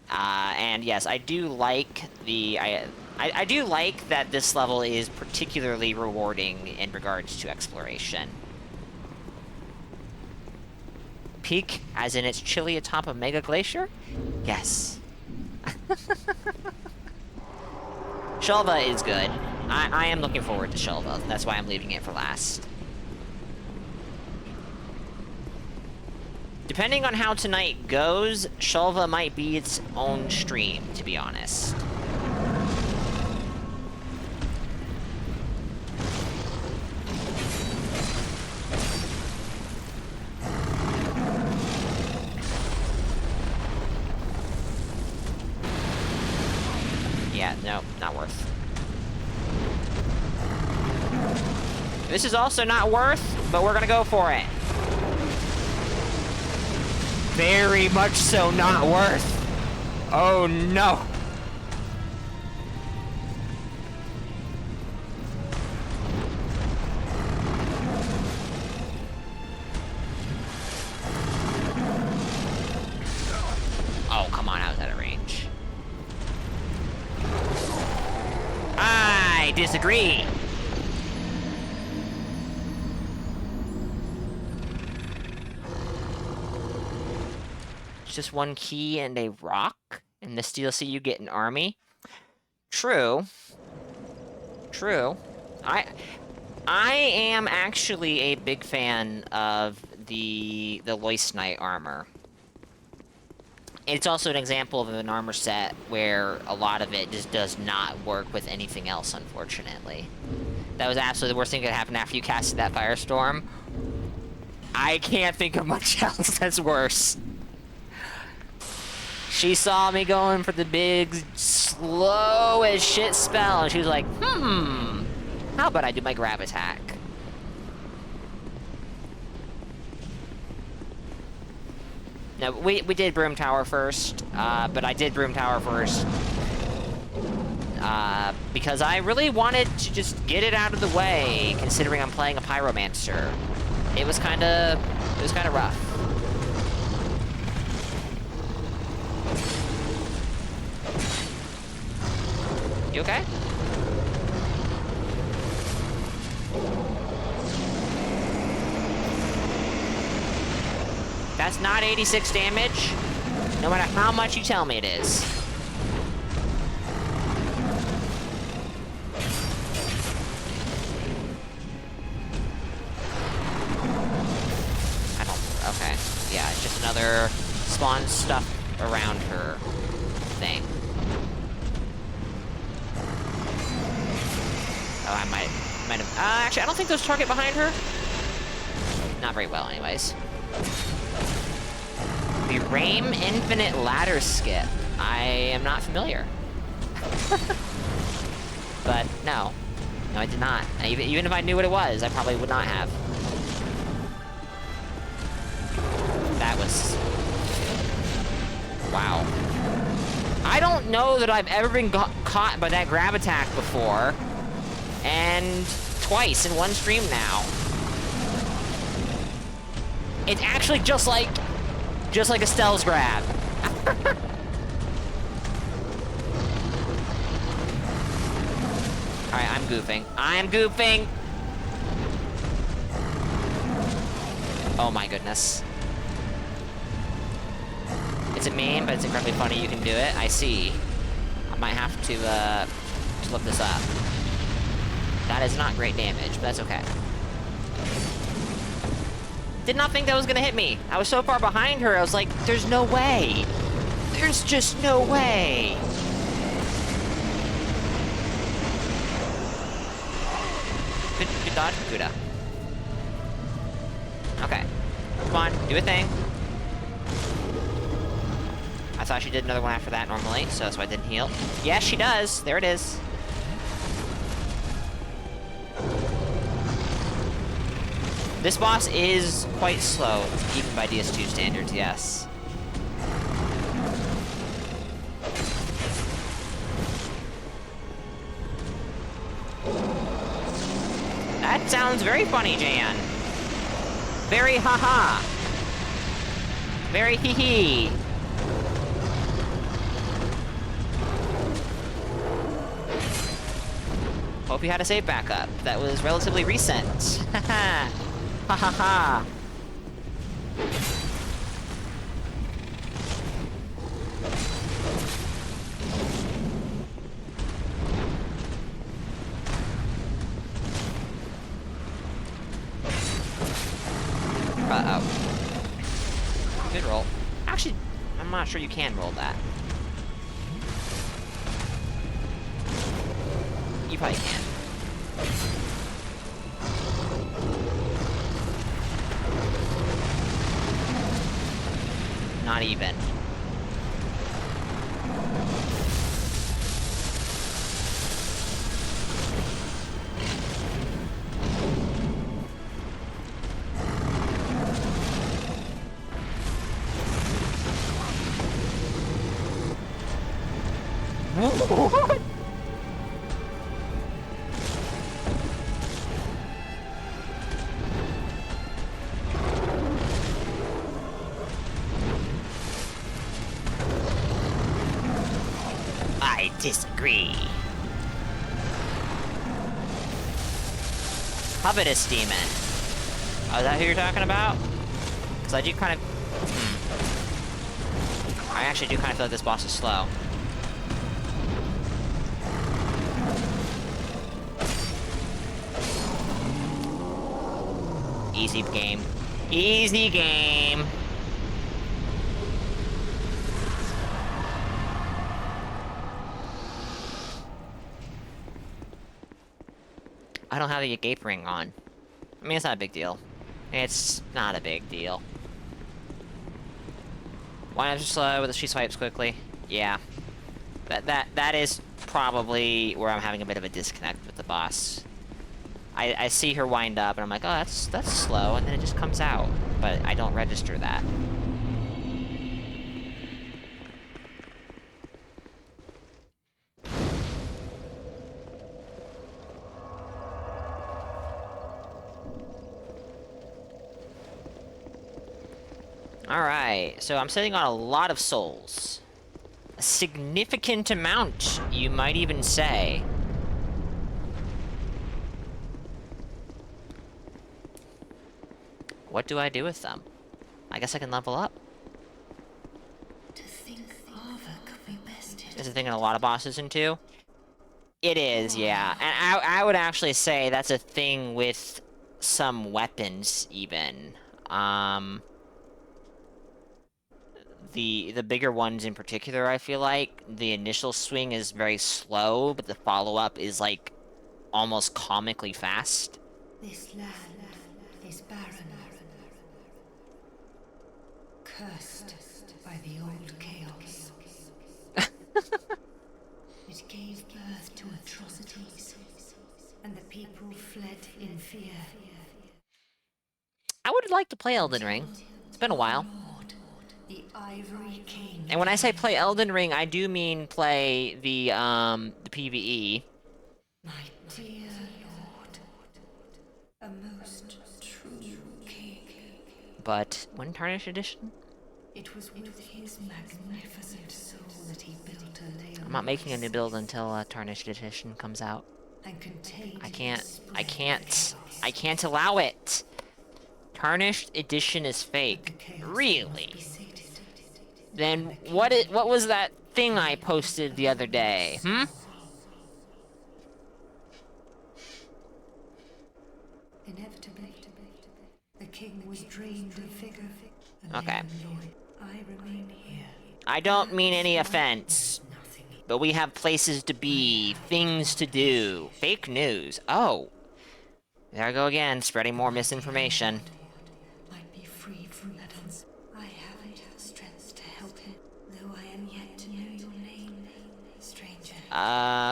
And yes, I do like the... I do like that this level is particularly rewarding in regards to exploration. Peak, as in it's chilly atop a mega glacier? Yes. Shelva is good. I am looking forward to Shelva. That's why I'm leaving it for last. Depending on how tonight goes, Shelva might be its own stream, to be honest. Yeah, no, not worth. This is also not worth, but we're gonna go for it. Very much so not worth. Oh no. Oh, come on, I was out of range. I disagree. It's just one key and a rock. In this DLC, you get an army. True. True. I am actually a big fan of the Loist Knight armor. It's also an example of an armor set where a lot of it just does not work with anything else, unfortunately. That was absolutely the worst thing that could happen after you casted that Firestorm. I can't think of much else that's worse. She saw me going for the big, slow as shit spell, and she was like, how about I do my grab attack? No, we did Broom Tower first, but I did Broom Tower first because I really wanted to just get it out of the way, considering I'm playing a Pyromancer. It was kind of rough. You okay? That's not 86 damage, no matter how much you tell me it is. Okay, yeah, it's just another spawn stuff around her thing. Oh, I might have... actually, I don't think there's target behind her. Not very well, anyways. The Rame Infinite Ladder Skip. I am not familiar. But, no. No, I did not. Even if I knew what it was, I probably would not have. That was... Wow. I don't know that I've ever been caught by that grab attack before. And twice in one stream now. It's actually just like Estelle's grab. Alright, I'm goofing. I'm goofing! Oh my goodness. It's a meme, but it's incredibly funny you can do it. I see. I might have to look this up. That is not great damage, but that's okay. Did not think that was gonna hit me. I was so far behind her, I was like, there's no way. There's just no way. Good dodge, Kuda. Okay. Come on, do a thing. I thought she did another one after that normally, so that's why I didn't heal. Yes, she does. There it is. This boss is quite slow, even by DS2 standards, yes. That sounds very funny, Jan. Very haha. Very hee-hee. Hope you had a save backup. That was relatively recent. Haha. Ha ha ha! Uh-oh. Good roll. Actually, I'm not sure you can roll that. You probably can. Not even. What? I disagree. Covetous Demon. Oh, is that who you're talking about? Because I do kind of... I actually do kind of feel like this boss is slow. Easy game. Easy game. I don't have the gape ring on. I mean, it's not a big deal. It's not a big deal. Why not just with the she swipes quickly? Yeah. That is probably where I'm having a bit of a disconnect with the boss. I see her wind up, and I'm like, oh, that's slow, and then it just comes out. But I don't register that. Alright, so I'm sitting on a lot of souls. A significant amount, you might even say. What do I do with them? I guess I can level up. To think Ava could be bested. Is it thing in a lot of bosses in 2? It is, yeah. And I would actually say that's a thing with some weapons, even. The bigger ones in particular, I feel like, the initial swing is very slow, but the follow-up is, like, almost comically fast. This land is barren. Cursed by the old chaos. It gave birth to atrocities, and the people fled in fear. I would like to play Elden Ring. It's been a while. Lord, the Ivory King. And when I say play Elden Ring, I do mean play the PvE. My dear Lord, a most true king. But when Tarnished Edition? It was with his magnificent soul that he built a layer. I'm not making a new build until Tarnished Edition comes out. And contained I can't allow it. Tarnished Edition is fake. Really? Then what was that thing I posted the other day? Inevitably, the king was drained of vigor. Okay. I remain here. I don't mean any offense, but we have places to be, things to do. Fake news. Oh. There I go again, spreading more misinformation. Might be free from that. I haven't strength to help him, though I am yet to know your name, stranger.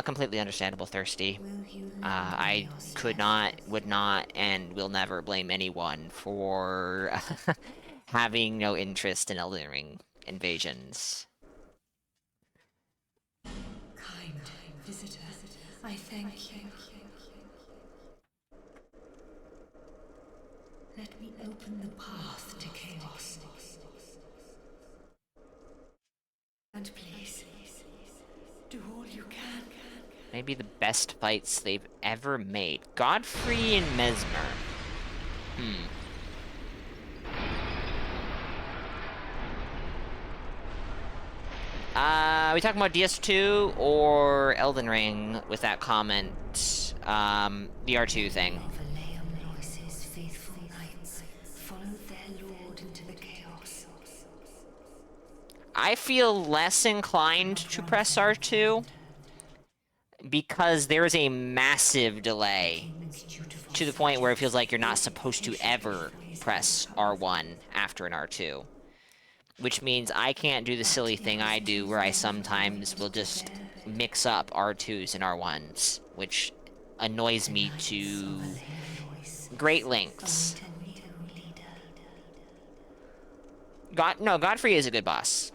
Completely understandable, Thirsty. Will you I could not, would not, and will never blame anyone for having no interest in Elden Ring invasions. kind visitor, I thank you. Let me open the path to chaos. And please, do all you can. Maybe the best fights they've ever made. Godfrey and Mesmer. Are we talking about DS2 or Elden Ring with that comment? The R2 thing. Lois's faithful knights followed their lord into the chaos. I feel less inclined to press R2 because there is a massive delay to the point where it feels like you're not supposed to ever press R1 after an R2. Which means I can't do the silly thing I do where I sometimes will just mix up R2s and R1s, which annoys me to great lengths. Godfrey is a good boss.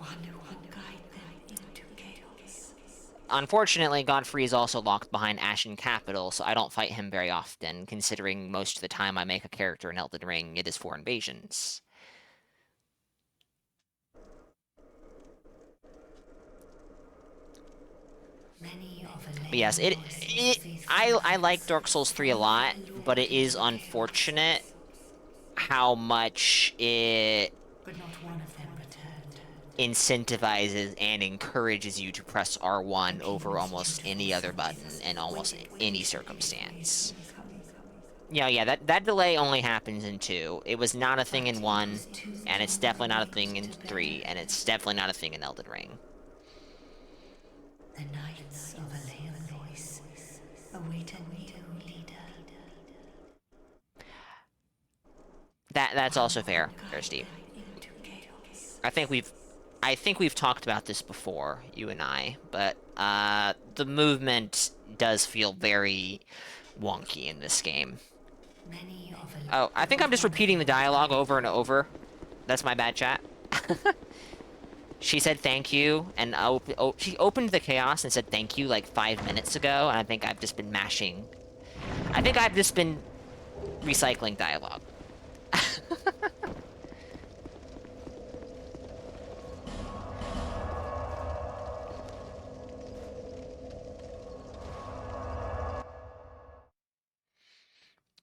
Unfortunately, Godfrey is also locked behind Ashen Capital, so I don't fight him very often, considering most of the time I make a character in Elden Ring, it is for invasions. But yes, I like Dark Souls 3 a lot, but it is unfortunate how much it incentivizes and encourages you to press R1 over almost any other button in almost any circumstance. Yeah, that delay only happens in 2. It was not a thing in 1, and it's definitely not a thing in 3, and it's definitely not a thing in Elden Ring. The knights of Lois await a new leader. That's also fair, Steve. I think we've talked about this before, you and I, but the movement does feel very wonky in this game. Oh, I think I'm just repeating the dialogue over and over. That's my bad, chat. She said thank you, and she opened the chaos and said thank you like 5 minutes ago, and I think I've just been mashing. I think I've just been recycling dialogue.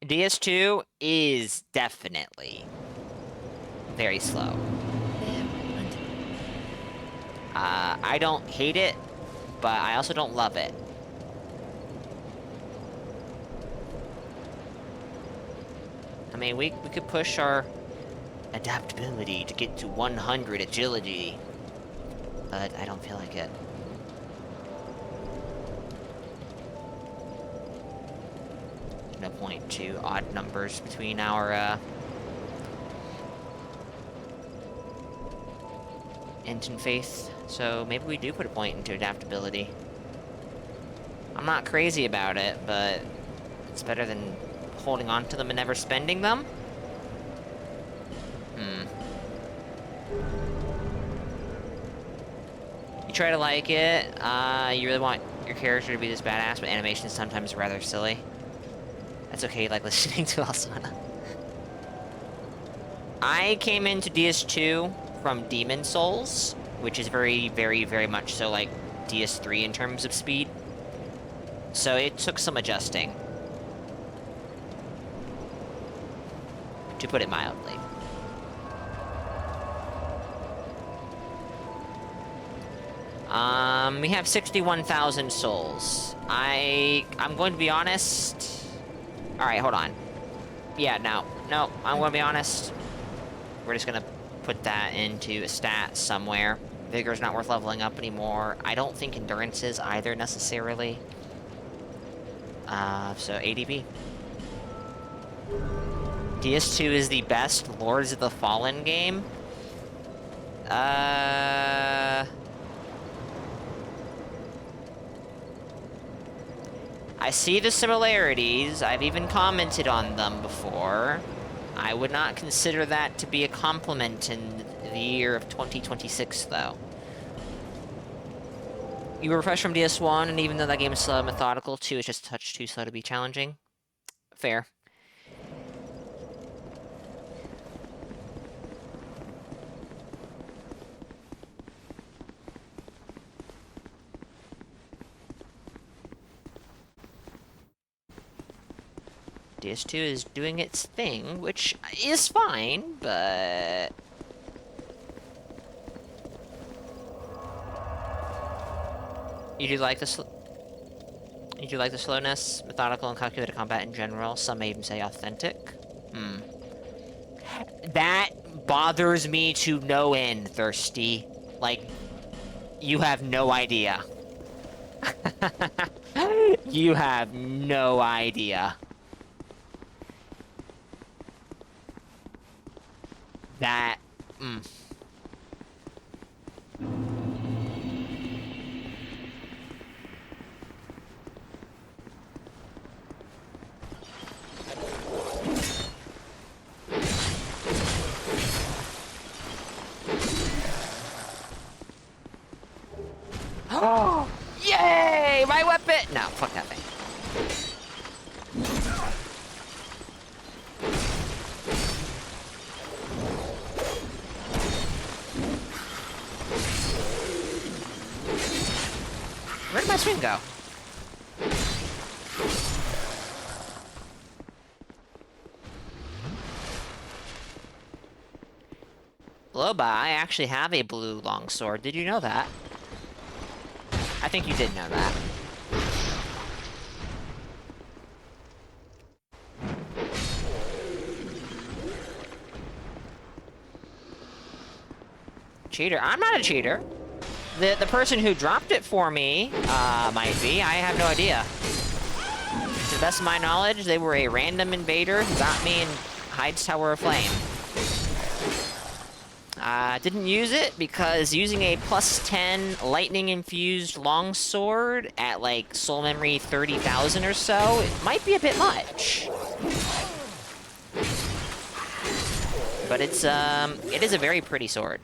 DS2 is definitely very slow. There, plenty. I don't hate it, but I also don't love it. I mean, we could push our adaptability to get to 100 agility, but I don't feel like it. No point to odd numbers between our engine faith, so maybe we do put a point into adaptability. I'm not crazy about it, but it's better than holding on to them and never spending them. You try to like it, you really want your character to be this badass, but animation is sometimes rather silly. That's okay, like listening to Asana. I came into DS2 from Demon Souls, which is very, very, very much so like DS3 in terms of speed. So it took some adjusting, to put it mildly. We have 61,000 souls. I'm going to be honest. Alright, hold on. Yeah, no, I'm gonna be honest. We're just gonna put that into a stat somewhere. Vigor's not worth leveling up anymore. I don't think endurance is either, necessarily. So ADB. DS2 is the best Lords of the Fallen game. I see the similarities. I've even commented on them before. I would not consider that to be a compliment in the year of 2026, though. You were fresh from DS1, and even though that game is slow and methodical, 2 is just a touch too slow to be challenging. Fair. DS2 is doing its thing, which is fine, but... You do like the slowness, methodical and calculated combat in general. Some may even say authentic. That bothers me to no end, Thirsty. Like, you have no idea. You have no idea. That... Oh! Yay! My weapon! No, fuck that thing. Where did my swing go? Loba, I actually have a blue longsword. Did you know that? I think you did know that. Cheater? I'm not a cheater. The person who dropped it for me, might be. I have no idea. To the best of my knowledge, they were a random invader who got me in Hyde's Tower of Flame. Didn't use it because using a +10 lightning-infused longsword at, like, soul memory 30,000 or so, it might be a bit much. But it is a very pretty sword.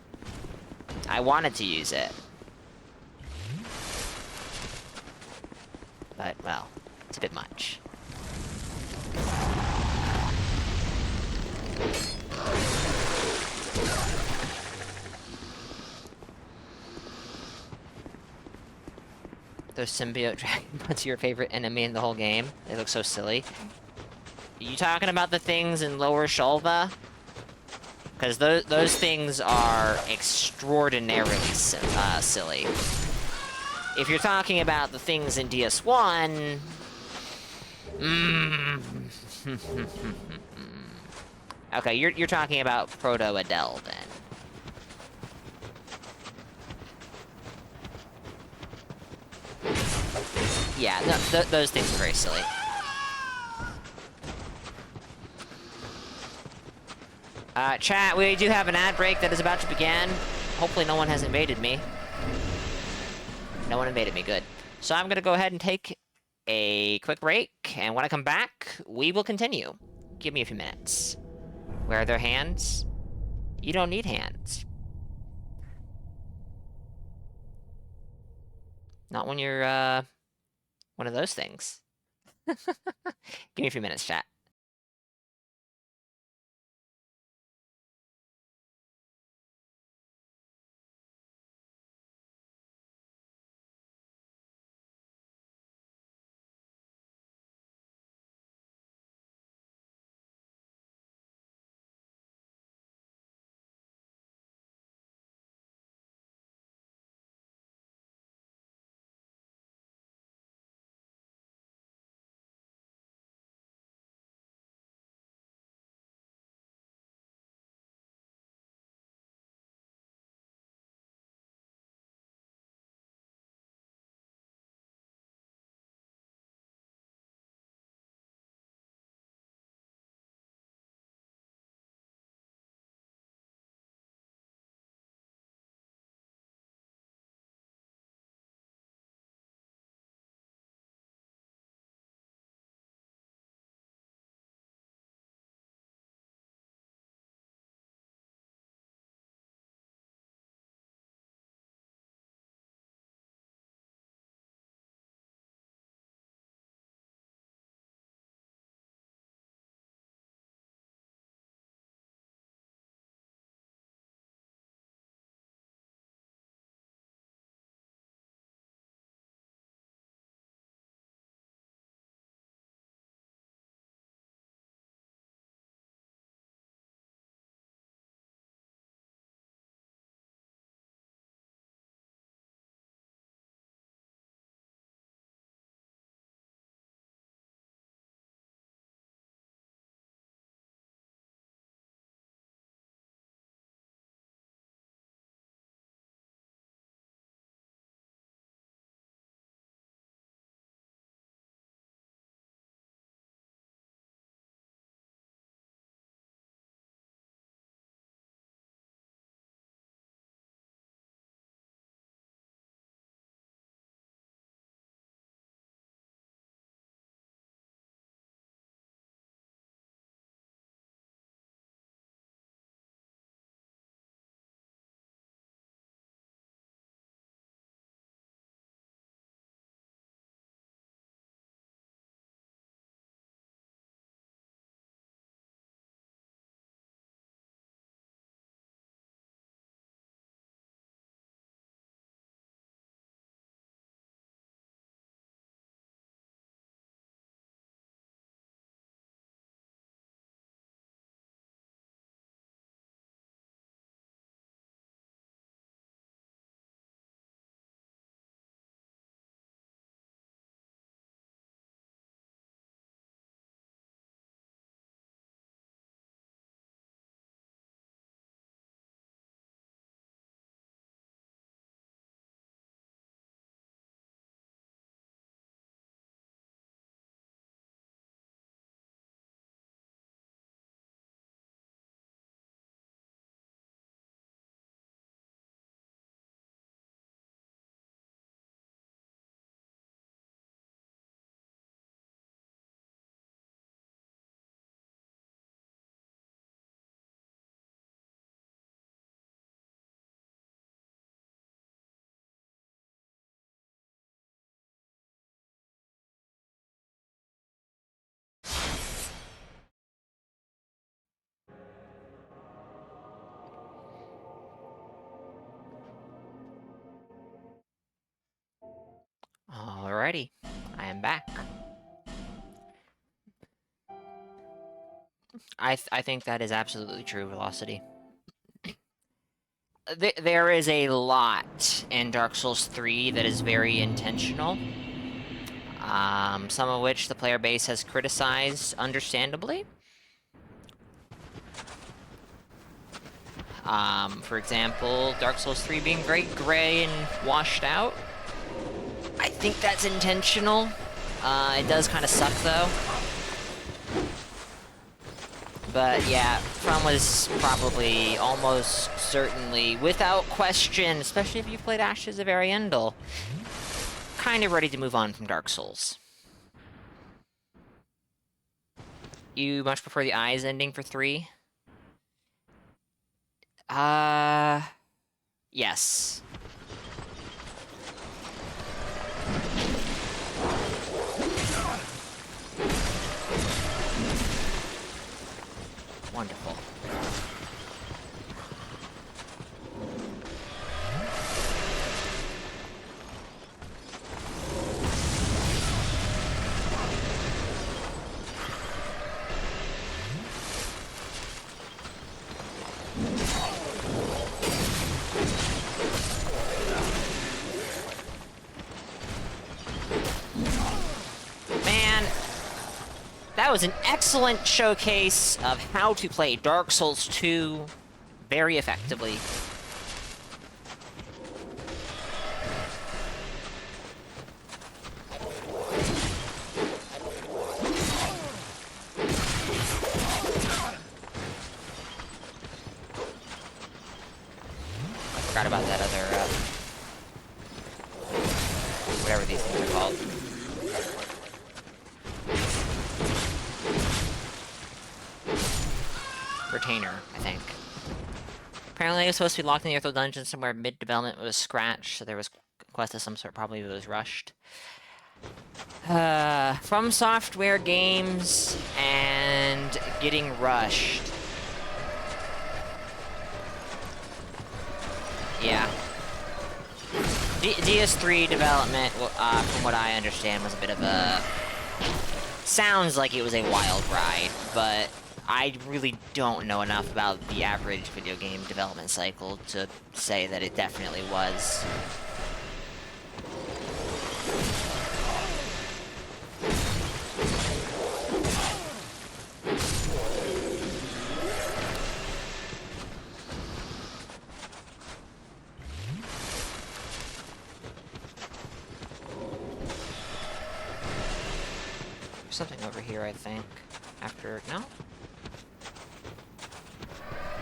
I wanted to use it. But, well, it's a bit much. Those symbiote dragons are your favorite enemy in the whole game. They look so silly. Are you talking about the things in Lower Shulva? Because those things are extraordinarily silly. If you're talking about the things in DS1... Okay, you're talking about Proto-Adele, then. Yeah, no, those things are very silly. Chat, we do have an ad break that is about to begin. Hopefully no one has invaded me. No one invaded me, good. So I'm gonna go ahead and take a quick break, and when I come back, we will continue. Give me a few minutes. Where are their hands? You don't need hands. Not when you're, one of those things. Give me a few minutes, chat. Alrighty, I am back. I think that is absolutely true, Velocity. there is a lot in Dark Souls 3 that is very intentional. Some of which the player base has criticized, understandably. For example, Dark Souls 3 being very gray and washed out. I think that's intentional. It does kind of suck, though. But yeah, From was probably, almost certainly, without question, especially if you've played Ashes of Ariandel, kind of ready to move on from Dark Souls. You much prefer the Eyes ending for 3? Yes. Wonderful. Man, that was an excellent showcase of how to play Dark Souls 2 very effectively. I forgot about that other, whatever these things are called. Retainer, I think. Apparently it was supposed to be locked in the Earthel dungeon somewhere mid-development. It was scratched, so there was a quest of some sort, probably it was rushed. From Software games and getting rushed. Yeah. DS3 development, from what I understand, was a bit of a... Sounds like it was a wild ride, but I really don't know enough about the average video game development cycle to say that it definitely was. Something over here, I think. After... no?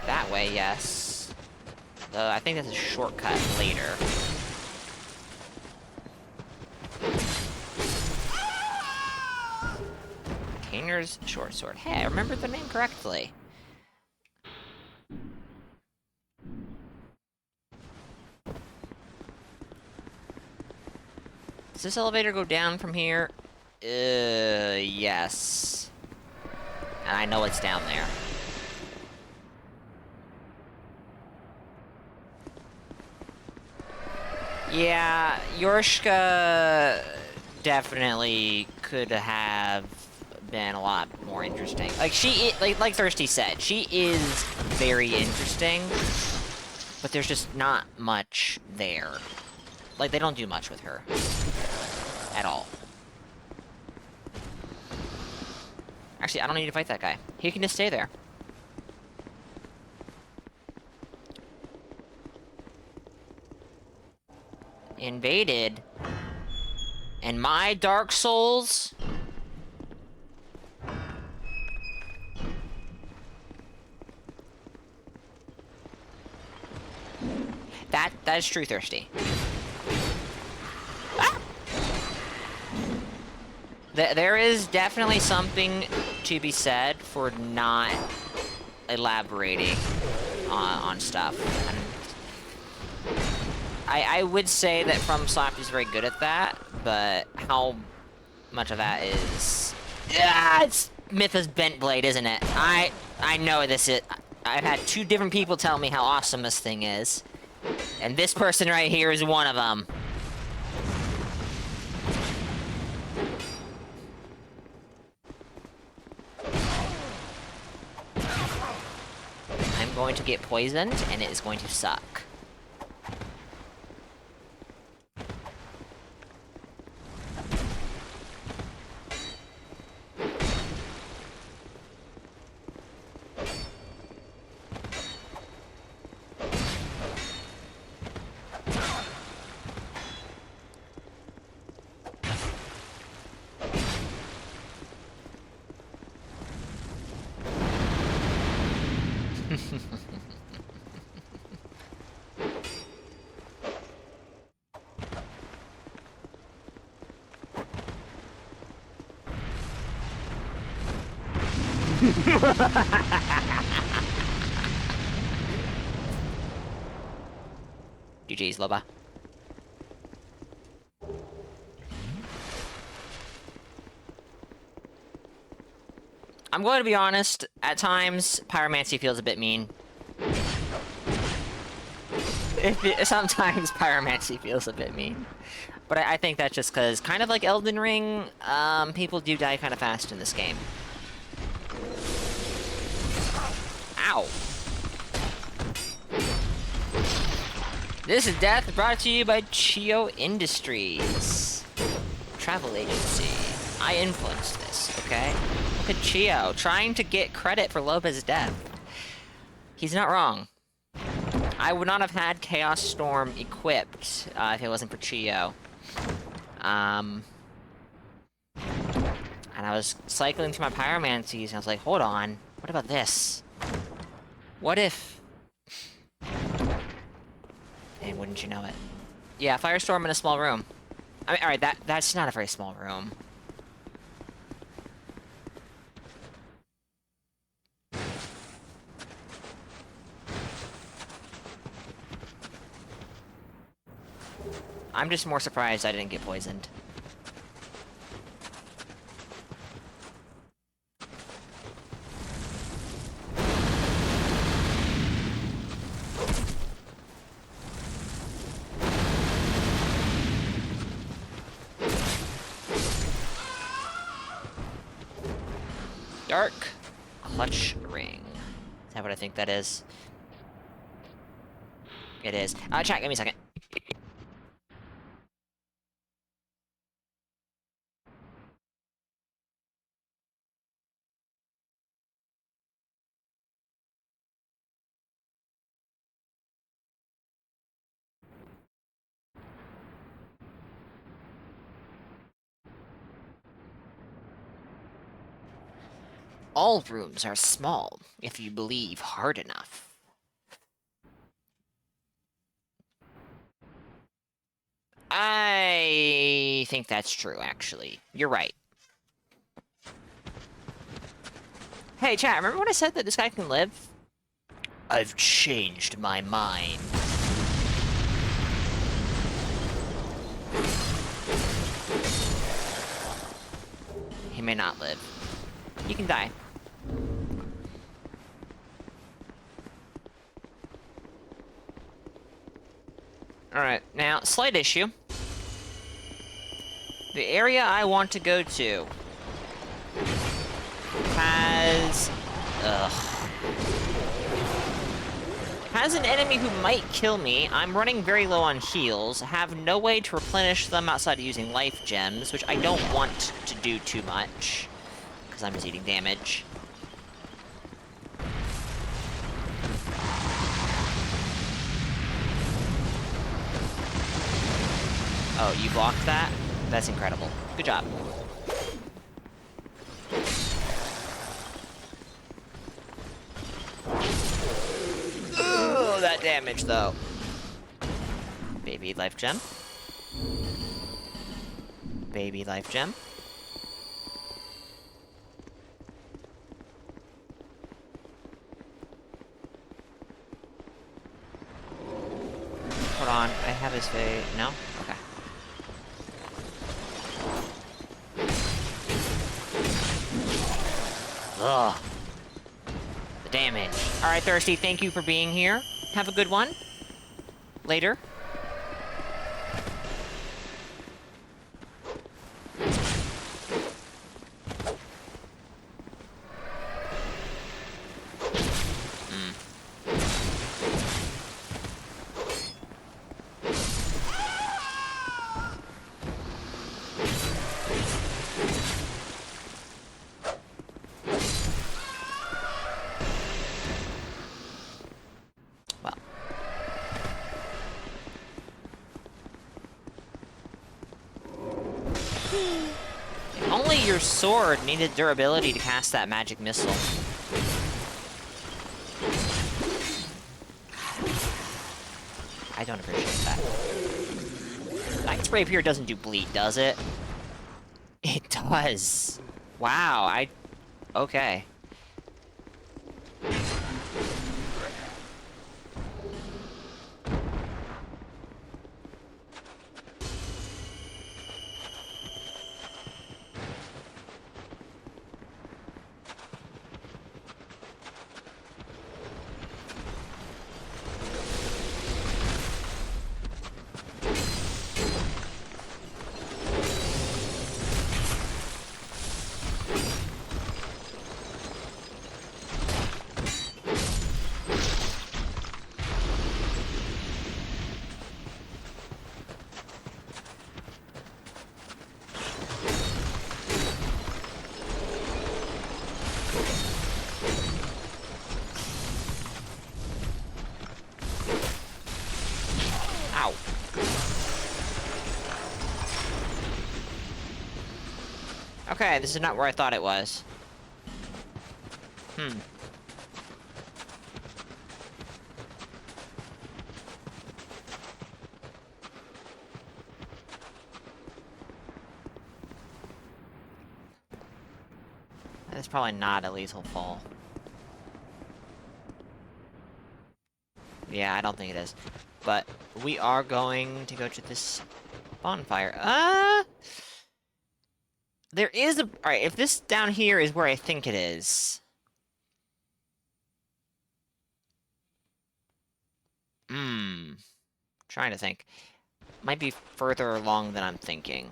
That way, yes. Though, I think that's a shortcut later. Kainer's short sword. Hey, I remembered the name correctly. Does this elevator go down from here? Yes. And I know it's down there. Yeah, Yorshka definitely could have been a lot more interesting. Like, like Thirsty said, she is very interesting, but there's just not much there. Like, they don't do much with her. At all. Actually, I don't need to fight that guy. He can just stay there. Invaded. And my Dark Souls... That is true, Thirsty. Ah! There is definitely something to be said for not elaborating on stuff. And I would say that FromSoft is very good at that, but how much of that is... Yeah, it's Mytha's Bent Blade, isn't it? I know this is... I've had 2 different people tell me how awesome this thing is. And this person right here is one of them. I'm going to get poisoned, and it is going to suck. GG's, Loba. I'm going to be honest, at times, pyromancy feels a bit mean. Sometimes pyromancy feels a bit mean. But I think that's just because, kind of like Elden Ring, people do die kind of fast in this game. Ow! This is Death, brought to you by Chio Industries. Travel agency. I influenced this, okay? Look at Chio, trying to get credit for Loba's death. He's not wrong. I would not have had Chaos Storm equipped if it wasn't for Chio. And I was cycling through my pyromancies, and I was like, hold on, what about this? What if... And wouldn't you know it? Yeah, Firestorm in a small room. I mean, alright, that's not a very small room. I'm just more surprised I didn't get poisoned. Dark clutch ring. Is that what I think that is? It is. Chat, give me a second. All rooms are small, if you believe hard enough. I think that's true, actually. You're right. Hey, chat, remember when I said that this guy can live? I've changed my mind. He may not live. You can die. Alright, now, slight issue. The area I want to go to has... has an enemy who might kill me. I'm running very low on heals, have no way to replenish them outside of using life gems, which I don't want to do too much, because I'm just eating damage. Oh, you blocked that? That's incredible. Good job. Oh, that damage, though. Baby life gem. Baby life gem. Hold on, I have his face. No? Okay. Ugh. The damage. Alright, Thirsty, thank you for being here. Have a good one. Later. Your sword needed durability to cast that magic missile. I don't appreciate that. Knight's Rapier doesn't do bleed, does it? It does. Wow, okay. Ow! Okay, this is not where I thought it was. Hmm. That's probably not a lethal fall. Yeah, I don't think it is. But we are going to go to this bonfire. There is a... Alright, if this down here is where I think it is... Trying to think. Might be further along than I'm thinking.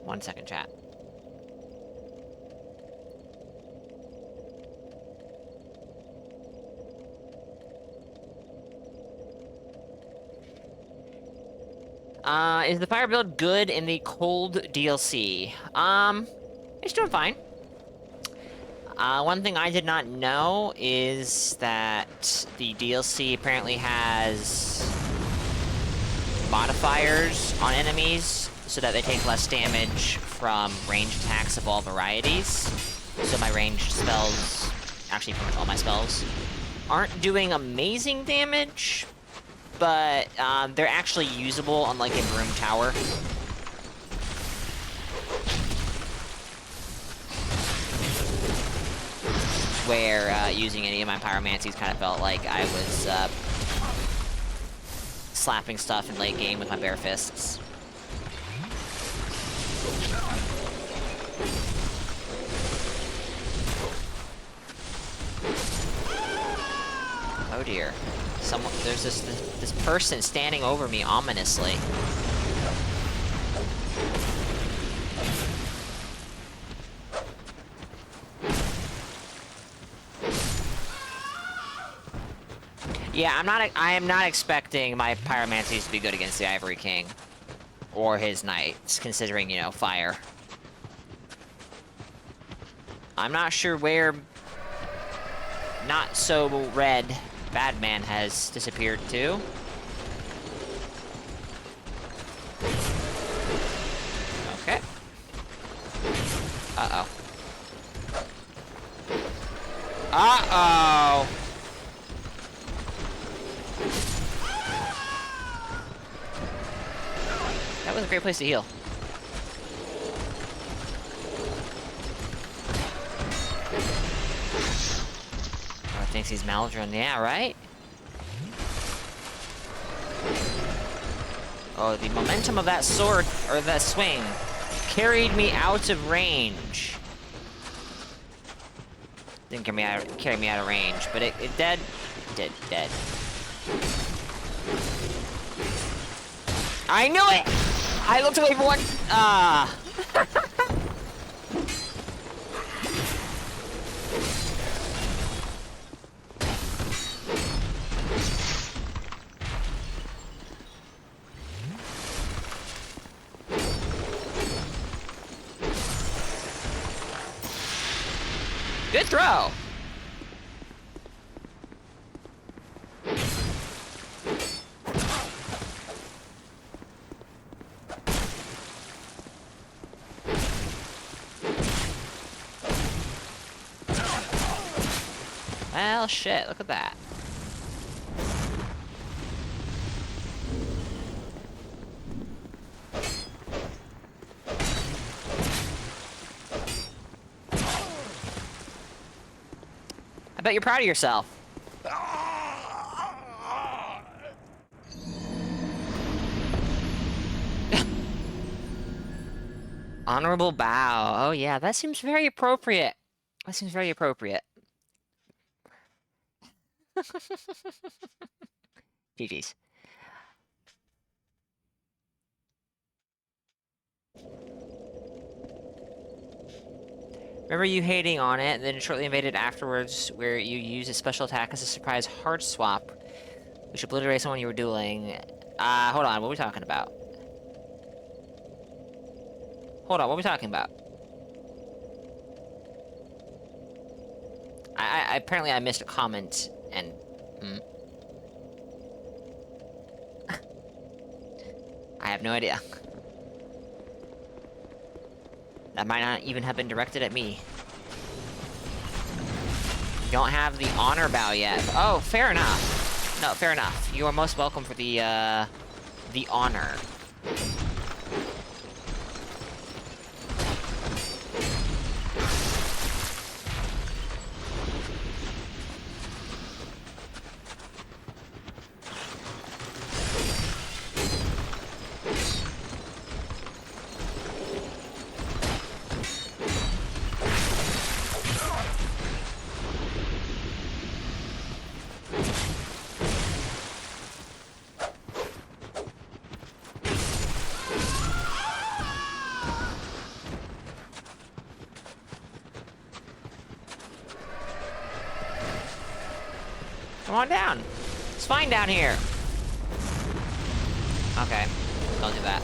One second, chat. Is the fire build good in the cold DLC? It's doing fine. One thing I did not know is that the DLC apparently has modifiers on enemies so that they take less damage from ranged attacks of all varieties. So my ranged spells, actually pretty much all my spells, aren't doing amazing damage, but they're actually usable on like a room tower. Where using any of my pyromancies kind of felt like I was slapping stuff in late game with my bare fists. Oh dear. There's this person standing over me ominously. Yeah, I am not expecting my pyromancies to be good against the Ivory King. Or his knights, considering, you know, fire. I'm not sure where not so red Badman has disappeared to. Okay. Uh-oh. Uh-oh! That was a great place to heal. Oh, thinks he's Maldron. Yeah, right? Oh, the momentum of that sword, or that swing, carried me out of range. Didn't carry me out of range, but it dead. Dead. I knew it! I looked away for one. Good throw. Well, shit, look at that. I bet you're proud of yourself. Honorable bow. Oh yeah, that seems very appropriate. That seems very appropriate. GG's. Remember you hating on it, and then shortly invaded afterwards, where you used a special attack as a surprise hard swap, which obliterated someone you were dueling. Hold on, what are we talking about? Hold on, what are we talking about? Apparently I missed a comment, and... I have no idea. That might not even have been directed at me. You don't have the honor bow yet. Oh, fair enough. No, fair enough. You are most welcome for the honor. Come on down. It's fine down here. Okay. Don't do that.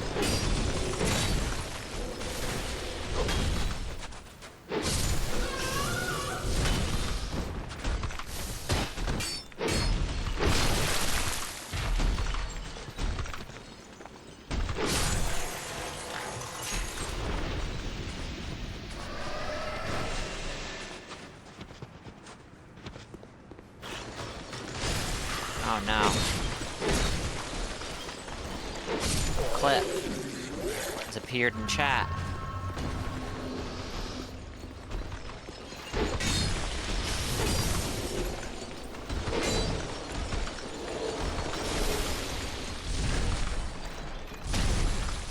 Oh no. Clip has appeared in chat.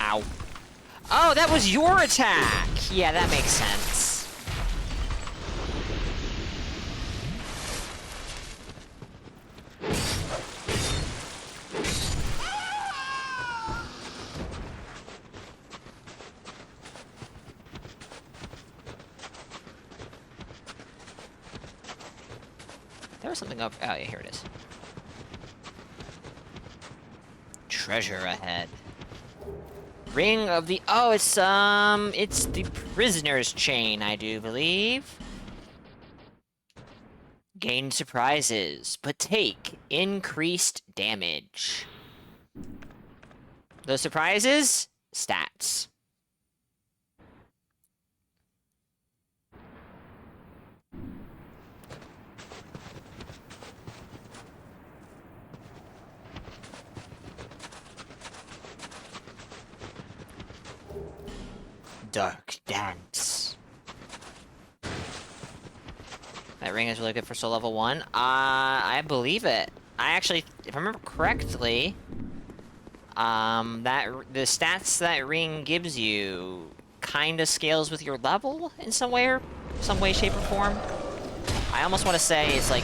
Ow. Oh, that was your attack! Yeah, that makes sense. There was something up. Oh, yeah, here it is. Treasure ahead. Ring of the... Oh, it's the prisoner's chain, I do believe. Gain surprises, but take increased damage. Those surprises? Stats. Dark Dance. That ring is really good for soul level 1. I believe it. I actually, if I remember correctly, the stats that ring gives you kind of scales with your level in some way, shape, or form. I almost want to say it's like,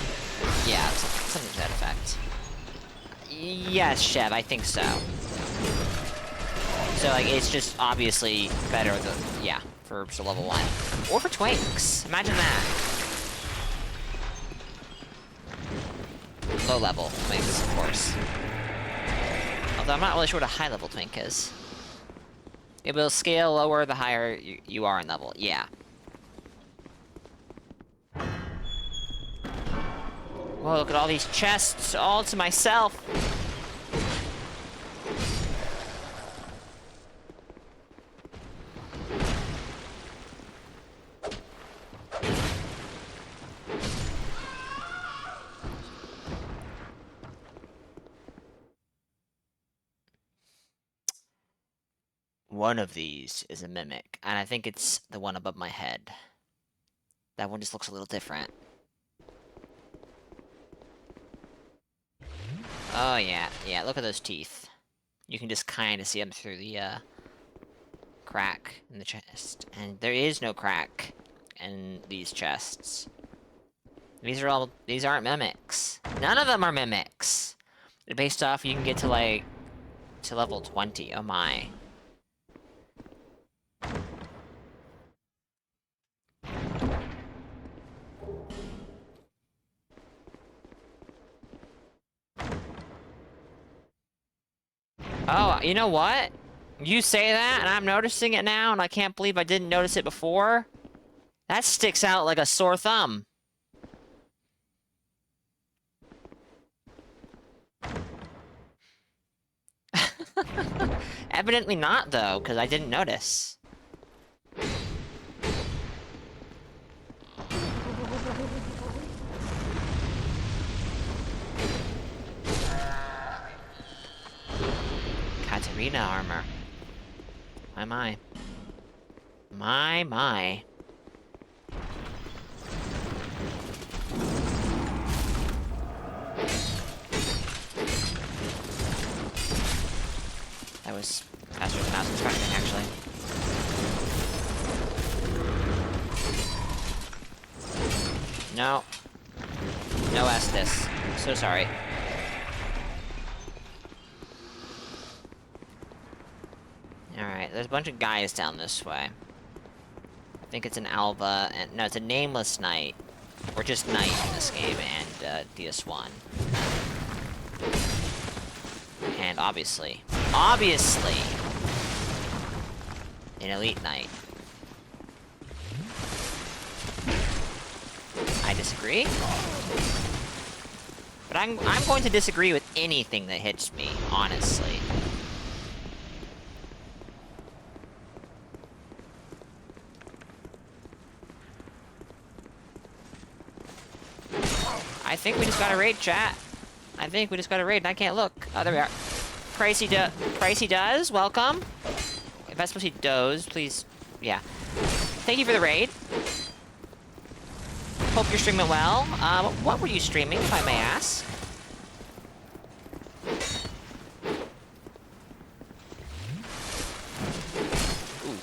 yeah, something to that effect. Yes, Chev, I think so. So, like, it's just obviously better yeah, for level 1. Or for Twinks. Imagine that. Low level Twinks, of course. Although I'm not really sure what a high level Twink is. It will scale lower the higher you are in level. Yeah. Whoa, look at all these chests all to myself. One of these is a mimic, and I think it's the one above my head. That one just looks a little different. Oh, yeah. Yeah, look at those teeth. You can just kind of see them through the, crack in the chest. And there is no crack in these chests. These aren't mimics. None of them are mimics! They're based off, you can get to, like, to level 20. Oh my. Oh, you know what? You say that, and I'm noticing it now, and I can't believe I didn't notice it before. That sticks out like a sore thumb. Evidently not, though, because I didn't notice. Katarina armor. My. My. That was faster than I was expecting, actually. No. No Estes. So sorry. Alright, there's a bunch of guys down this way. I think it's an Alva, and no, it's a nameless knight. Or just knight in this game, and DS1. And obviously, an elite knight. I disagree. But I'm going to disagree with anything that hits me, honestly. I think we just got a raid, chat. I think we just got a raid, and I can't look. Oh, there we are. Pricey does, welcome. If that's supposed to be does, please, yeah. Thank you for the raid. Hope you're streaming well. What were you streaming, if I may ask? Ooh.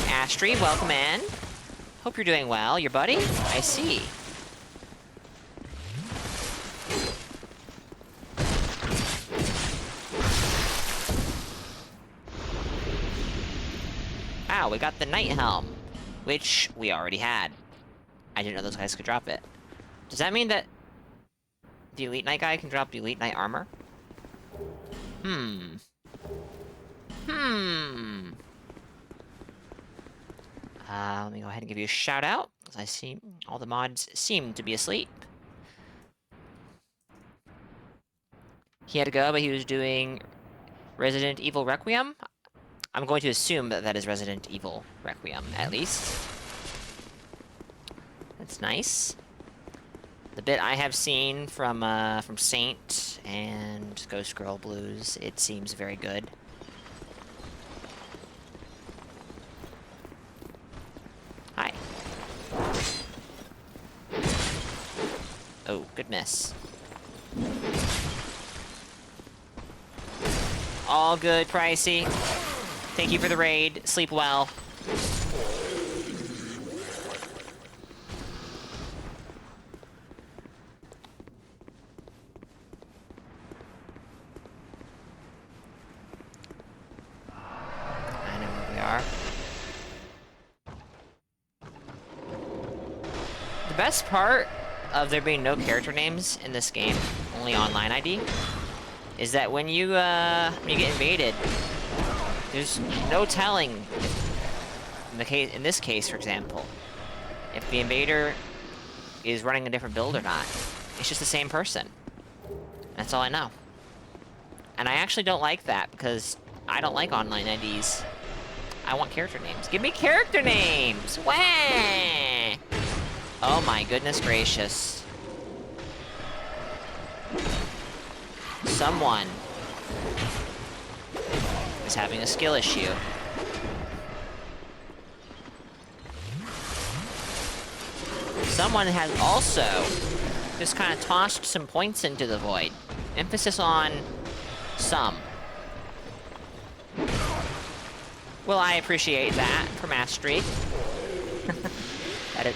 Astri, welcome in. Hope you're doing well. Your buddy? I see. Wow, we got the Knight Helm, which we already had. I didn't know those guys could drop it. Does that mean that the Elite Knight guy can drop the Elite Knight armor? Let me go ahead and give you a shout out, because I see all the mods seem to be asleep. He had to go, but he was doing Resident Evil Requiem. I'm going to assume that that is Resident Evil Requiem, at least. That's nice. The bit I have seen from Saint and Ghost Girl Blues, it seems very good. Hi. Oh, good miss. All good, Pricey. Thank you for the raid. Sleep well. I know where we are. The best part of there being no character names in this game, only online ID, is that when you get invaded, there's no telling, in this case, for example, if the invader is running a different build or not. It's just the same person. That's all I know. And I actually don't like that, because I don't like online IDs. I want character names. Give me character names! Wah! Oh my goodness gracious. Someone is having a skill issue. Someone has also just kind of tossed some points into the void. Emphasis on some. Well, I appreciate that from Astri.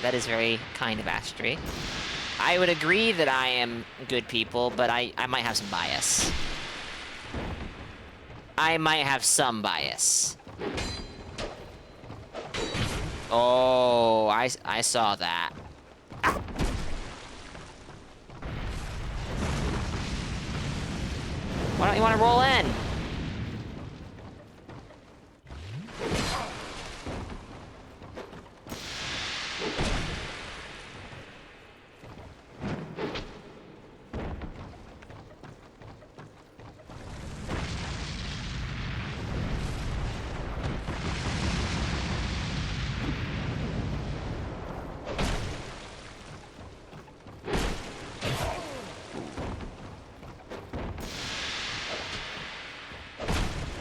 That is very kind of Astri. I would agree that I am good people, but I might have some bias. I might have some bias. Oh, I saw that. Why don't you want to roll in?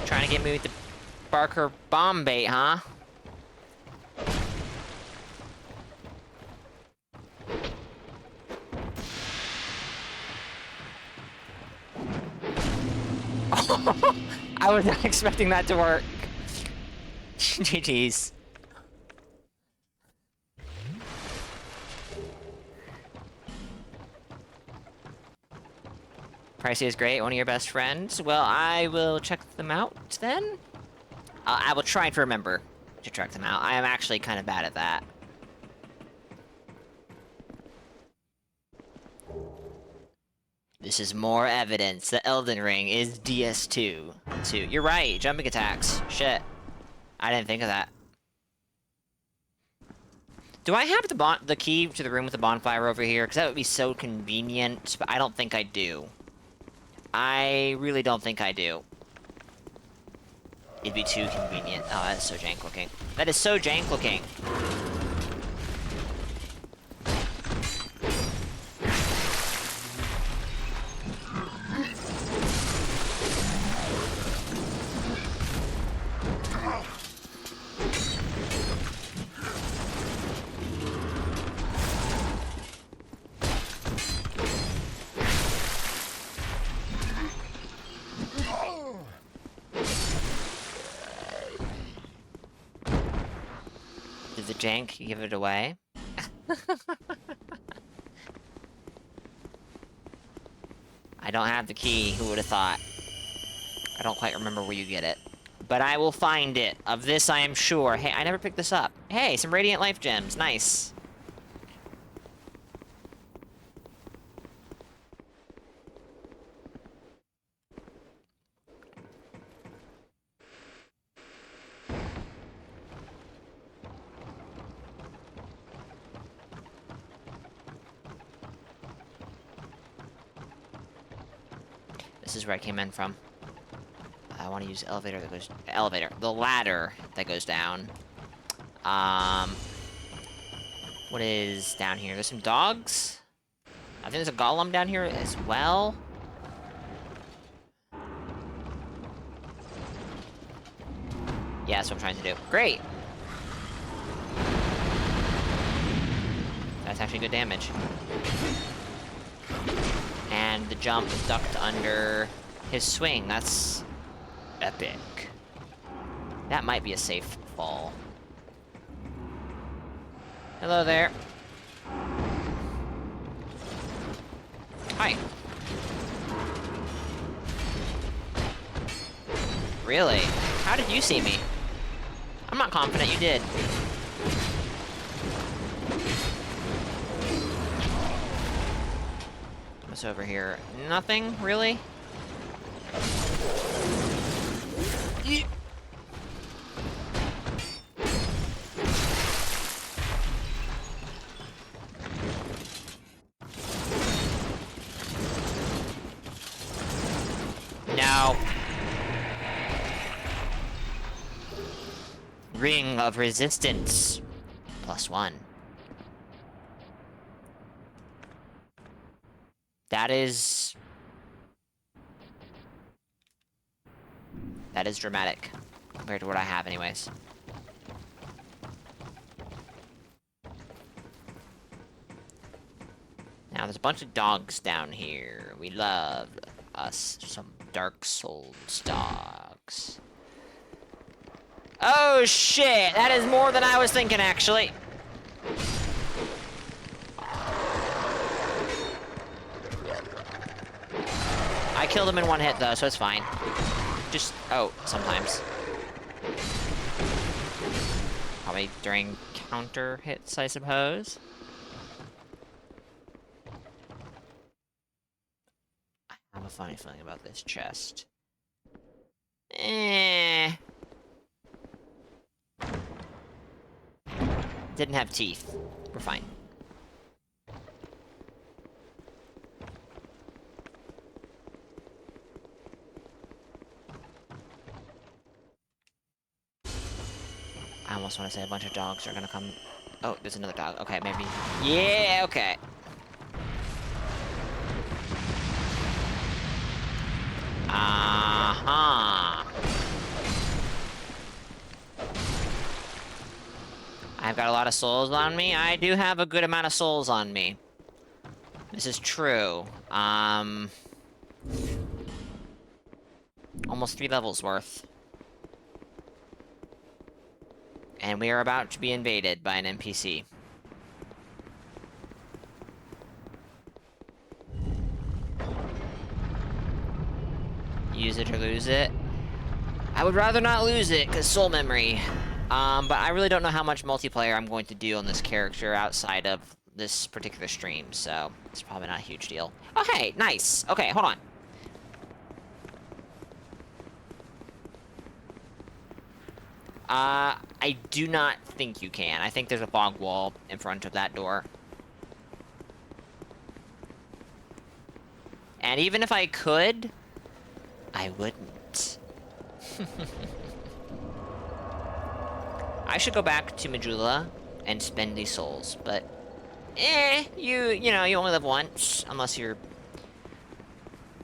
Trying to get me with the Barker bomb bait, huh? I was not expecting that to work. GG's. Pricey is great, one of your best friends. Well, I will check them out then. I will try to remember to check them out. I am actually kind of bad at that. This is more evidence that Elden Ring is DS2. You're right, jumping attacks. Shit. I didn't think of that. Do I have the key to the room with the bonfire over here? Because that would be so convenient, but I don't think I do. I really don't think I do. It'd be too convenient. Oh, that's so jank looking. That is so jank looking. Did the jank give it away? I don't have the key, who would have thought? I don't quite remember where you get it. But I will find it. Of this I am sure. Hey, I never picked this up. Hey, some Radiant Life Gems. Nice. This is where I came in from. I want to use the elevator that goes... the ladder that goes down. What is down here? There's some dogs? I think there's a golem down here as well. Yeah, that's what I'm trying to do. Great! That's actually good damage. And the jump ducked under his swing. That's epic. That might be a safe fall. Hello there. Hi. Really? How did you see me? I'm not confident you did. What's over here? Nothing, really? No. Ring of Resistance. +1. That is dramatic compared to what I have anyways. Now there's a bunch of dogs down here. We love us some Dark Souls dogs. Oh shit! That is more than I was thinking actually. I killed him in one hit though, so it's fine. Just, oh, sometimes. Probably during counter hits, I suppose. I have have a funny feeling about this chest. Eh. Didn't have teeth. We're fine. I almost want to say a bunch of dogs are gonna come. Oh, there's another dog. Okay, maybe. Yeah, okay. Uh-huh. I've got a lot of souls on me. I do have a good amount of souls on me. This is true. Almost 3 levels worth. And we are about to be invaded by an NPC. Use it or lose it. I would rather not lose it, because soul memory. But I really don't know how much multiplayer I'm going to do on this character outside of this particular stream, so it's probably not a huge deal. Oh, hey, nice. Okay, hold on. I do not think you can. I think there's a fog wall in front of that door. And even if I could, I wouldn't. I should go back to Majula and spend these souls, but... you know, you only live once, unless you're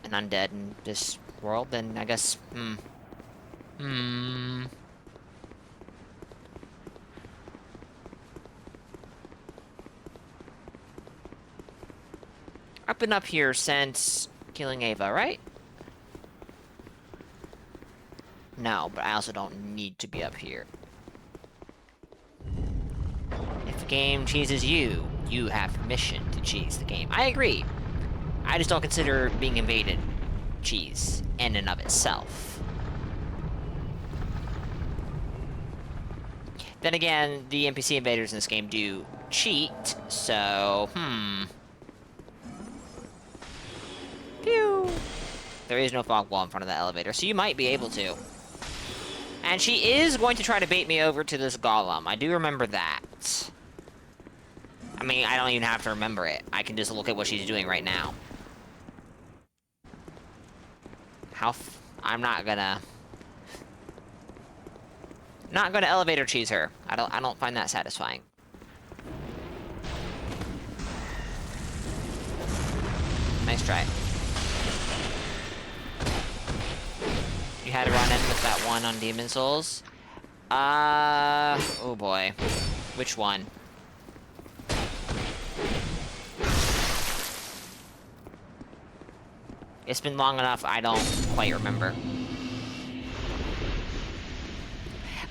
an undead in this world, then I guess, I've been up here since killing Ava, right? No, but I also don't need to be up here. If the game cheeses you, you have permission to cheese the game. I agree. I just don't consider being invaded cheese in and of itself. Then again, the NPC invaders in this game do cheat, so, Pew! There is no fog wall in front of the elevator, so you might be able to. And she is going to try to bait me over to this golem. I do remember that. I mean, I don't even have to remember it. I can just look at what she's doing right now. I'm not gonna elevator cheese her. I don't find that satisfying. Nice try. You had to run in with that one on Demon Souls? Oh boy. Which one? It's been long enough, I don't quite remember.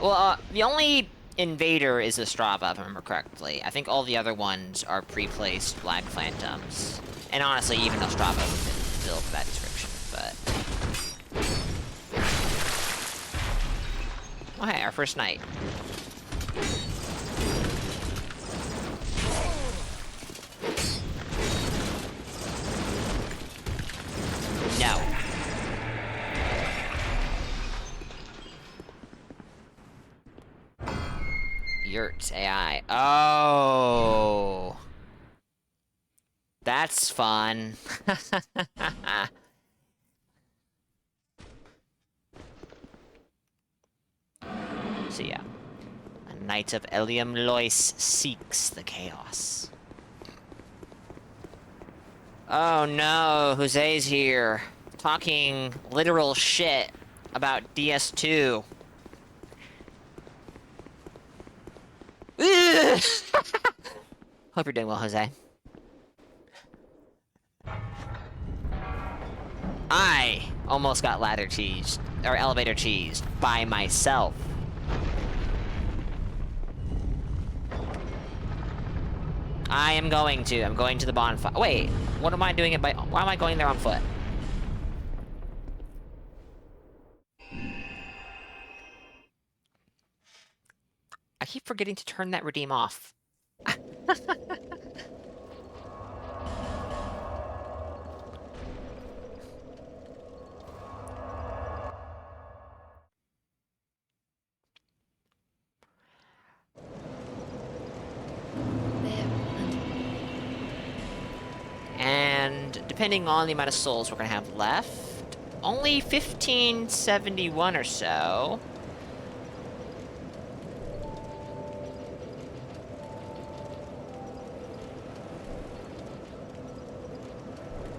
Well, the only invader is Ostrava, if I remember correctly. I think all the other ones are pre-placed Black Phantoms. And honestly, even Ostrava would fit that description, but... Oh hey, our first night. No. Yurts AI. Oh. That's fun. So yeah. A Knight of Elium Lois seeks the chaos. Oh no, Jose's here. Talking literal shit about DS2. Hope you're doing well, Jose. I almost got ladder cheesed, or elevator cheesed, by myself. I'm going to the bonfire. Wait, what am I doing it by? Why am I going there on foot? I keep forgetting to turn that redeem off. and depending on the amount of souls we're gonna have left, only 1571 or so.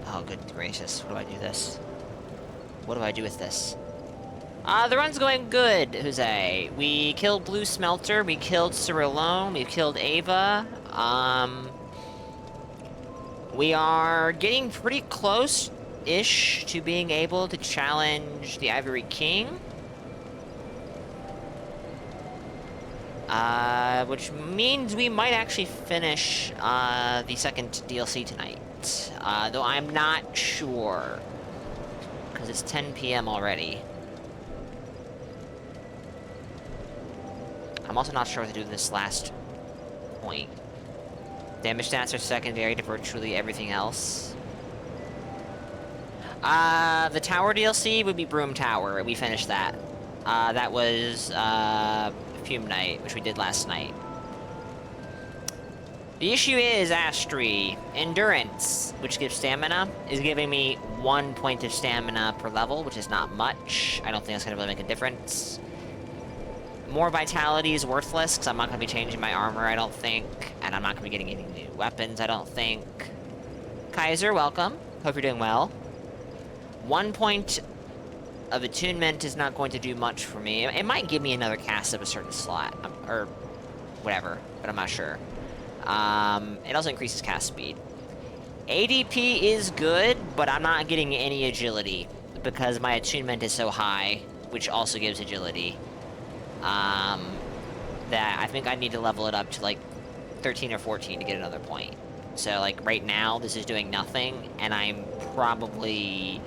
Oh, good gracious. What do I do this? What do I do with this? The run's going good, Jose. We killed Blue Smelter, we killed Cyrilone, we killed Ava. We are getting pretty close-ish to being able to challenge the Ivory King. Which means we might actually finish, the second DLC tonight. Though I'm not sure. Because it's 10 PM already. I'm also not sure what to do with this last point. Damage stats are secondary to virtually everything else. The Tower DLC would be Broom Tower. We finished that. That was, Fume Night, which we did last night. The issue is, Astri, Endurance, which gives stamina, is giving me 1 point of stamina per level, which is not much. I don't think that's gonna really make a difference. More Vitality is worthless, because I'm not gonna be changing my armor, I don't think. And I'm not gonna be getting any new weapons, I don't think. Kaiser, welcome. Hope you're doing well. 1 point of attunement is not going to do much for me. It might give me another cast of a certain slot, or whatever, but I'm not sure. It also increases cast speed. ADP is good, but I'm not getting any agility, because my attunement is so high, which also gives agility. That I think I need to level it up to, like, 13 or 14 to get another point. So, like, right now, this is doing nothing, and I'm probably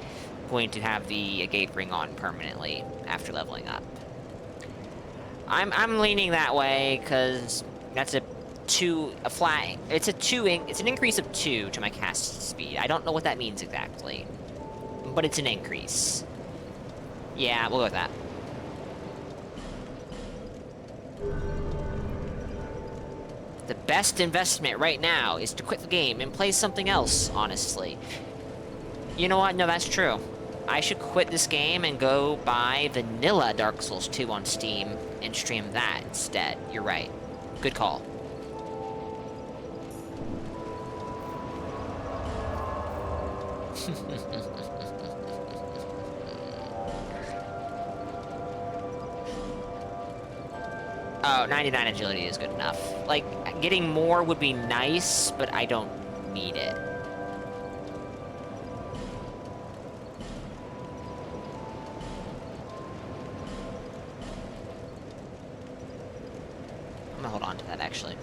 going to have the Agate Ring on permanently after leveling up. I'm leaning that way, because that's it's an increase of 2 to my cast speed. I don't know what that means exactly, but it's an increase. Yeah, we'll go with that. The best investment right now is to quit the game and play something else, honestly. You know what? No, that's true. I should quit this game and go buy vanilla Dark Souls 2 on Steam and stream that instead. You're right. Good call. Oh, 99 agility is good enough. Like, getting more would be nice, but I don't need it. I'm gonna hold on to that, actually.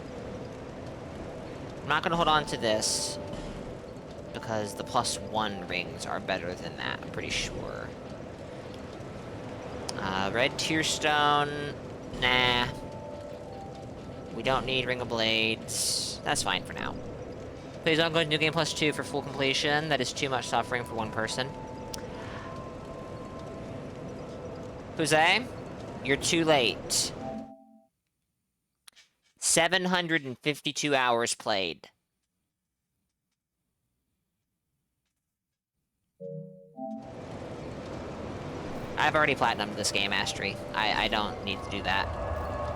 I'm not gonna hold on to this, because the +1 rings are better than that, I'm pretty sure. Red Tearstone, nah. We don't need Ring of Blades. That's fine for now. Please don't go to New Game +2 for full completion. That is too much suffering for one person. Jose, you're too late. 752 hours played. I've already platinumed this game, Astri. I don't need to do that.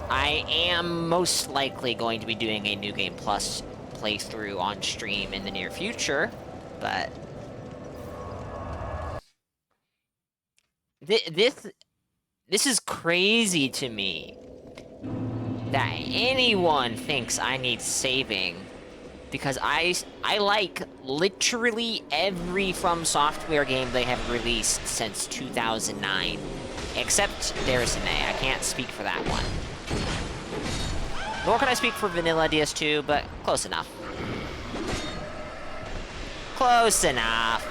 I am most likely going to be doing a New Game Plus playthrough on stream in the near future, but... This is crazy to me. That anyone thinks I need saving, because I like literally every From Software game they have released since 2009. Except Derisine, I can't speak for that one. Nor can I speak for Vanilla DS2, but close enough. Close enough.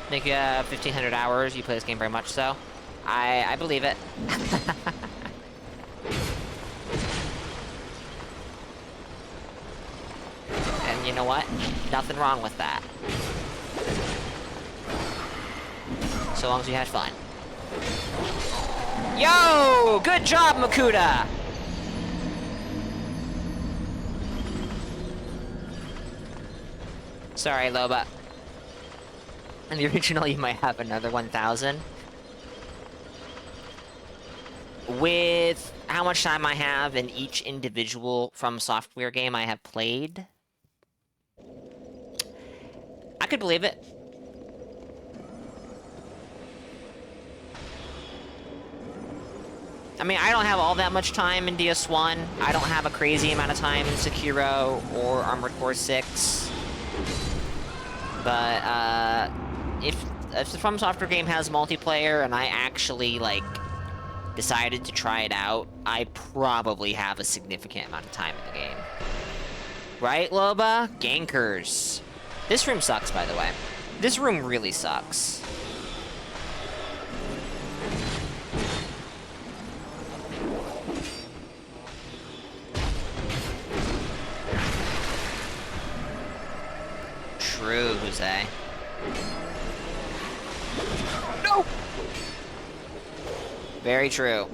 Think you have 1,500 hours, you play this game very much so. I believe it. And you know what? Nothing wrong with that. So long as you had fun. Yo! Good job, Makuta! Sorry, Loba. In the original, you might have another 1,000. With how much time I have in each individual From Software game I have played, I could believe it. I mean, I don't have all that much time in DS1. I don't have a crazy amount of time in Sekiro or Armored Core 6. But, if the From Software game has multiplayer and I actually, like, decided to try it out, I probably have a significant amount of time in the game. Right, Loba? Gankers. This room sucks, by the way. This room really sucks. True, Jose. No! Very true.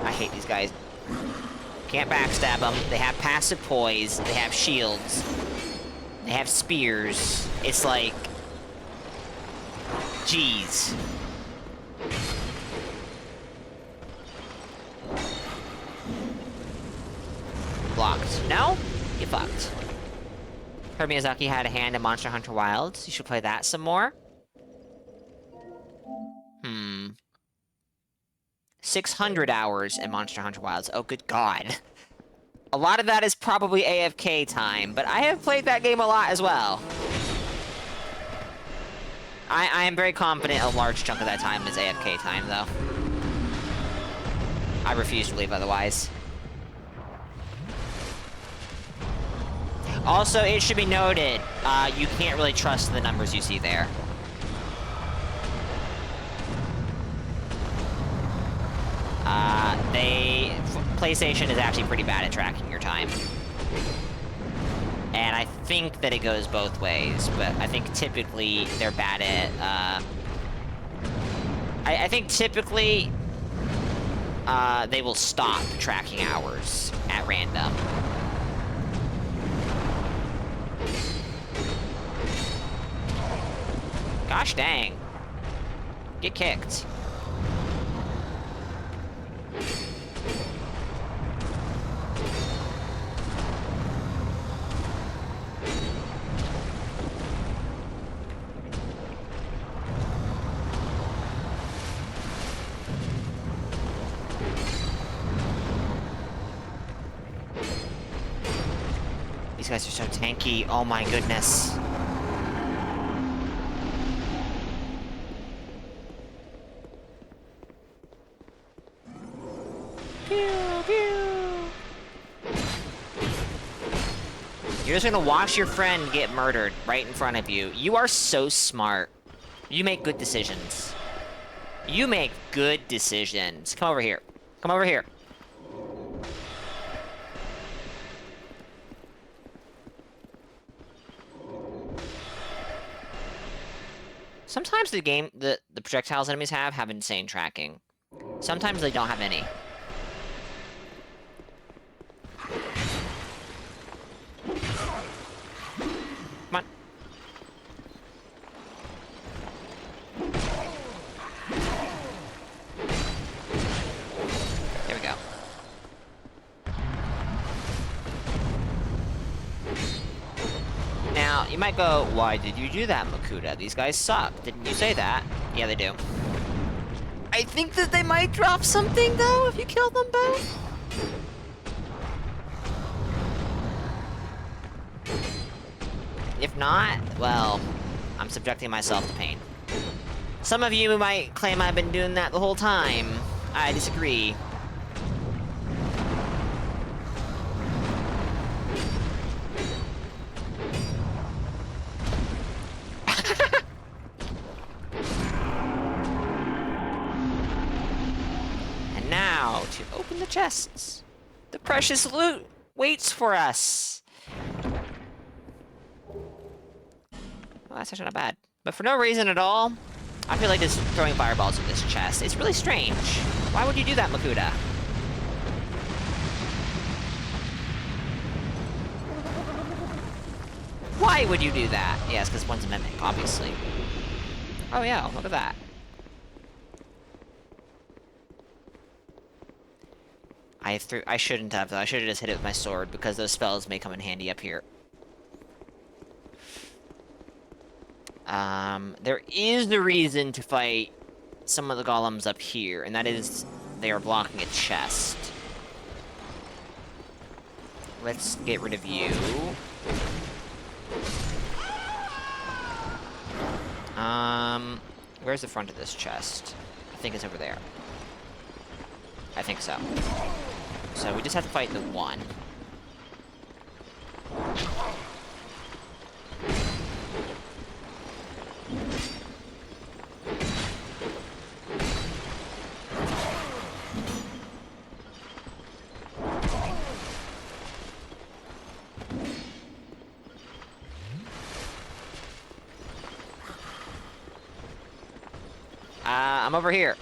I hate these guys. Can't backstab them. They have passive poise. They have shields. They have spears. It's like... Jeez. Blocked. No? Get fucked. Heard Miyazaki had a hand in Monster Hunter Wilds. You should play that some more. 600 hours in Monster Hunter Wilds. Oh, good god. A lot of that is probably AFK time, but I have played that game a lot as well. I am very confident a large chunk of that time is AFK time, though. I refuse to believe otherwise. Also, it should be noted, you can't really trust the numbers you see there. PlayStation is actually pretty bad at tracking your time. And I think that it goes both ways, but I think typically they're bad at, I think typically, they will stop tracking hours at random. Gosh dang. Get kicked. These guys are so tanky. Oh my goodness. Pew, pew. You're just gonna watch your friend get murdered right in front of you. You are so smart. You make good decisions. You make good decisions. Come over here. Come over here. Sometimes the projectiles enemies have insane tracking. Sometimes they don't have any. Come on. There we go. Now, you might go, why did you do that, Makuta? These guys suck. Didn't you say that? Yeah, they do. I think that they might drop something, though, if you kill them both. If not, well, I'm subjecting myself to pain. Some of you might claim I've been doing that the whole time. I disagree. And now, to open the chests. The precious loot waits for us. Well, that's actually not bad. But for no reason at all, I feel like just throwing fireballs at this chest. It's really strange. Why would you do that, Makuta? Why would you do that? Yes, because one's a mimic, obviously. Oh yeah, look at that. I shouldn't have, though. I should have just hit it with my sword, because those spells may come in handy up here. There is the reason to fight some of the golems up here, and that is they are blocking a chest. Let's get rid of you. Where's the front of this chest? I think it's over there. I think so. So we just have to fight the one. I'm over here.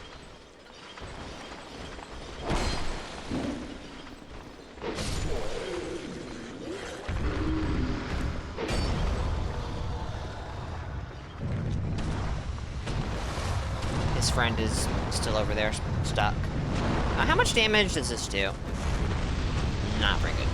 His friend is still over there, stuck. How much damage does this do? Not very good.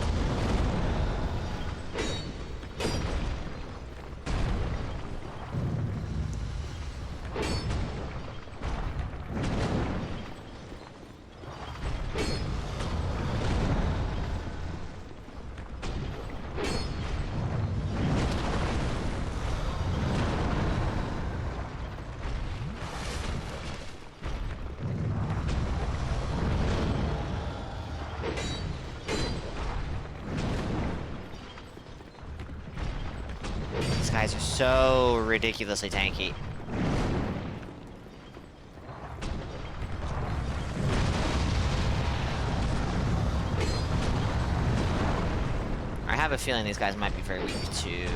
These guys are so ridiculously tanky. I have a feeling these guys might be very weak too.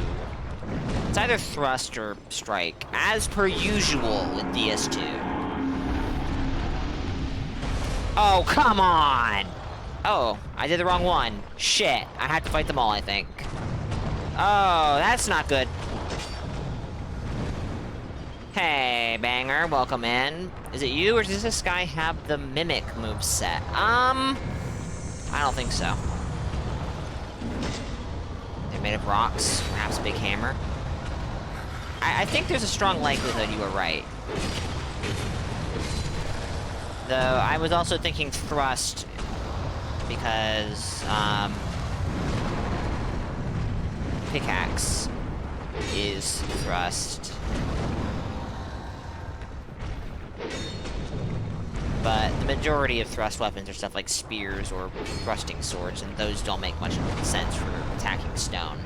It's either thrust or strike, as per usual with DS2. Oh, come on! Oh, I did the wrong one. Shit, I had to fight them all, I think. Oh, that's not good. Hey, Banger, welcome in. Is it you, or does this guy have the Mimic moveset? I don't think so. They're made of rocks, perhaps a big hammer. I think there's a strong likelihood you were right. Though, I was also thinking thrust, because, pickaxe is thrust. But the majority of thrust weapons are stuff like spears or thrusting swords, and those don't make much sense for attacking stone.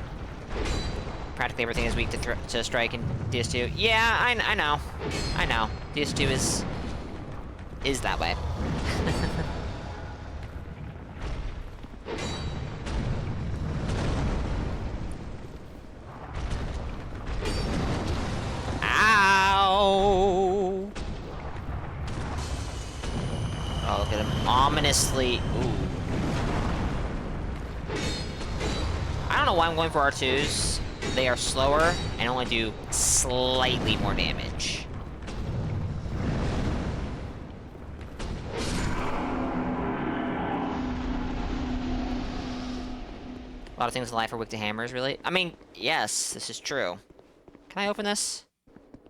Practically everything is weak to strike in DS2. Yeah, I know. I know. DS2 is that way. Ow! Oh, look at him ominously. Ooh. I don't know why I'm going for R2s. They are slower and only do slightly more damage. A lot of things in life are weak to hammers, really. I mean, yes, this is true. Can I open this?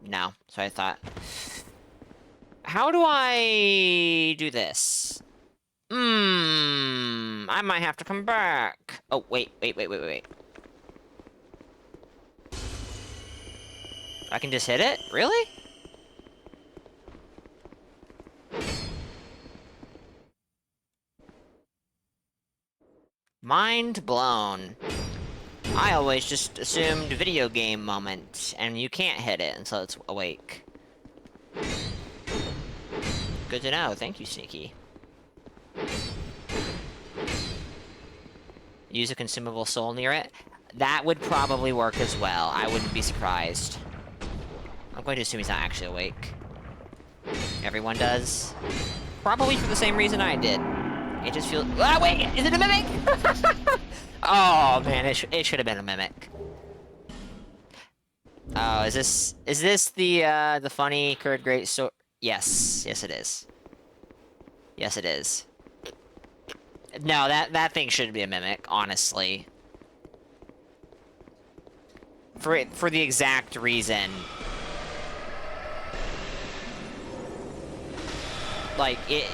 No, so I thought. How do I do this? I might have to come back. Oh, wait. I can just hit it? Really? Mind blown. I always just assumed video game moment, and you can't hit it until it's awake. Good to know. Thank you, Sneaky. Use a consumable soul near it? That would probably work as well. I wouldn't be surprised. I'm going to assume he's not actually awake. Everyone does. Probably for the same reason I did. It just feels... Ah, wait! Is it a mimic? Oh, man, it should have been a mimic. Oh, is this the funny curd great sword? Yes, yes it is. Yes it is. No, that thing should be a mimic, honestly. For the exact reason. Like it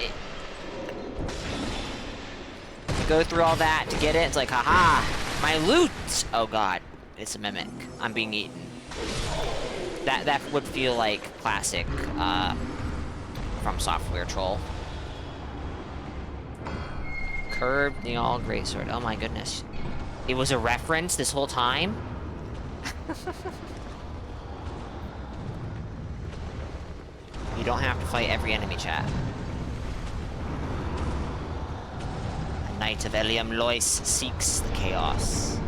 go through all that to get it. It's like, haha, my loot. Oh god, it's a mimic. I'm being eaten. That would feel like classic from Software Troll. Curved the all greatsword. Oh my goodness, it was a reference this whole time. You don't have to fight every enemy, chat. The Knight of Eliam Lois seeks the chaos.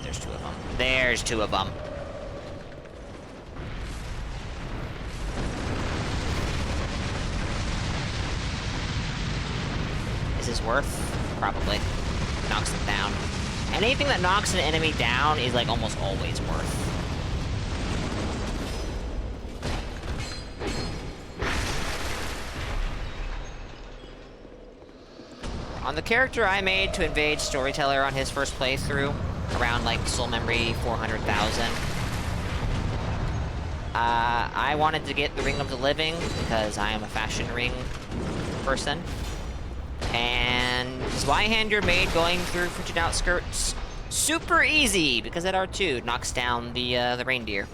There's two of them. There's two of them. Is this worth? Probably. Knocks them down. Anything that knocks an enemy down is like almost always worth. On the character I made to invade Storyteller on his first playthrough, around like soul memory 400,000, I wanted to get the Ring of the Living because I am a fashion ring person. And Zweihander made going through Frigid Outskirts super easy because that R2 knocks down the reindeer.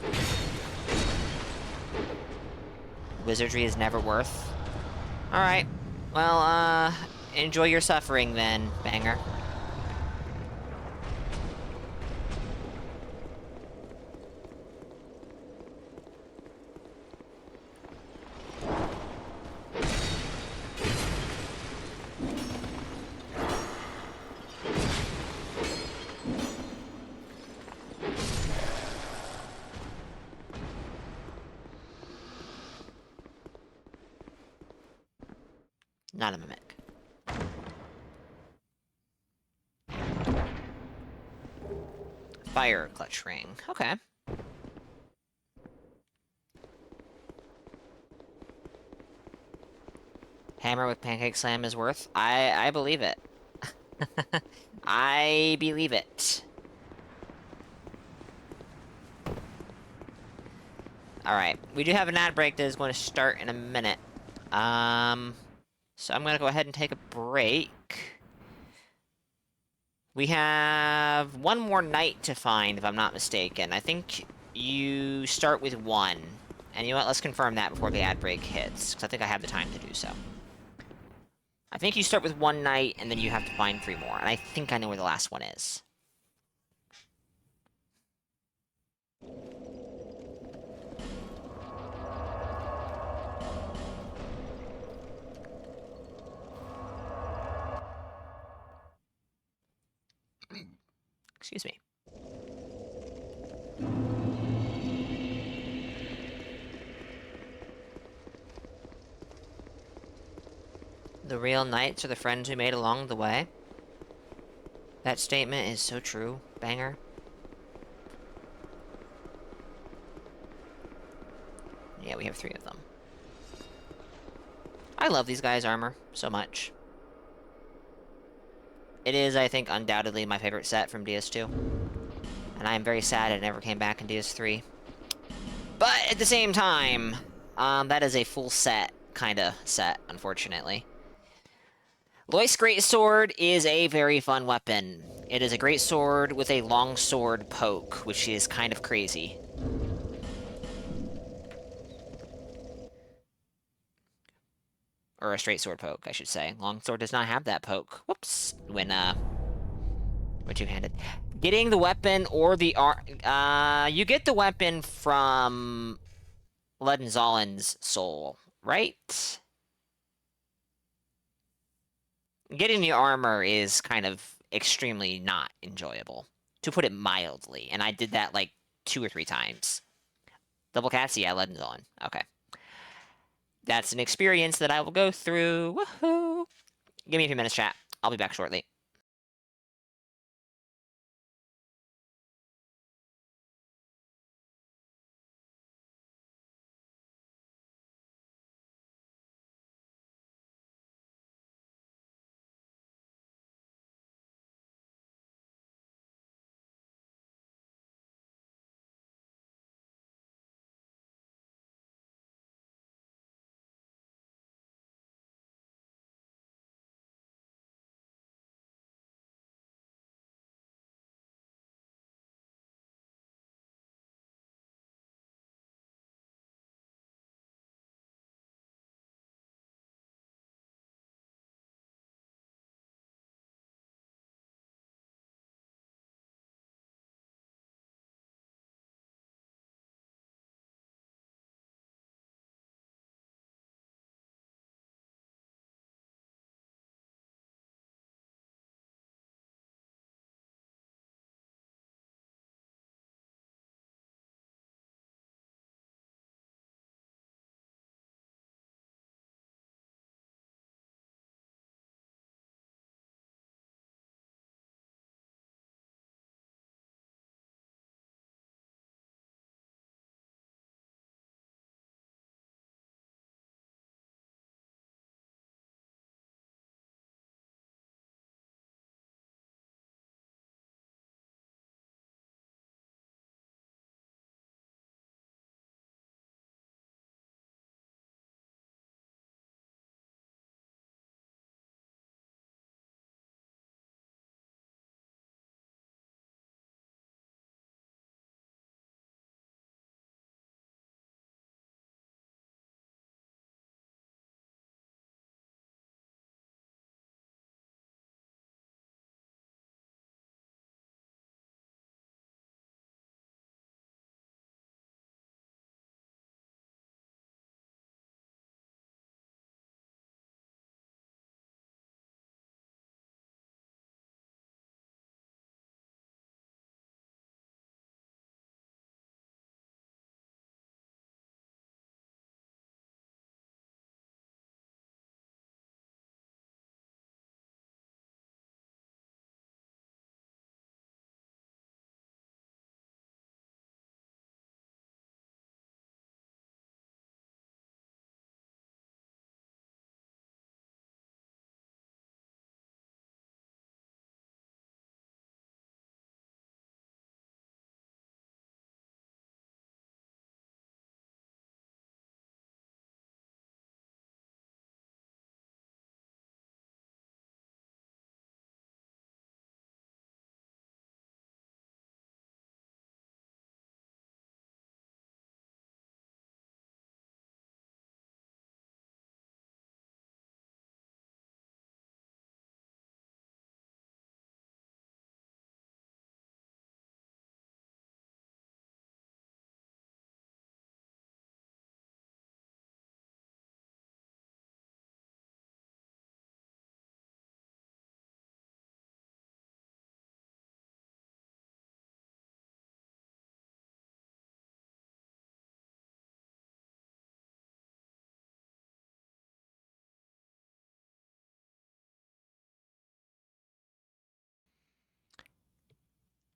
Wizardry is never worth. Alright. Well, enjoy your suffering then, Banger. Not a mimic. Fire clutch ring. Okay. Hammer with pancake slam is worth. I believe it. I believe it. Alright, we do have an ad break that is going to start in a minute. So I'm gonna go ahead and take a break. We have one more night to find, if I'm not mistaken. I think you start with one. And you know what, let's confirm that before the ad break hits, because I think I have the time to do so. I think you start with one night, and then you have to find 3 more. And I think I know where the last one is. Excuse me. The real knights are the friends we made along the way. That statement is so true, Banger. Yeah, we have 3 of them. I love these guys' armor so much. It is, I think, undoubtedly my favorite set from DS2. And I am very sad it never came back in DS3. But at the same time, that is a full set, kinda set, unfortunately. Lois Greatsword is a very fun weapon. It is a greatsword with a longsword poke, which is kind of crazy. Or a straight sword poke, I should say. Longsword does not have that poke. Whoops. When two-handed. Getting the weapon or the you get the weapon from Ledenzalen's soul, right? Getting the armor is kind of extremely not enjoyable, to put it mildly, and I did that like 2 or 3 times. Double cats, yeah, Ledenzalen. Okay. That's an experience that I will go through. Woohoo! Give me a few minutes, chat. I'll be back shortly.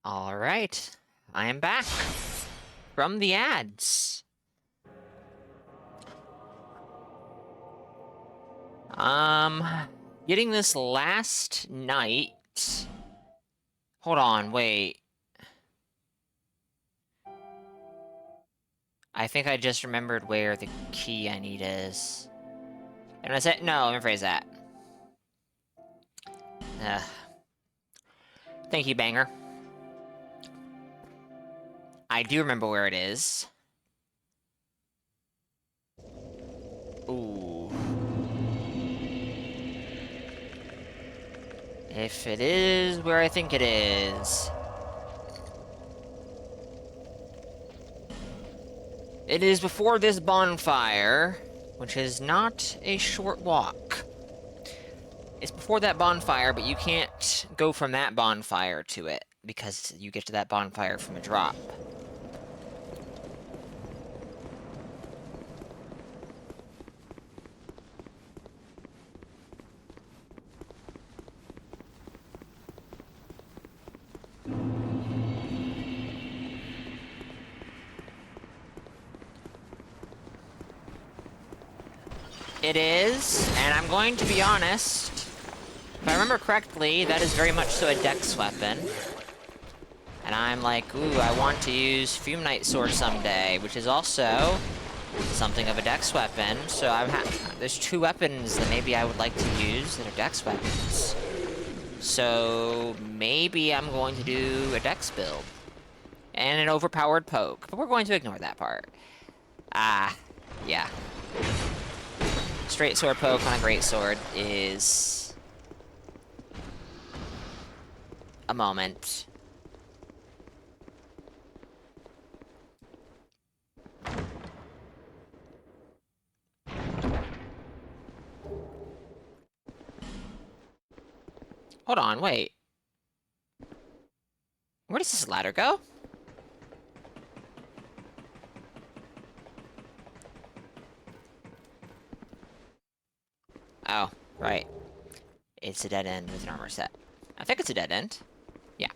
All right, I am back from the ads. Getting this last night. Hold on, wait. I think I just remembered where the key I need is. And I said, no, let me rephrase that. Thank you, Banger. I do remember where it is. Ooh. If it is where I think it is... It is before this bonfire, which is not a short walk. It's before that bonfire, but you can't go from that bonfire to it, because you get to that bonfire from a drop. It is, and I'm going to be honest. If I remember correctly, that is very much so a dex weapon. And I'm like, ooh, I want to use Fume Knight Sword someday, which is also something of a dex weapon. So there's two weapons that maybe I would like to use that are dex weapons. So maybe I'm going to do a dex build. And an overpowered poke, but we're going to ignore that part. Yeah. Straight sword poke on a great sword is a moment. Hold on, wait. Where does this ladder go? Oh, right. It's a dead end with an armor set. I think it's a dead end. Yeah.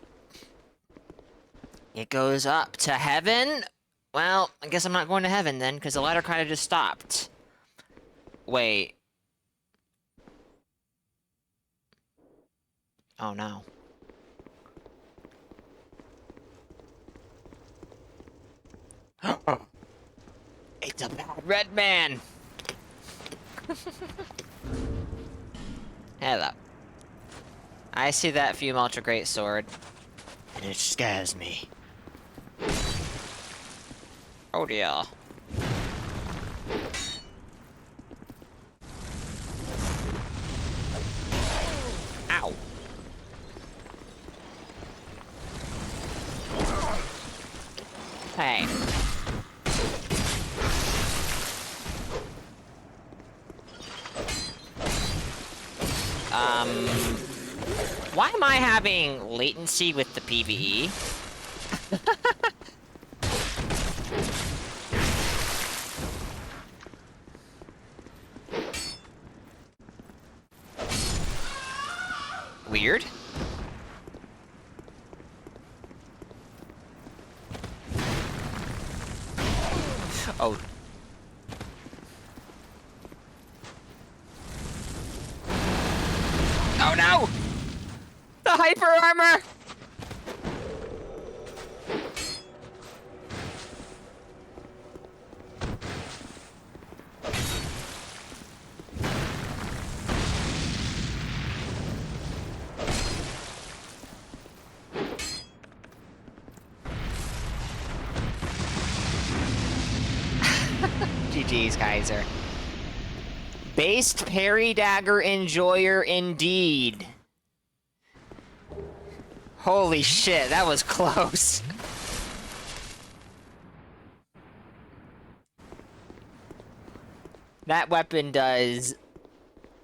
It goes up to heaven? Well, I guess I'm not going to heaven then, because the ladder kind of just stopped. Wait. Oh no. It's a bad red man! Hello. I see that Fume Ultra Great Sword, and it scares me. Oh dear. Ow. Hey. Why am I having latency with the PvE? Weird. Oh. Oh no! The hyper armor! GG's, Kaiser. Based parry dagger enjoyer indeed. Holy shit, that was close. That weapon does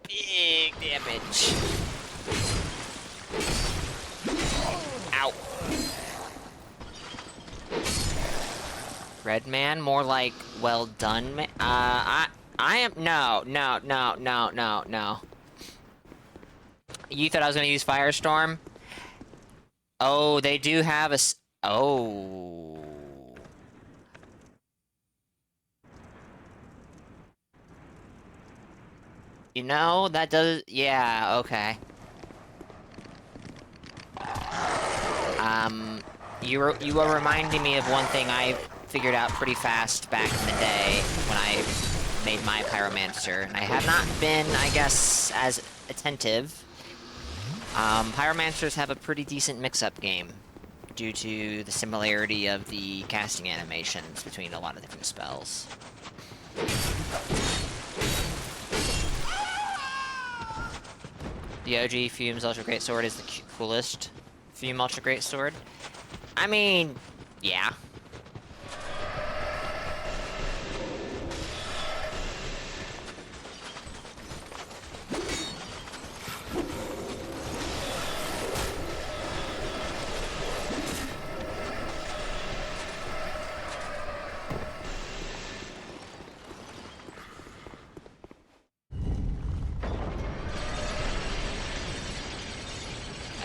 big damage. Ow. Red man, more like well done man. I am no. You thought I was gonna use Firestorm? Oh, they do have a oh. You know, that does, yeah, okay. You were reminding me of one thing I figured out pretty fast back in the day when I made my Pyromancer, and I have not been, I guess, as attentive. Pyromancers have a pretty decent mix-up game due to the similarity of the casting animations between a lot of different spells. The OG Fume's Ultra Great Sword is the coolest Fume Ultra Great Sword. I mean, yeah.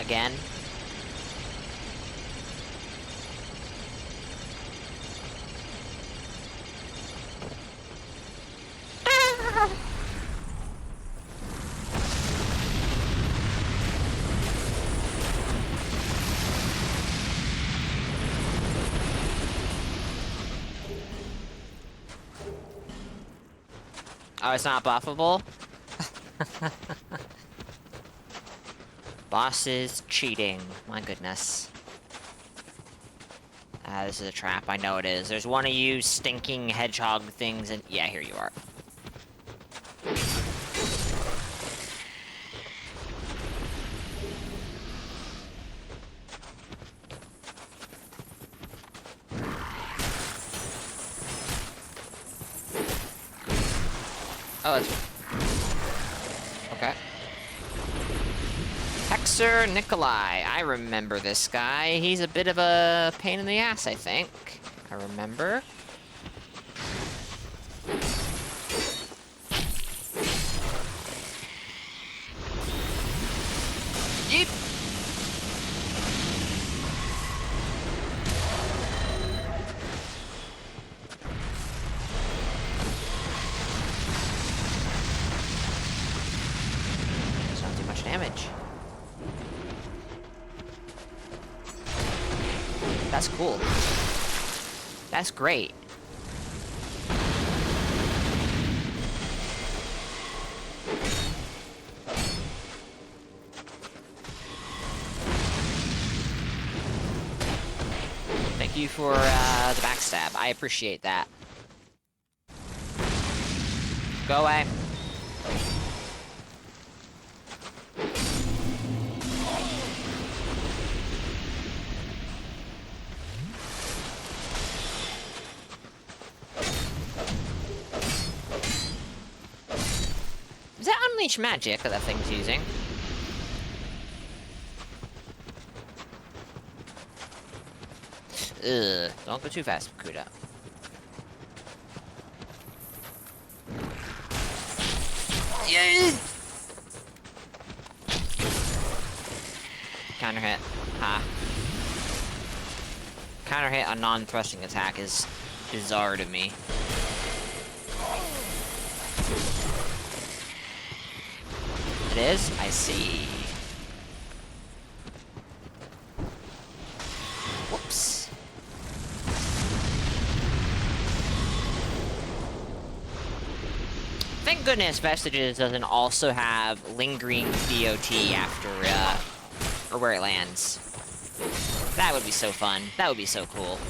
Again. Ah! 'Cause Oh, it's not buffable? Boss is cheating. My goodness. This is a trap. I know it is. There's one of you stinking hedgehog things and... Yeah, here you are. Oh, it's... Okay. Hexer Nikolai. I remember this guy. He's a bit of a pain in the ass, I think. I remember. Yeep! Does not do much damage. That's cool. That's great. Thank you for the backstab. I appreciate that. Go away. Is that unleash magic that thing's using? Ugh, don't go too fast, Kuda. Yeah. Counter hit. Ha. Counter hit on non-thrusting attack is bizarre to me. It is? I see. Whoops. Thank goodness Vestiges doesn't also have lingering DOT after, or where it lands. That would be so fun. That would be so cool.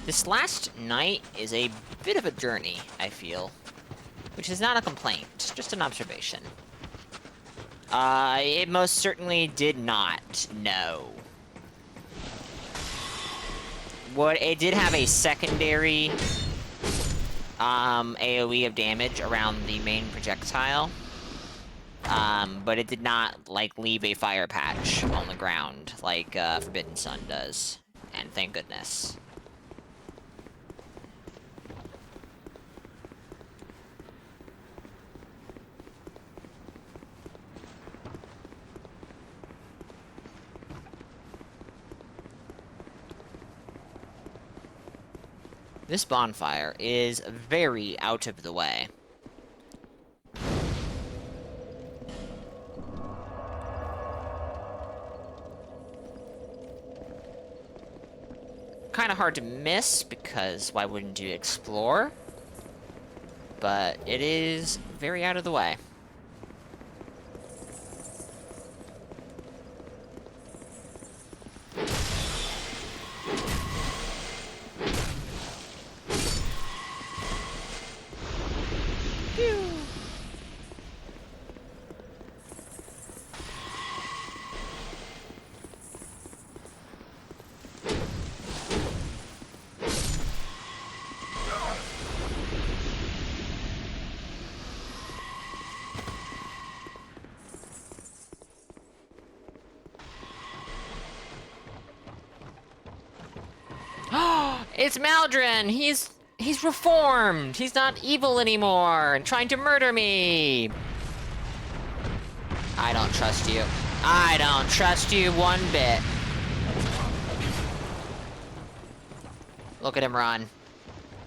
This last night is a bit of a journey, I feel. Which is not a complaint, just an observation. It most certainly did not, no. What, it did have a secondary, AoE of damage around the main projectile. But it did not, like, leave a fire patch on the ground, like, Forbidden Sun does. And thank goodness. This bonfire is very out of the way. Kind of hard to miss, because why wouldn't you explore? But it is very out of the way. It's Maldron! He's reformed! He's not evil anymore and trying to murder me! I don't trust you. I don't trust you one bit. Look at him run.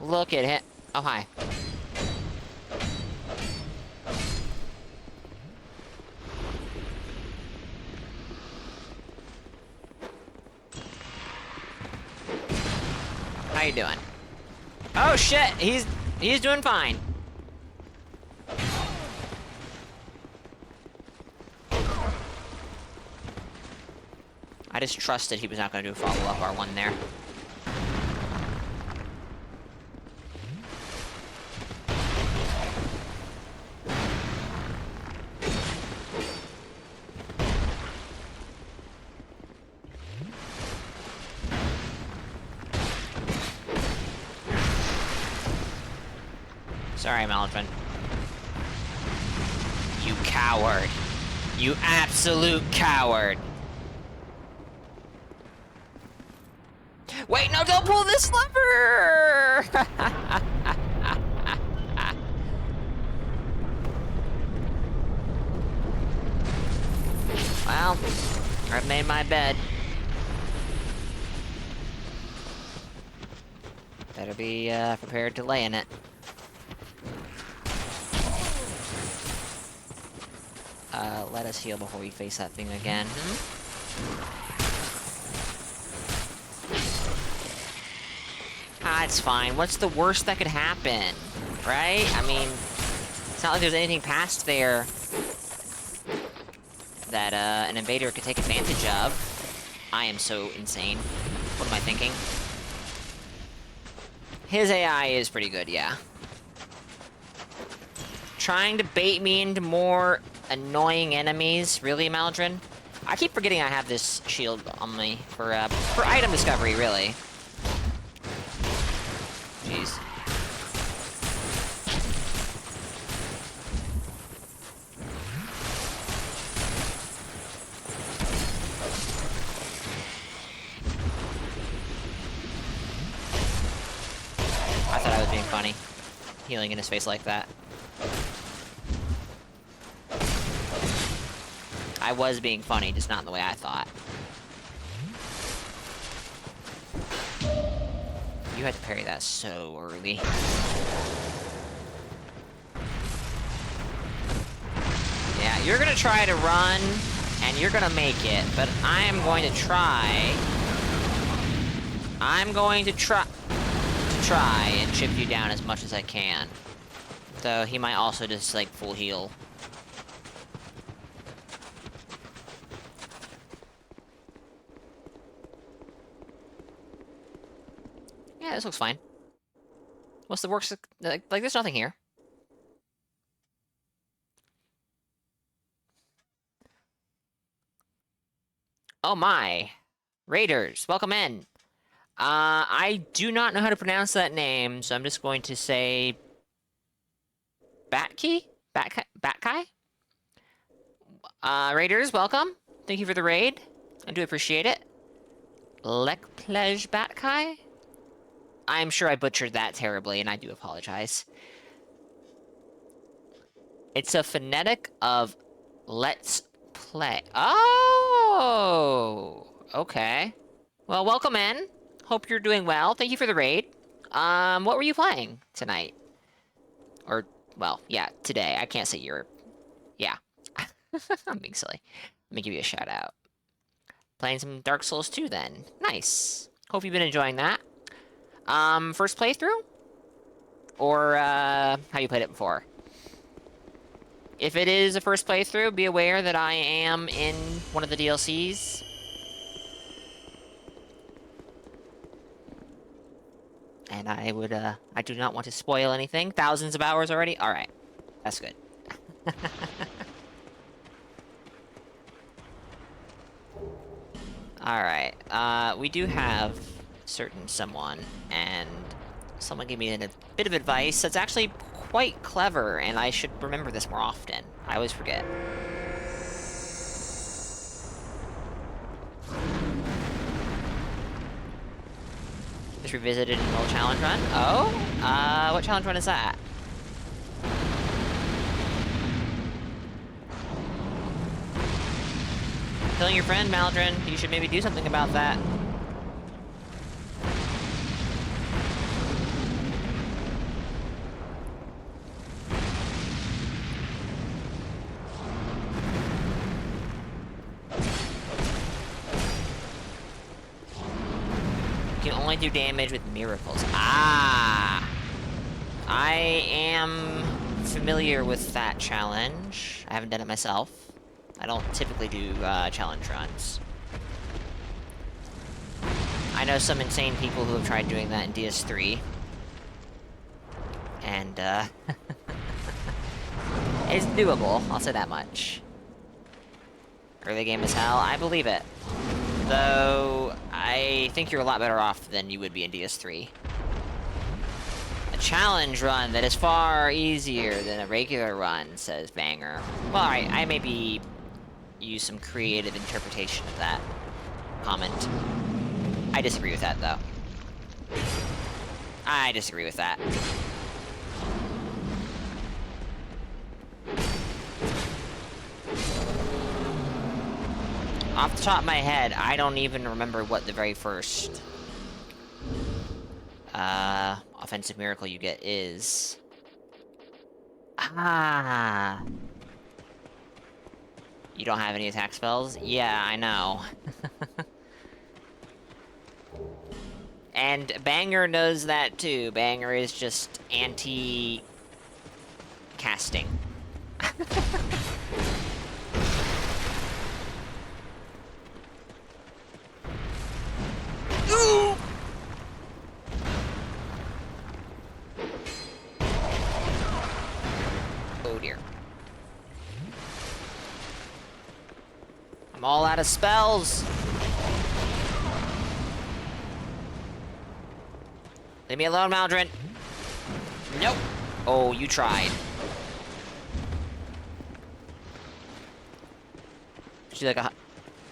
Look at him. Oh, hi. How you doing? Oh shit, he's doing fine. I just trusted he was not going to do a follow-up R1 there. Sorry, Maldron. You coward. You absolute coward. Wait, no, don't pull this lever! Well, I've made my bed. Better be prepared to lay in it. Let us heal before we face that thing again. Ah, it's fine. What's the worst that could happen? Right? I mean, it's not like there's anything past there that an invader could take advantage of. I am so insane. What am I thinking? His AI is pretty good, yeah. Trying to bait me into more annoying enemies. Really, Maldron? I keep forgetting I have this shield on me for item discovery, really. Jeez. I thought I was being funny. Healing in his face like that. I was being funny, just not in the way I thought. You had to parry that so early. Yeah, you're gonna try to run, and you're gonna make it, but I am going to try... I'm going to try and chip you down as much as I can. Though he might also just, like, full heal. Yeah, this looks fine. What's the works? Like, there's nothing here. Oh my. Raiders, welcome in. I do not know how to pronounce that name, so I'm just going to say... Batkai? Batkai? Raiders, welcome. Thank you for the raid. I do appreciate it. Lekplej Batkai? I'm sure I butchered that terribly, and I do apologize. It's a phonetic of let's play. Oh! Okay. Well, welcome in. Hope you're doing well. Thank you for the raid. What were you playing tonight? Or, well, yeah, today. I can't say you're... Yeah. I'm being silly. Let me give you a shout out. Playing some Dark Souls 2 then. Nice. Hope you've been enjoying that. First playthrough? Or, have you played it before? If it is a first playthrough, be aware that I am in one of the DLCs. And I would, I do not want to spoil anything. Thousands of hours already? Alright. That's good. Alright, we do have certain someone, and someone gave me a bit of advice that's actually quite clever, and I should remember this more often. I always forget. Just revisited an old challenge run. Oh? What challenge run is that? Killing your friend, Maldron. You should maybe do something about that. can only do damage with miracles. Ah! I am familiar with that challenge. I haven't done it myself. I don't typically do challenge runs. I know some insane people who have tried doing that in DS3. And, it's doable, I'll say that much. Early game is hell, I believe it. Though, I think you're a lot better off than you would be in DS3. A challenge run that is far easier than a regular run, says Banger. Well, alright, I maybe use some creative interpretation of that comment. I disagree with that, though. I disagree with that. Off the top of my head, I don't even remember what the very first offensive miracle you get is. Ah. You don't have any attack spells? Yeah, I know. And Banger knows that too. Banger is just anti-casting. Ooh! Oh dear. I'm all out of spells. Leave me alone, Maldron. Nope. Oh, you tried. She's like a...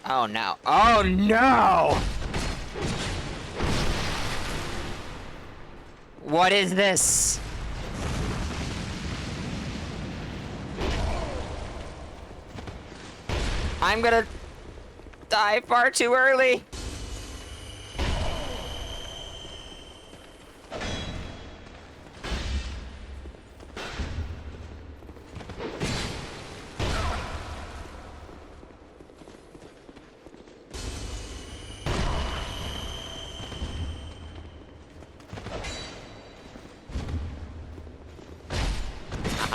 Oh, no. Oh, no! What is this? I'm gonna die far too early.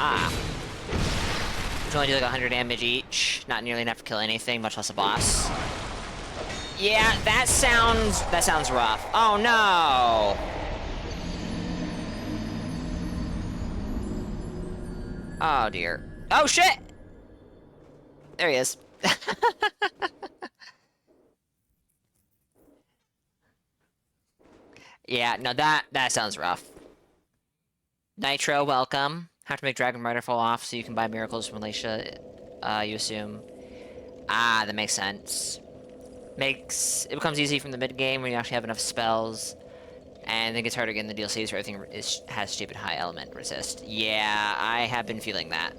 Aha. Which only do like 100 damage each. Not nearly enough to kill anything, much less a boss. Yeah, that sounds rough. Oh no! Oh dear. Oh shit! There he is. Yeah, no, that sounds rough. Nitro, welcome. Have to make Dragon Rider fall off so you can buy miracles from Malaysia, you assume. Ah, that makes sense. It becomes easy from the mid-game when you actually have enough spells. And then it gets harder again in the DLCs where everything has stupid high element resist. Yeah, I have been feeling that.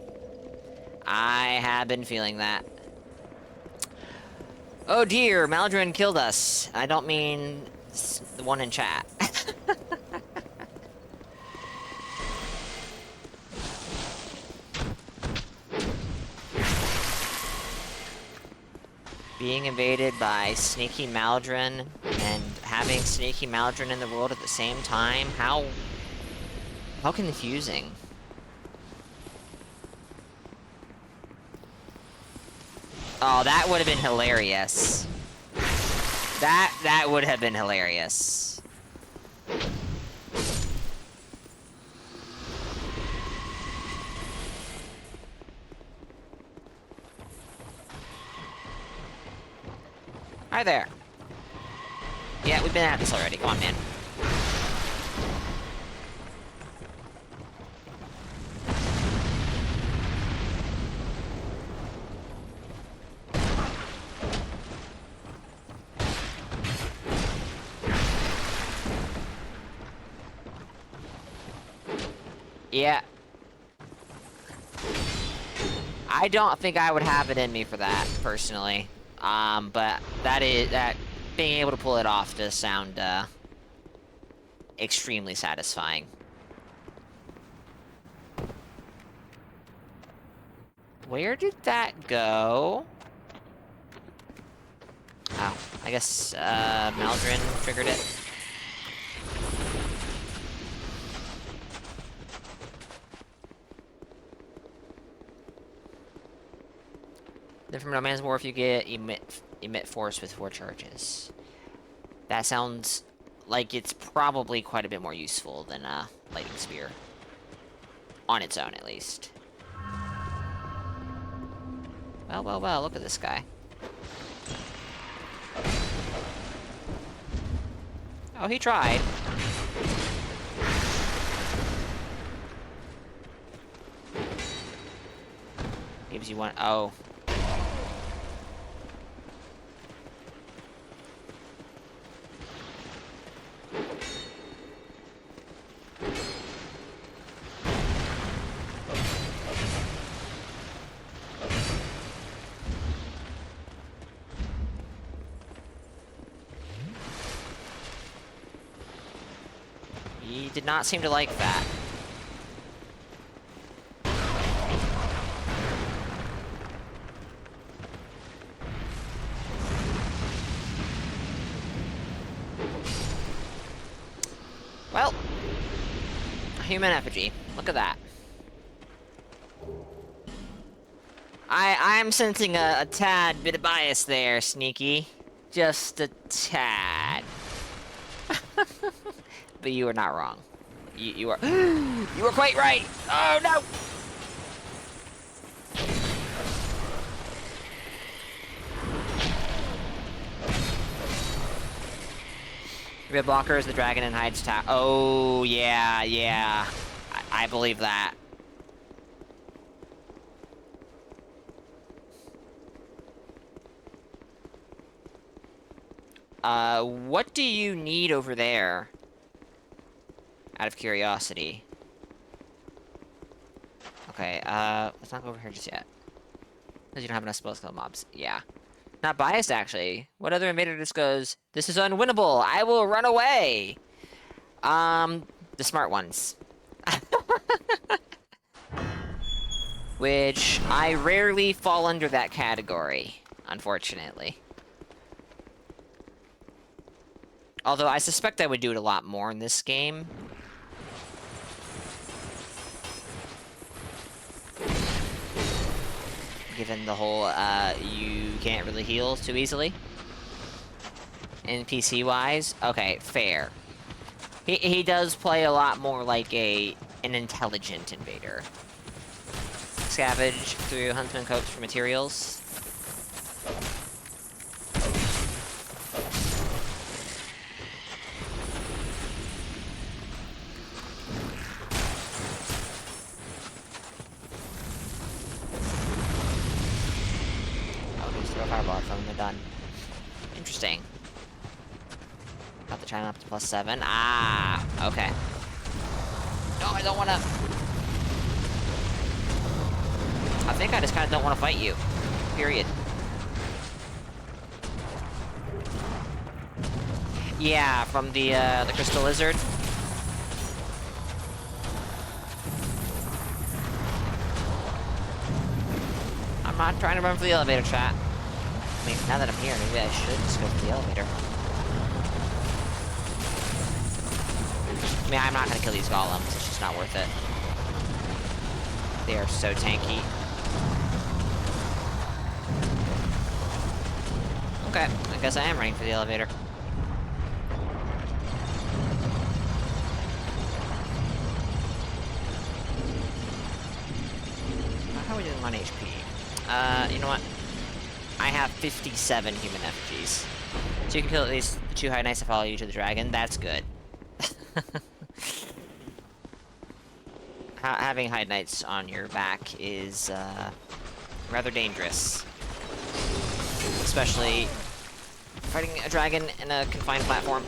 I have been feeling that. Oh dear, Maldron killed us. I don't mean the one in chat. Being invaded by Sneaky Maldron and having Sneaky Maldron in the world at the same time? How confusing. Oh, that would have been hilarious. That would have been hilarious. Hi there. Yeah, we've been at this already. Come on, man. Yeah. I don't think I would have it in me for that, personally. But that being able to pull it off does sound, extremely satisfying. Where did that go? Oh, I guess, Maldron triggered it. from No Man's Wharf, you get emit force with 4 charges. That sounds like it's probably quite a bit more useful than a lightning spear. On its own, at least. Well, well, well, look at this guy. Oh, he tried. Gives you one. Oh. He did not seem to like that. Well, human effigy. Look at that. I'm sensing a tad bit of bias there, Sneaky. Just a tad. But you are not wrong. You are you were quite right. Oh no! Red blocker is the dragon and hides tower. Oh yeah, yeah. I believe that. What do you need over there? Out of curiosity. Okay, let's not go over here just yet. Because you don't have enough spell skill mobs. Yeah. Not biased, actually. What other invader just goes, this is unwinnable, I will run away! The smart ones. Which, I rarely fall under that category, unfortunately. Although, I suspect I would do it a lot more in this game. Given the whole, you can't really heal too easily. NPC-wise. Okay, fair. He does play a lot more like an intelligent invader. Scavenge through Huntsman Coats for materials. Fireball from them, they're done. Interesting. Got the China up to +7. Ah, okay. No, I don't wanna... I think I just kinda don't wanna fight you. Period. Yeah, from the crystal lizard. I'm not trying to run for the elevator, chat. I mean, now that I'm here, maybe I should just go for the elevator. I mean, I'm not gonna kill these golems, it's just not worth it. They are so tanky. Okay, I guess I am running for the elevator. How are we doing on HP? You know what? I have 57 human effigies. So you can kill at least the 2 high knights to follow you to the dragon. That's good. Having high knights on your back is rather dangerous. Especially fighting a dragon in a confined platform.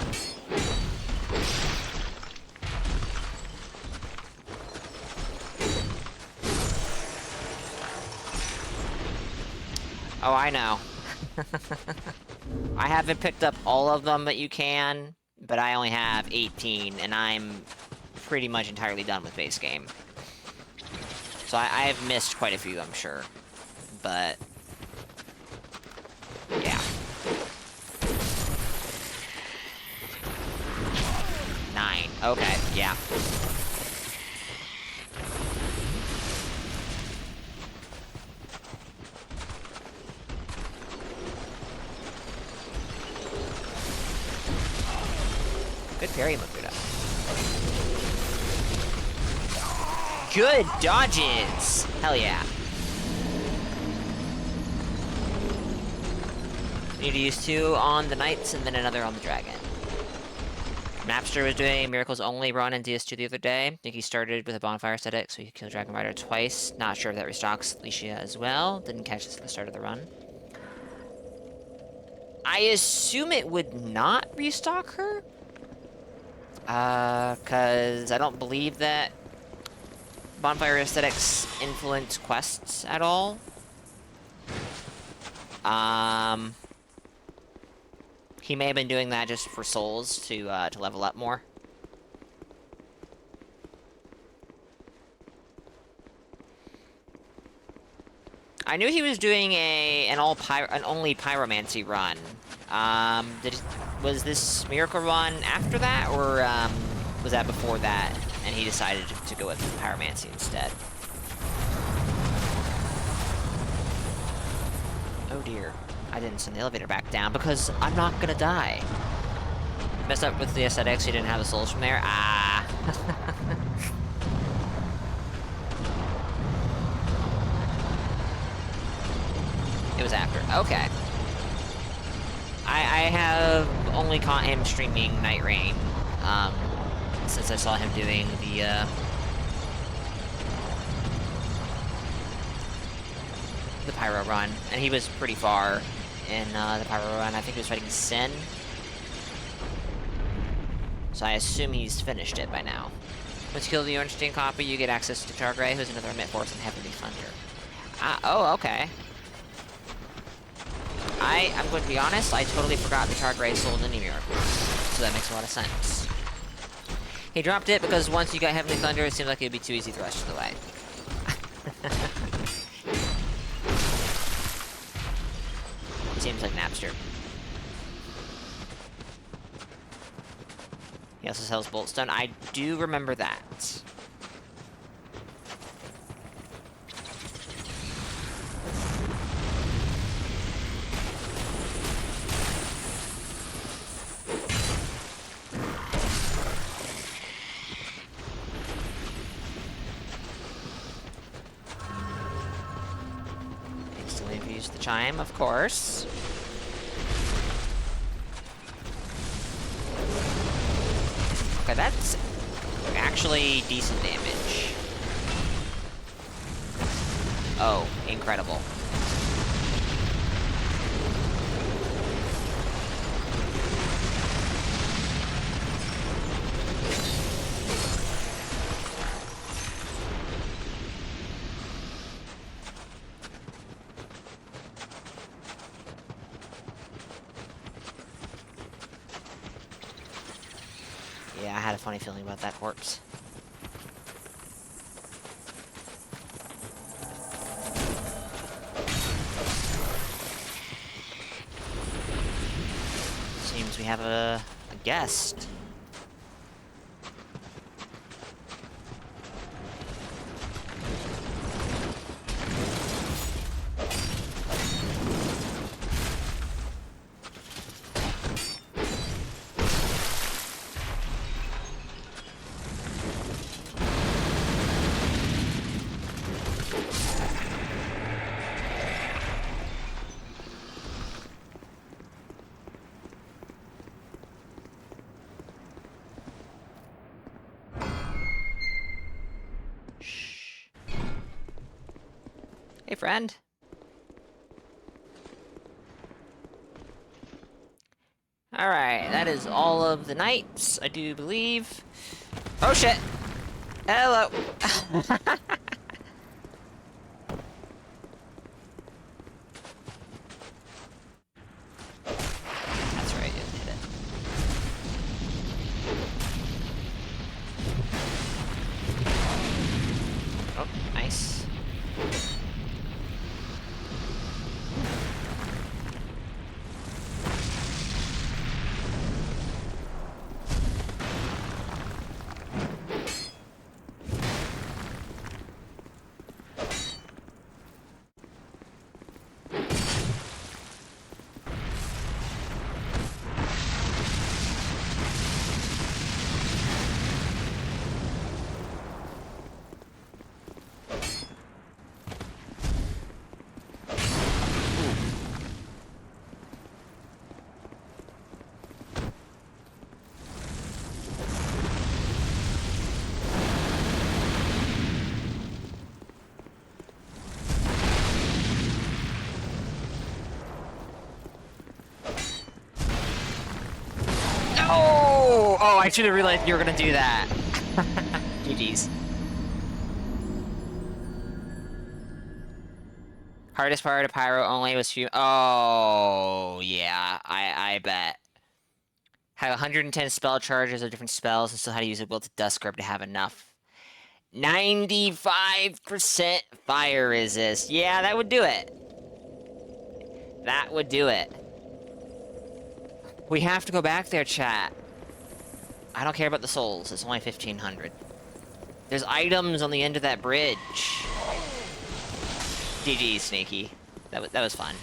Oh, I know. I haven't picked up all of them that you can, but I only have 18, and I'm pretty much entirely done with base game. So I have missed quite a few, I'm sure. But... yeah. 9. Okay, yeah. Good parry, Makuta. Good dodges! Hell yeah. Need to use 2 on the Knights and then another on the Dragon. Napster was doing Miracles Only run in DS2 the other day. I think he started with a bonfire aesthetic, so he could kill Dragon Rider twice. Not sure if that restocks Alicia as well. Didn't catch this at the start of the run. I assume it would not restock her? Cause I don't believe that bonfire aesthetics influence quests at all. He may have been doing that just for souls to level up more. I knew he was doing an only pyromancy run. Was this miracle run after that, or was that before that, and he decided to go with pyromancy instead? Oh dear. I didn't send the elevator back down because I'm not gonna die. Messed up with the aesthetics, you didn't have the souls from there? Ah. It was after. Okay. I have only caught him streaming Night Rain, since I saw him doing the Pyro run, and he was pretty far in the Pyro run. I think he was fighting Sin. So I assume he's finished it by now. Once you kill the Orange Chain copy, you get access to Drangleic, who's another Emit Force in Heavenly Thunder. Oh, okay. I'm going to be honest, I totally forgot the Drangleic sold any miracles, so that makes a lot of sense. He dropped it because once you got Heavenly Thunder, it seemed like it would be too easy the rest of the way. Seems like Napster. He also sells Boltstone. I do remember that. Instantly use the chime, of course. Okay, that's actually decent damage. Oh, incredible. Yeah, I had a funny feeling about that corpse. Seems we have a guest. Hey, friend. Alright, that is all of the knights, I do believe. Oh shit! Hello! That's right, didn't hit it. Oh, nice. No! Oh, I should have realized you were gonna do that. GG's. Hardest part of Pyro only was few. Oh, yeah. I bet. Had 110 spell charges of different spells and still had to use a Will to Dust Grip to have enough. 95% fire resist. Yeah, that would do it. That would do it. We have to go back there, chat. I don't care about the souls. It's only 1,500. There's items on the end of that bridge. GG, Sneaky. That was fun.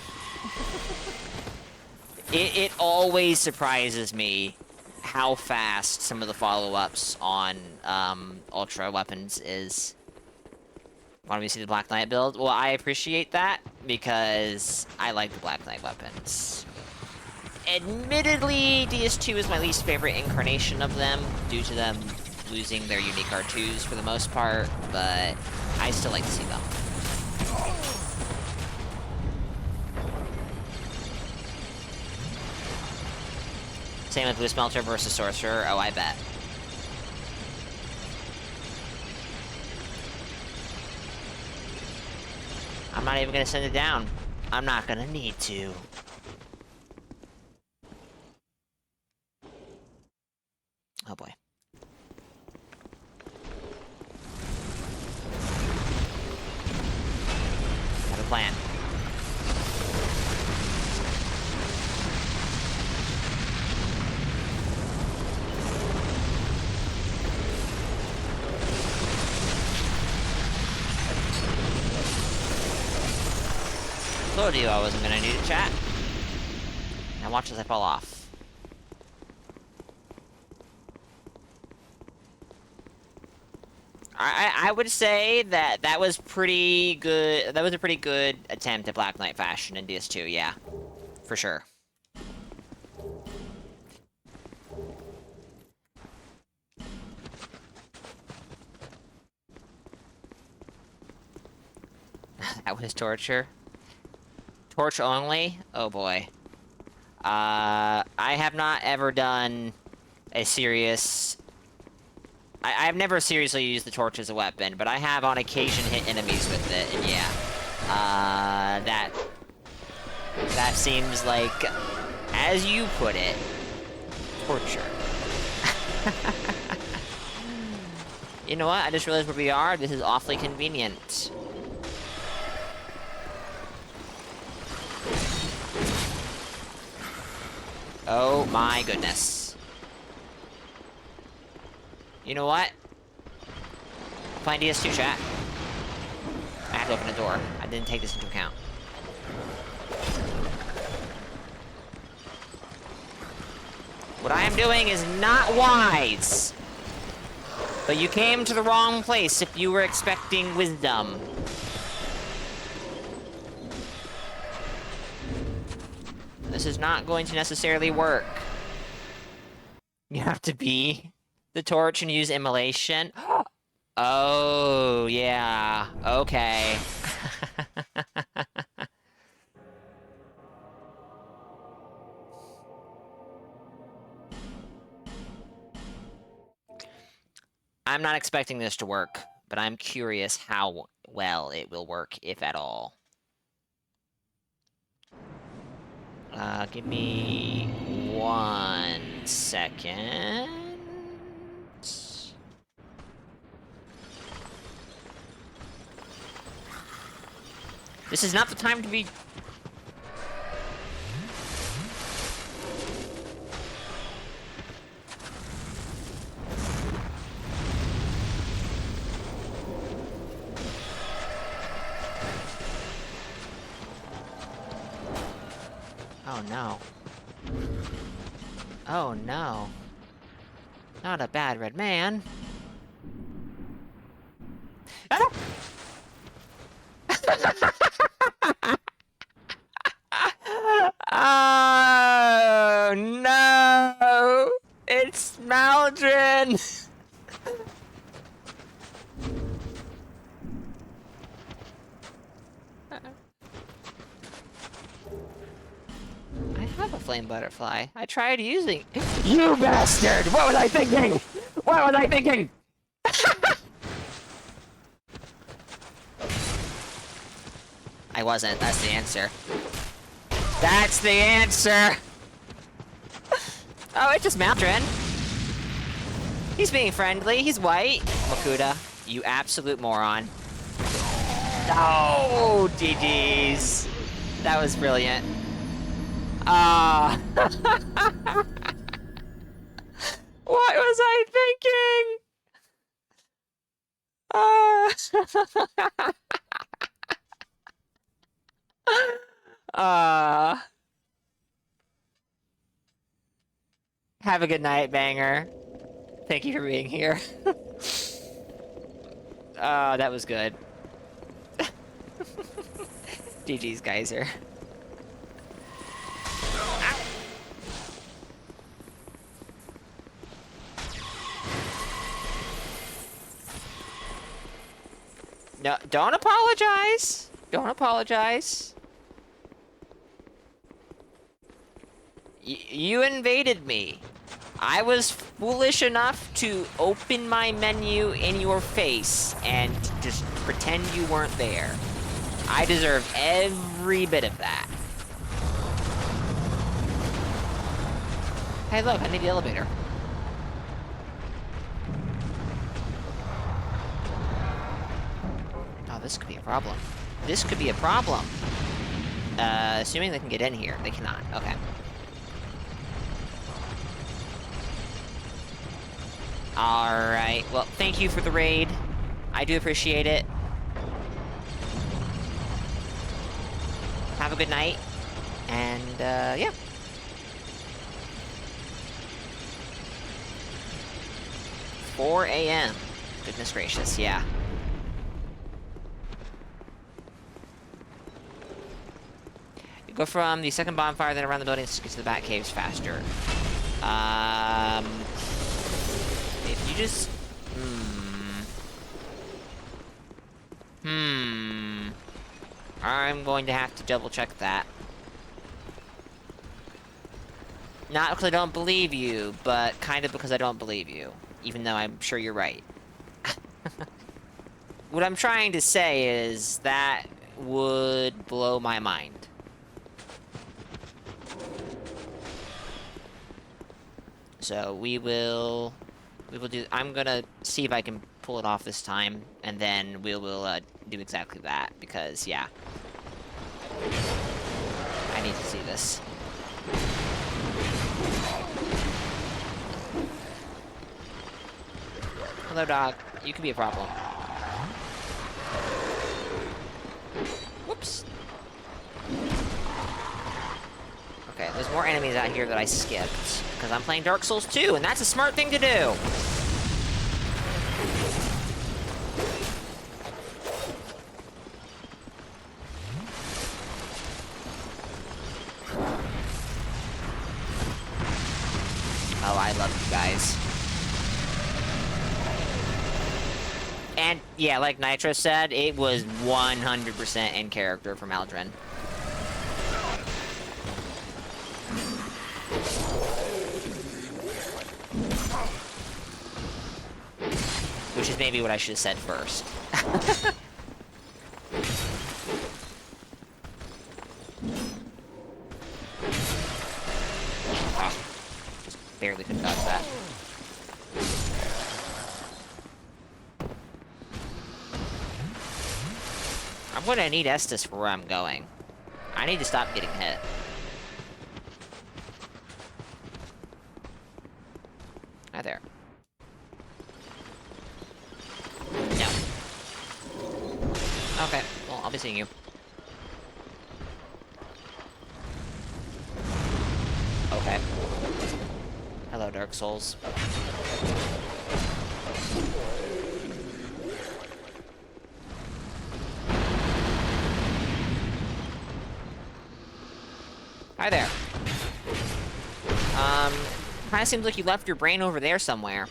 It always surprises me how fast some of the follow-ups on Ultra weapons is. Want me to see the Black Knight build? Well, I appreciate that because I like the Black Knight weapons. Admittedly, DS2 is my least favorite incarnation of them due to them losing their unique R2s for the most part, but I still like to see them. Same with Blue Smelter versus Sorcerer. Oh, I bet. I'm not even gonna send it down. I'm not gonna need to. Oh boy. Have a plan. Told you I wasn't gonna need a chat. Now watch as I fall off. I would say that was pretty good. That was a pretty good attempt at Black Knight fashion in DS2. Yeah, for sure. That was torture. Torch only? Oh boy. I have not ever done a serious... I've never seriously used the torch as a weapon, but I have on occasion hit enemies with it, and yeah. That seems like, as you put it, torture. You know what? I just realized where we are. This is awfully convenient. Oh my goodness. You know what? Find DS2 chat. I have to open a door. I didn't take this into account. What I am doing is not wise. But you came to the wrong place if you were expecting wisdom. This is not going to necessarily work. You have to be the torch and use immolation. Oh, yeah. Okay. I'm not expecting this to work, but I'm curious how well it will work, if at all. Give me 1 second. This is not the time to be... Oh no. Oh no. Not a bad red man. Ah! Oh no! It's Maldrin! I have a flame butterfly. I tried using. You bastard! What was I thinking? What was I thinking? I wasn't. That's the answer. That's the answer! Oh, it's just Maldrin. He's being friendly. He's white. Makuta, you absolute moron. Oh, GG's. That was brilliant. Ah. What was I thinking? Have a good night, Banger. Thank you for being here. That was good. GG's, Geyser. No, don't apologize. Don't apologize. You invaded me. I was foolish enough to open my menu in your face and just pretend you weren't there. I deserve every bit of that. Hey, look, I need the elevator. Oh, this could be a problem. This could be a problem. Assuming they can get in here. They cannot. Okay. Alright, well, thank you for the raid. I do appreciate it. Have a good night. And, yeah. $4 a.m. Goodness gracious, yeah. You go from the second bonfire, then around the buildings to get to the Bat Caves faster. If you just... I'm going to have to double check that. Not because I don't believe you, but kind of because I don't believe you. Even though I'm sure you're right. What I'm trying to say is that would blow my mind. So we will do, I'm gonna see if I can pull it off this time, and then we will do exactly that, because, yeah. I need to see this. Hello, dog. You could be a problem. Whoops. Okay, there's more enemies out here that I skipped, because I'm playing Dark Souls 2, and that's a smart thing to do! Oh, I love you guys. And, yeah, like Nitro said, it was 100% in character from Aldrin. Which is maybe what I should have said first. Oh, just barely could dodge that. I'm gonna need Estus for where I'm going. I need to stop getting hit. Hi there. No. Okay, well, I'll be seeing you. Okay. Hello, Dark Souls. Hi there. Kinda seems like you left your brain over there somewhere.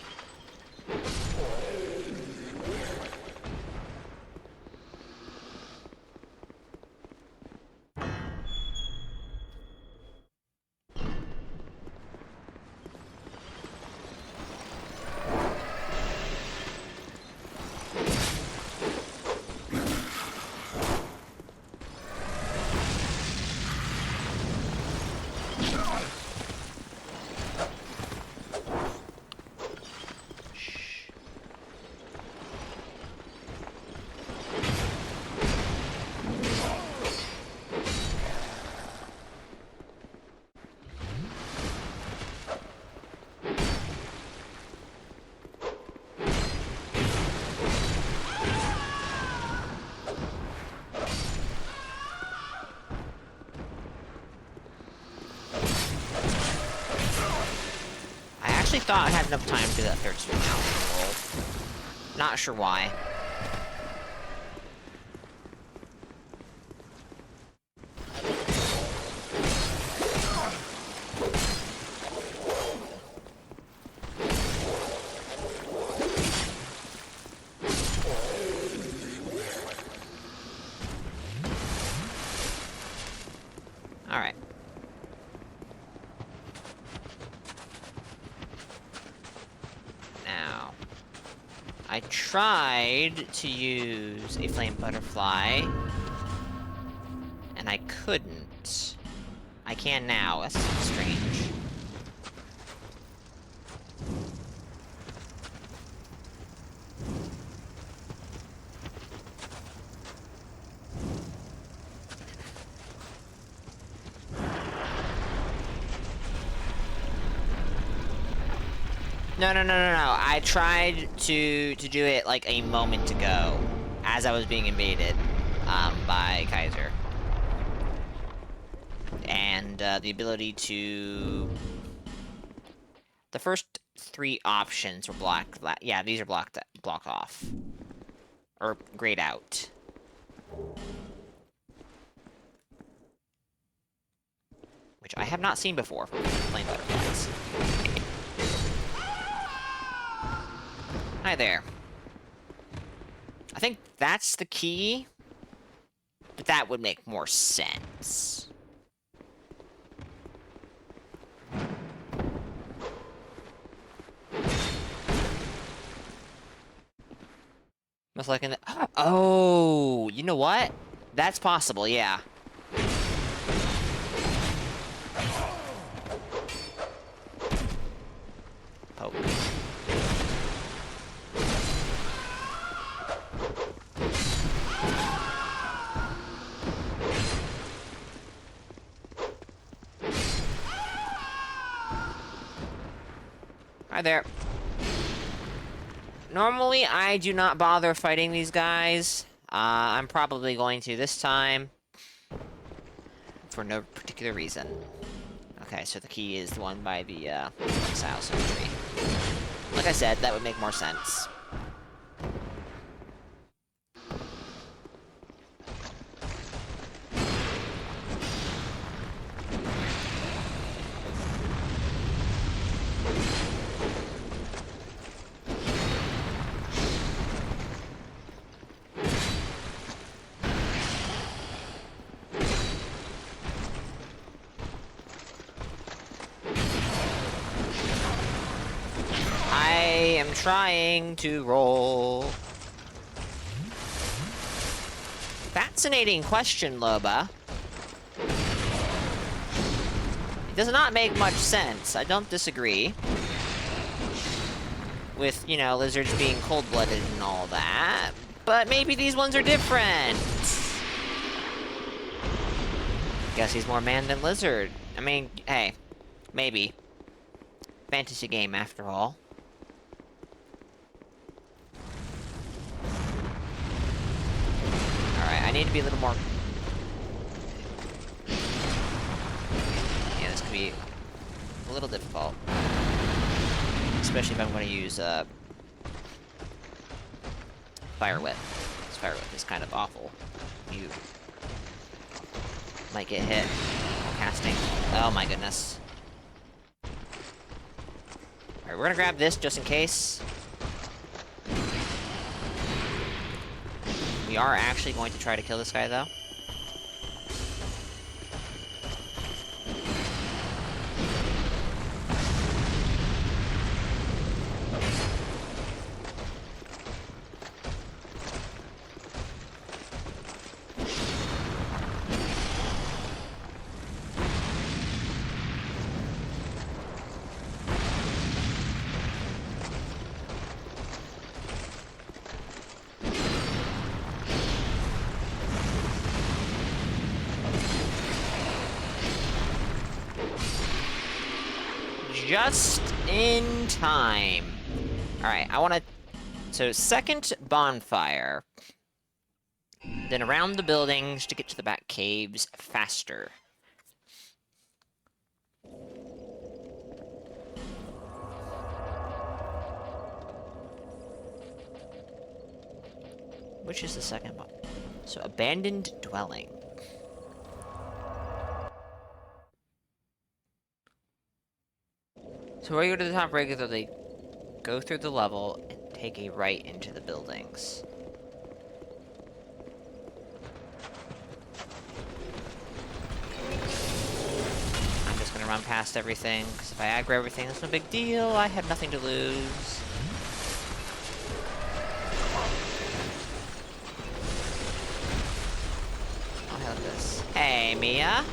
actually thought I had enough time to do that third swing out roll. Not sure why. Alright. Now, I tried to use a flame butterfly, and I couldn't. I can now. That's strange. No. I tried to do it like a moment ago, as I was being invaded, by Kaiser. And, the ability to... The first 3 options were blocked. Yeah, these are blocked off. Or grayed out. Which I have not seen before from flame butterflies. Hi there. I think that's the key, but that would make more sense. Most like in the... Oh, you know what? That's possible, yeah. Poke. Hi there. Normally, I do not bother fighting these guys. I'm probably going to this time. For no particular reason. Okay, so the key is the one by the, Exile Sentry. Like I said, that would make more sense. I am trying to roll. Fascinating question, Loba. It does not make much sense. I don't disagree. With, you know, lizards being cold-blooded and all that. But maybe these ones are different. Guess he's more man than lizard. I mean, hey, maybe. Fantasy game, after all. Alright, I need to be a little more... Yeah, this could be a little difficult. Especially if I'm going to use, Fire Whip. This Fire Whip is kind of awful. You might get hit while casting. Oh my goodness. Alright, we're gonna grab this just in case. We are actually going to try to kill this guy, though. Just in time. Alright, I want to... So, second bonfire. Then around the buildings to get to the back caves faster. Which is the second one? So, abandoned dwelling. So where you go to the top regularly, go through the level and take a right into the buildings. I'm just gonna run past everything, because if I aggro everything, that's no big deal. I have nothing to lose. I'll have this. Hey, Mia.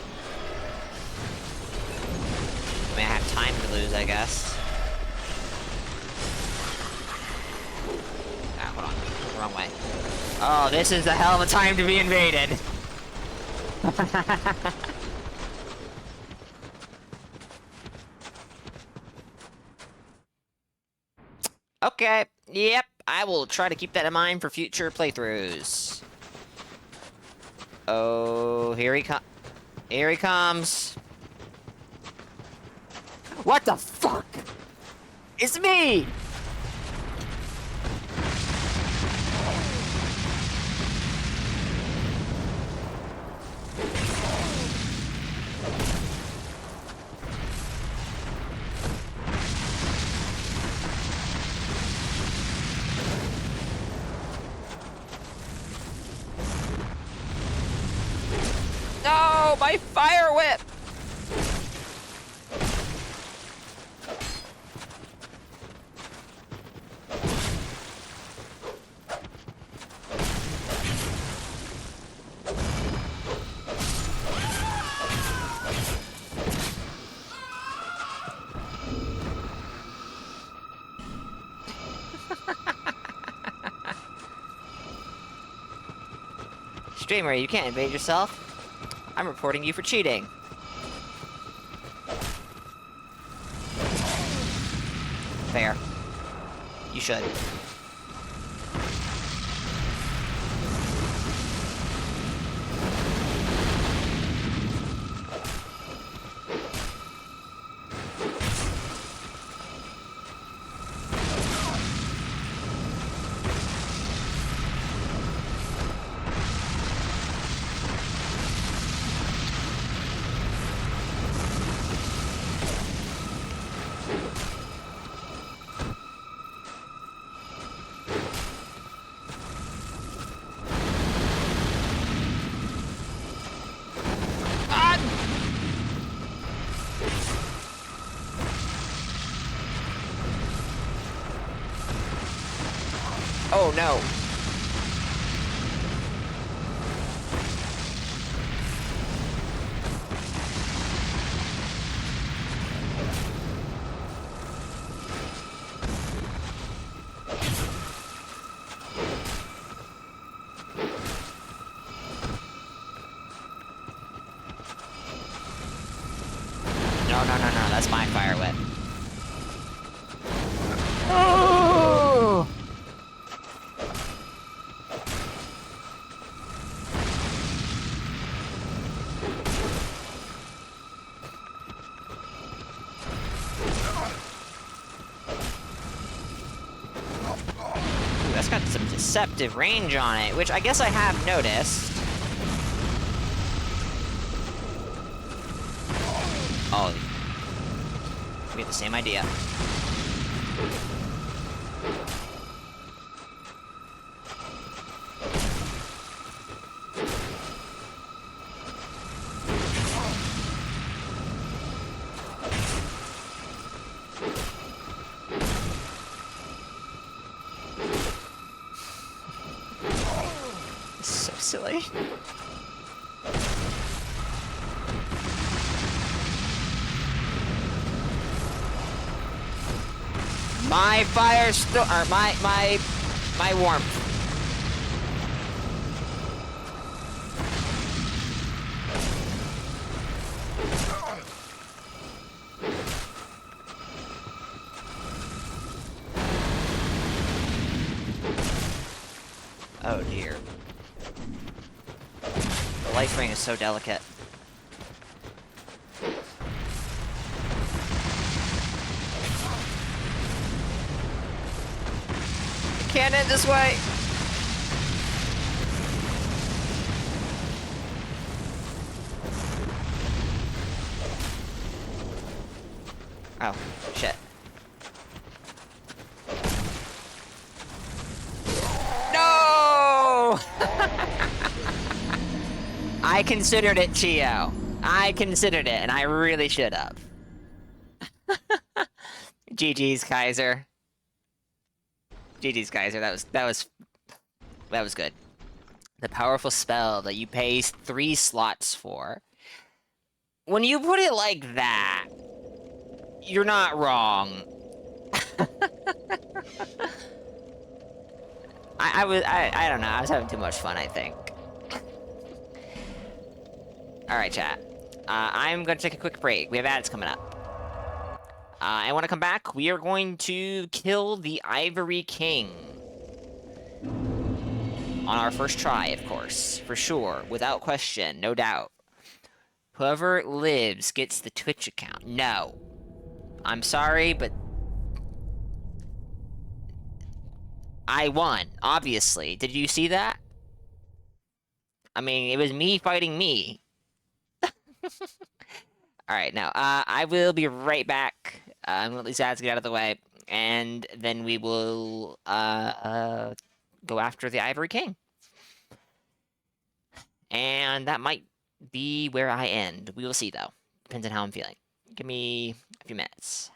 I mean, I have time to lose, I guess. Ah, hold on. The wrong way. Oh, this is a hell of a time to be invaded. Okay. Yep. I will try to keep that in mind for future playthroughs. Oh, here he comes. Here he comes. What the fuck? It's me! No, my fire whip! Streamer, you can't invade yourself. I'm reporting you for cheating. Fair. You should. Oh no. No, that's my fire whip. Oh! Ooh, that's got some deceptive range on it, which I guess I have noticed. Oh, we have the same idea. This is so silly. My fire or my warmth. Oh dear. The life ring is so delicate. Can't end this way. Oh, shit. No! I considered it, Chio. I considered it, and I really should have. GG's, Kaiser. GG's, Kaiser. That was good. The powerful spell that you pay 3 slots for. When you put it like that, you're not wrong. I don't know. I was having too much fun, I think. All right, chat. I'm gonna take a quick break. We have ads coming up. And when I come back, we are going to kill the Ivory King. On our first try, of course. For sure. Without question. No doubt. Whoever lives gets the Twitch account. No. I'm sorry, but... I won, obviously. Did you see that? I mean, it was me fighting me. Alright, now, I will be right back. I'm gonna let these ads get out of the way. And then we will, go after the Ivory King. And that might be where I end. We will see, though. Depends on how I'm feeling. Give me a few minutes.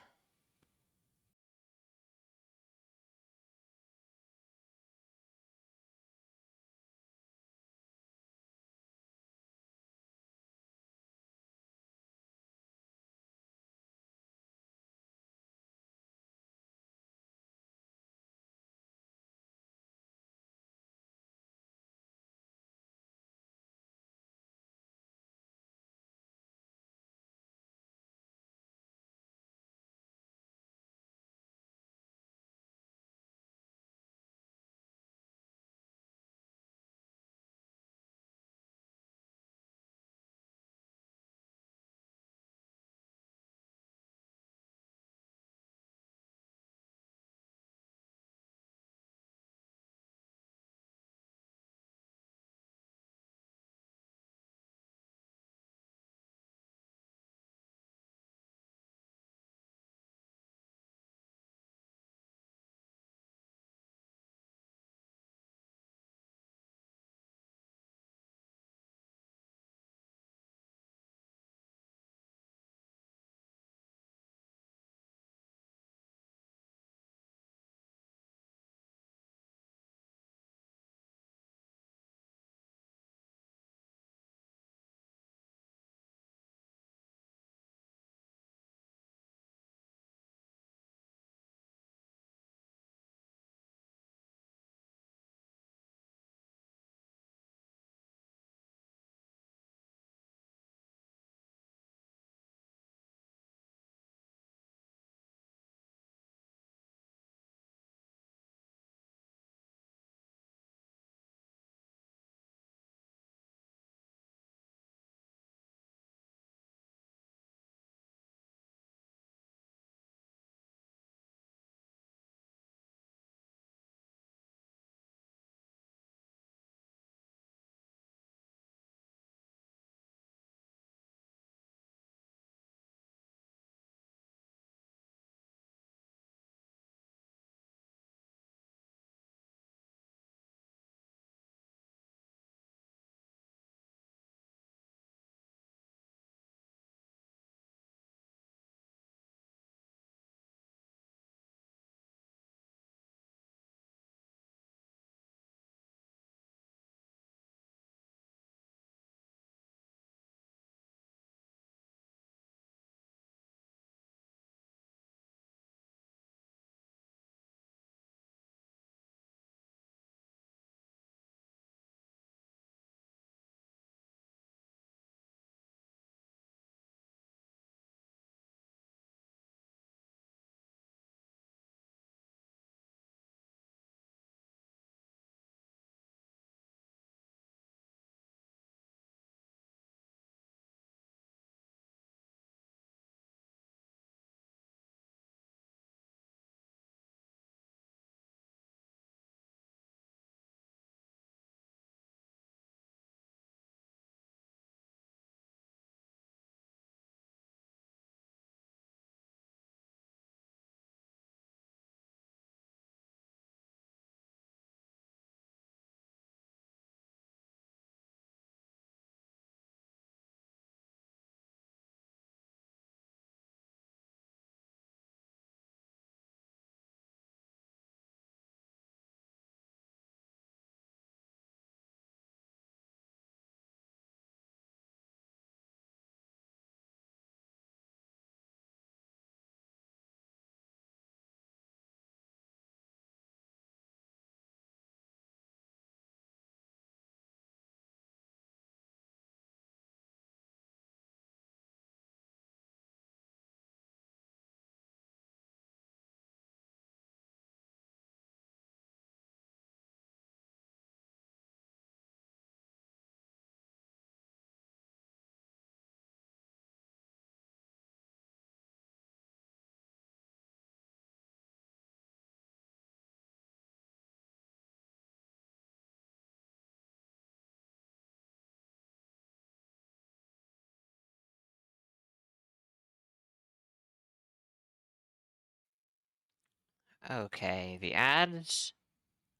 Okay, the ads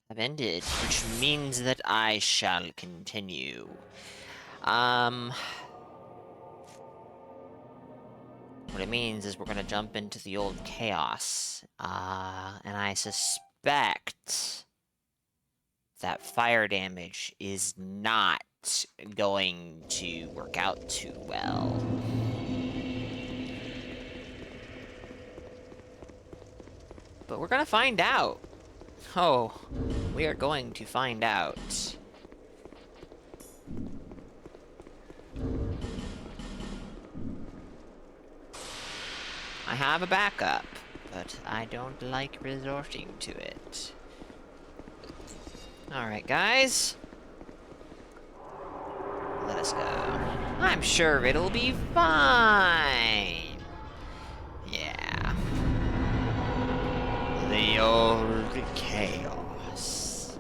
have ended, which means that I shall continue. What it means is we're gonna jump into the old chaos. And I suspect that fire damage is not going to work out too well. But we're gonna find out. Oh, we are going to find out. I have a backup, but I don't like resorting to it. Alright, guys. Let us go. I'm sure it'll be fine. Yeah. The old chaos.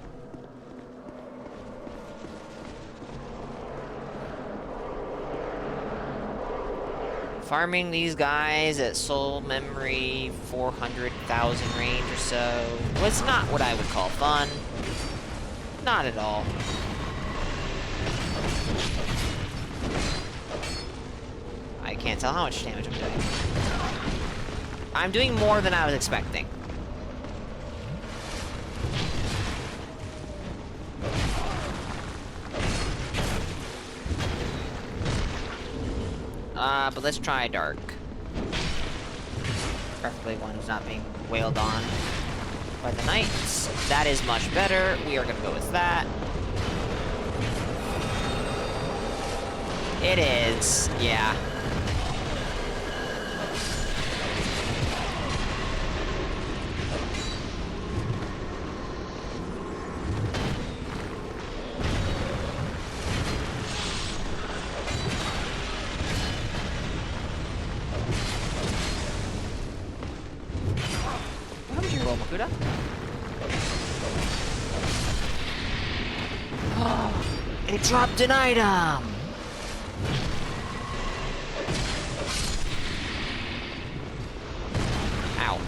Farming these guys at soul memory 400,000 range or so was not what I would call fun. Not at all. I can't tell how much damage I'm doing. I'm doing more than I was expecting. But let's try dark. Preferably one who's not being wailed on by the knights. That is much better. We are gonna go with that. It is, yeah. What was your roll, Makuta? It dropped an item! Ow.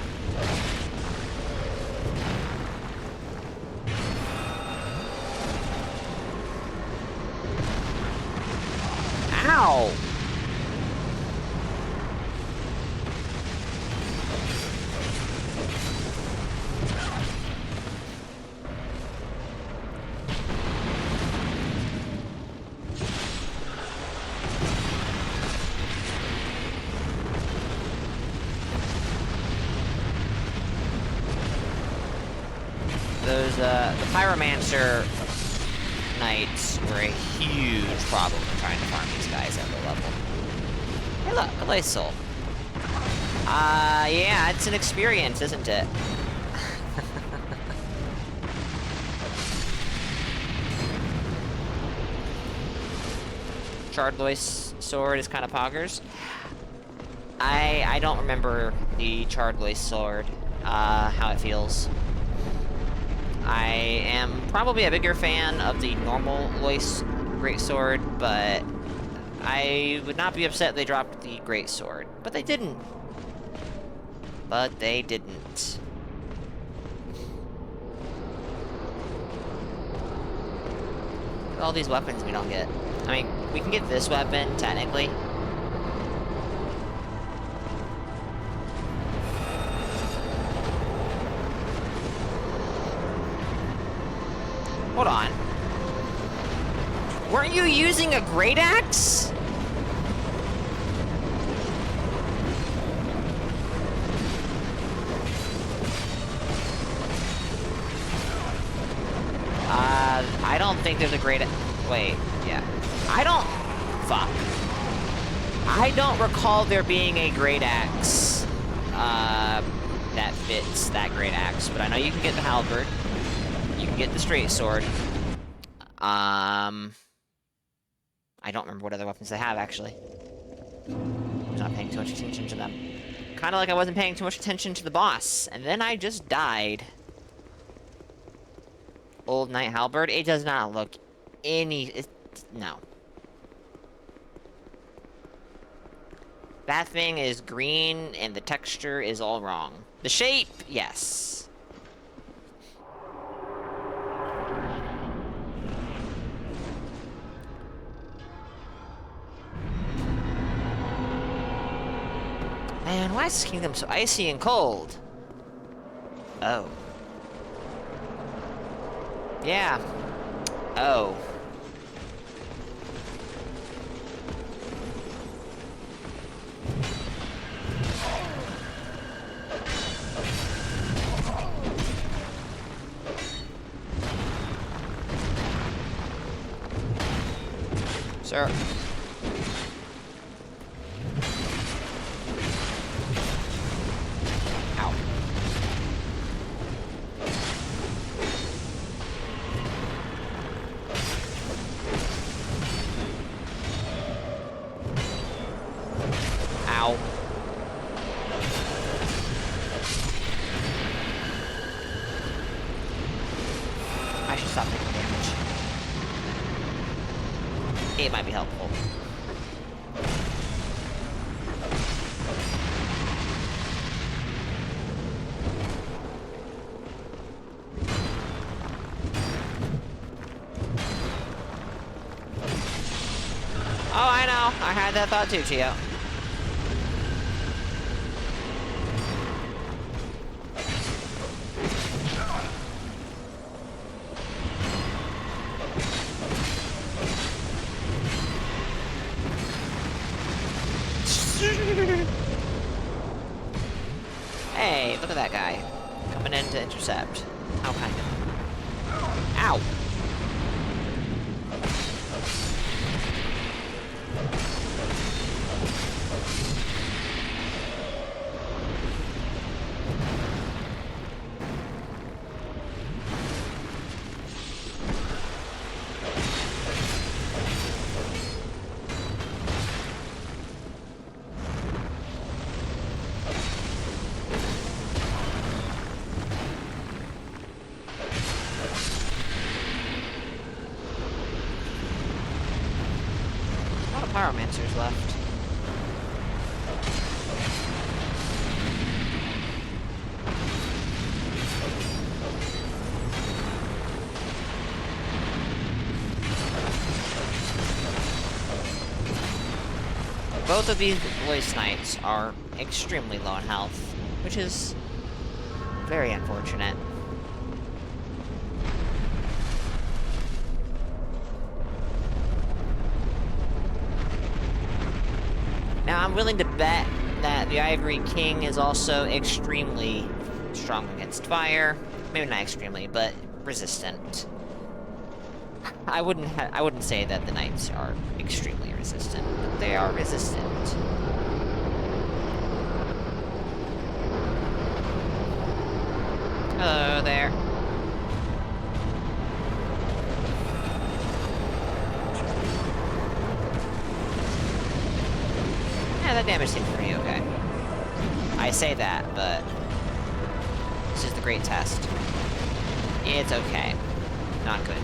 Ow! Those, the Pyromancer Knights were a huge problem in trying to farm these guys at low level. Hey look, a Lice Soul. Yeah, it's an experience, isn't it? Charred Lois Sword is kind of poggers. I don't remember the Charred Lois Sword, how it feels. I am probably a bigger fan of the normal Lois Greatsword, but I would not be upset if they dropped the Greatsword. But they didn't. But they didn't. All these weapons we don't get. I mean, we can get this weapon, technically. Hold on. Weren't you using a great axe? I don't think there's a great... Wait, yeah. I don't... Fuck. I don't recall there being a great axe, that fits that great axe, but I know you can get the halberd. You can get the straight sword. I don't remember what other weapons they have, actually. I was not paying too much attention to them. Kind of like I wasn't paying too much attention to the boss, and then I just died. Old Knight Halberd. It does not look no. That thing is green, and the texture is all wrong. The shape, yes. Man, why is this kingdom so icy and cold? Oh. Yeah. Oh. Sir. Ow. Ow. I should stop taking damage. It might be helpful. Oh, I know. I had that thought too, Chio. Hey, look at that guy. Coming in to intercept. How kind of. Ow! Pyromancers left. Both of these voice knights are extremely low in health, which is very unfortunate. Now, I'm willing to bet that the Ivory King is also extremely strong against fire. Maybe not extremely, but resistant. I wouldn't say that the knights are extremely resistant, but they are resistant. Hello there. Yeah, that damage seems pretty okay. I say that, but this is the great test. It's okay. Not good.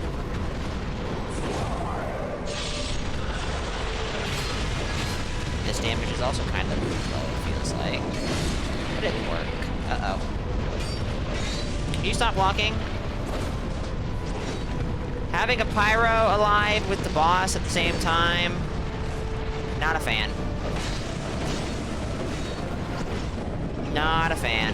This damage is also kind of low, it feels like. But it will work. Uh-oh. Can you stop walking? Having a pyro alive with the boss at the same time? Not a fan. Not a fan.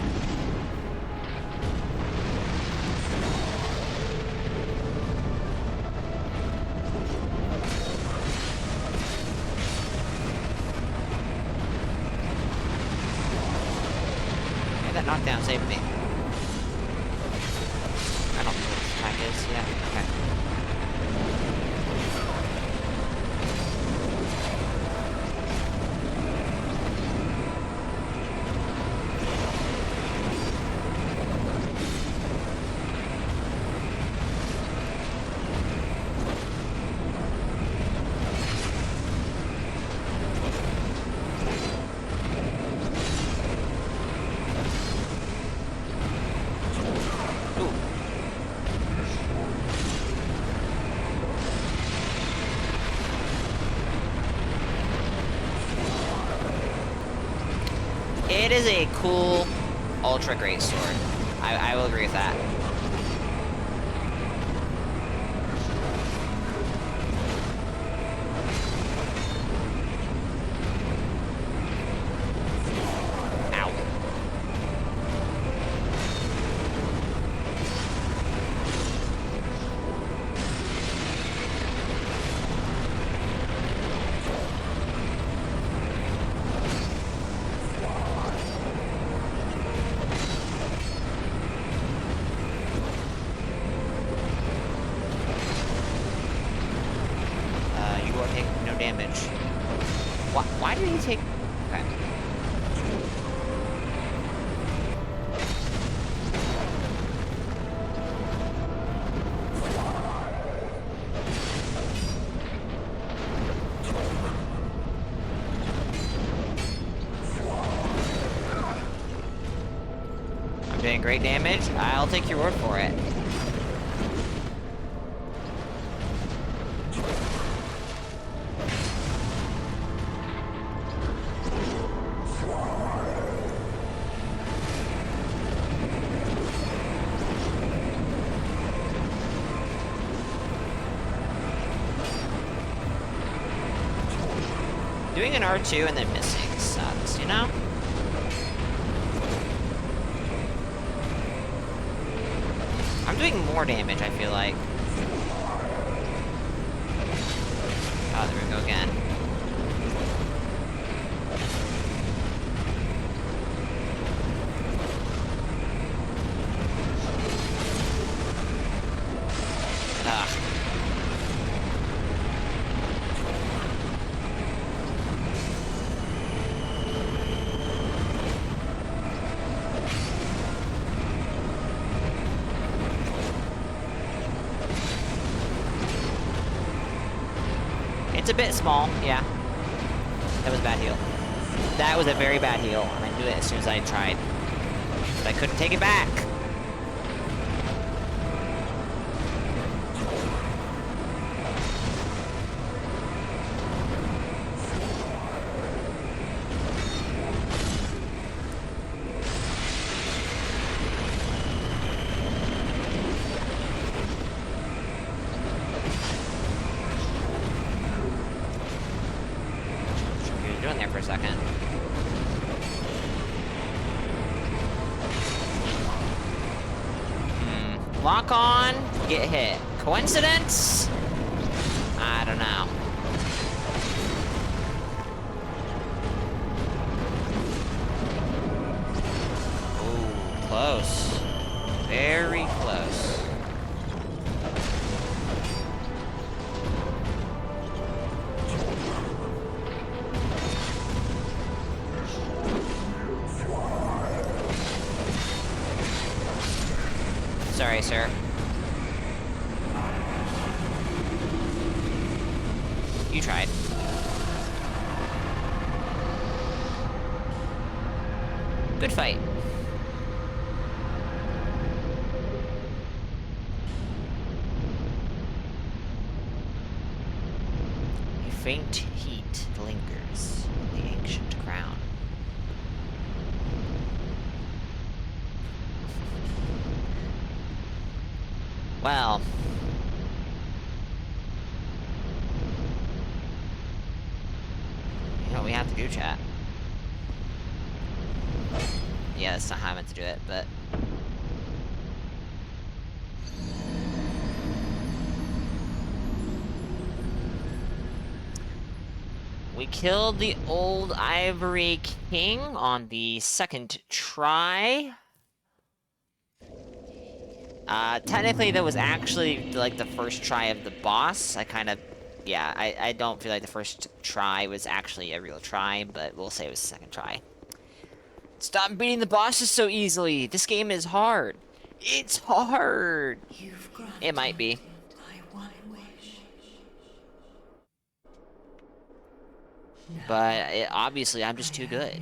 Okay, that knockdown saved me. I don't know what this attack is. Yeah, okay. It is a cool ultra great sword. I will agree with that. Ow. You will take no damage. Why did he take... Okay. I'm doing great damage. I'll take your word for it. Doing an R2 and then missing sucks, you know? I'm doing more damage, I feel like. Oh, there we go again. Ugh. It's a bit small, yeah. That was a bad heal. That was a very bad heal, and I knew it as soon as I tried. But I couldn't take it back. Doing there for a second. Lock on, get hit. Coincidence? I don't know. Ooh, close. Very close. Sorry, sir. You tried. Good fight. A faint heat lingers in the ancient crown. Well, you know what we have to do, chat? Yeah, that's not how I meant to do it, but... We killed the old Ivory King on the second try. Technically, that was actually, like, the first try of the boss. I kind of... Yeah, I don't feel like the first try was actually a real try, but we'll say it was the second try. Stop beating the bosses so easily! This game is hard! It's hard! It might be. But, obviously, I'm just too good.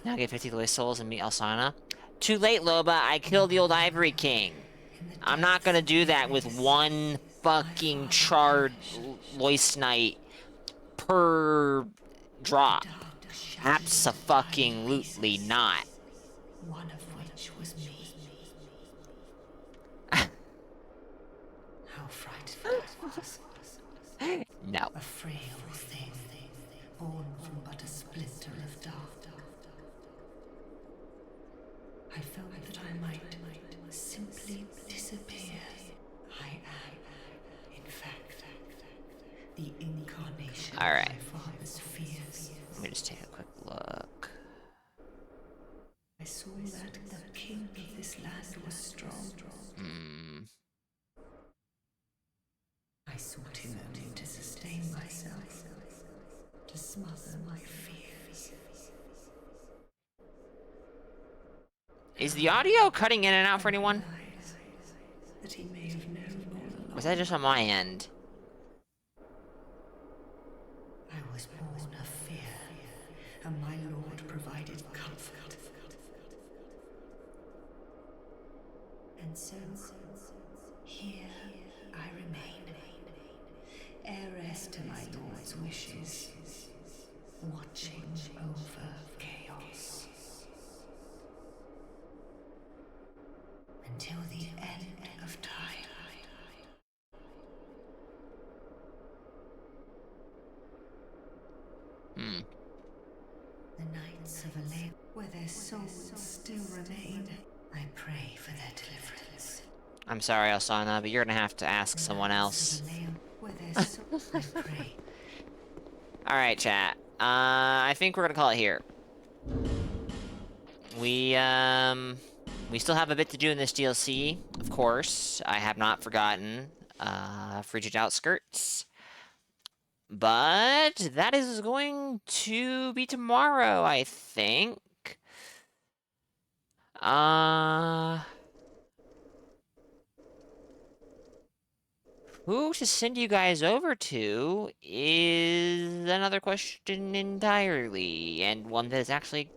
Now get 50 Loy souls and meet Alsana. Too late, Loba. I killed the old Ivory King. I'm not gonna do that with one fucking charred Loisnite per drop. Abso-fucking-lutely not. One of which was me. How frightful I was. No. A frail thing, born from but a splinter of dark. I felt that I might simply disappear. I am, in fact, the incarnation All right. of my father's fears. Let me just take a quick look. I saw that the king of this land was strong. I sought him only to sustain myself, to smother my fears. Is the audio cutting in and out for anyone? That he may have known all along. Was that just on my end? I was born of fear, and my Lord provided comfort. And so, here I remain, heiress to my Lord's wishes, watching over chaos. Until the end of time. The Knights of Elaine, where their souls still remain, I pray for their deliverance. I'm sorry, Alsana, but you're gonna have to ask someone else. Where their souls, I pray. Alright, chat. I think we're gonna call it here. We still have a bit to do in this DLC, of course. I have not forgotten, Frigid Outskirts. But that is going to be tomorrow, I think. Who to send you guys over to is another question entirely, and one that is actually...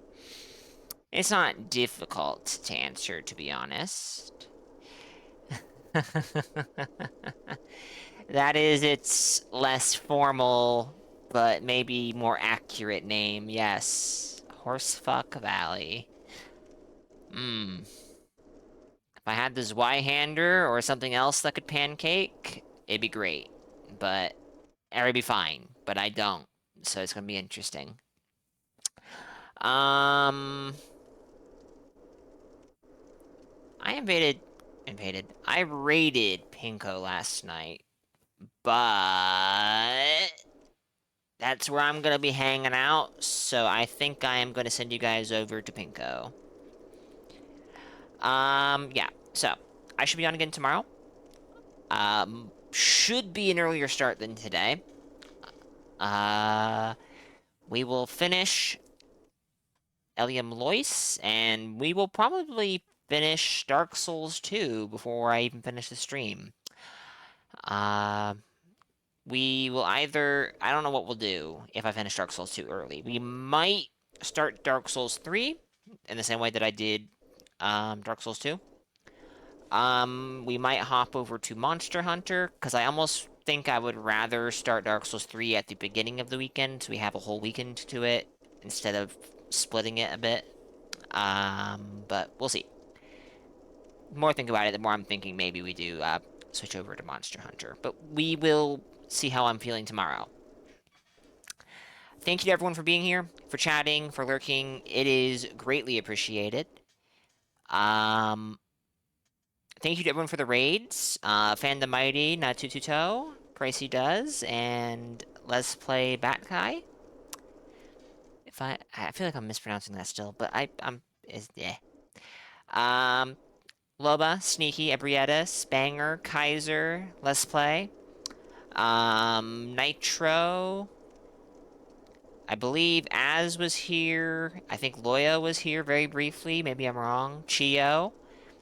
It's not difficult to answer, to be honest. That is its less formal, but maybe more accurate name, yes. Horsefuck Valley. If I had the Zweihander or something else that could pancake, it'd be great. But, or it'd be fine, but I don't. So it's gonna be interesting. I raided Pinko last night, but that's where I'm gonna be hanging out, so I think I am gonna send you guys over to Pinko. Yeah, so I should be on again tomorrow. Should be an earlier start than today. We will finish Eliam Lois, and we will probably finish Dark Souls 2 before I even finish the stream. We will either... I don't know what we'll do if I finish Dark Souls 2 early. We might start Dark Souls 3 in the same way that I did Dark Souls 2. We might hop over to Monster Hunter, because I almost think I would rather start Dark Souls 3 at the beginning of the weekend, so we have a whole weekend to it, instead of splitting it a bit. But we'll see. The more I think about it, the more I'm thinking maybe we do switch over to Monster Hunter. But we will see how I'm feeling tomorrow. Thank you to everyone for being here, for chatting, for lurking. It is greatly appreciated. Thank you to everyone for the raids. Fan the Mighty, Natututo, Pricey Does, and Let's Play Batkai. If I feel like I'm mispronouncing that still, but Loba, Sneaky, Ebrietta, Spanger, Kaiser, Let's Play. Nitro. I believe Az was here. I think Loya was here very briefly. Maybe I'm wrong. Chio.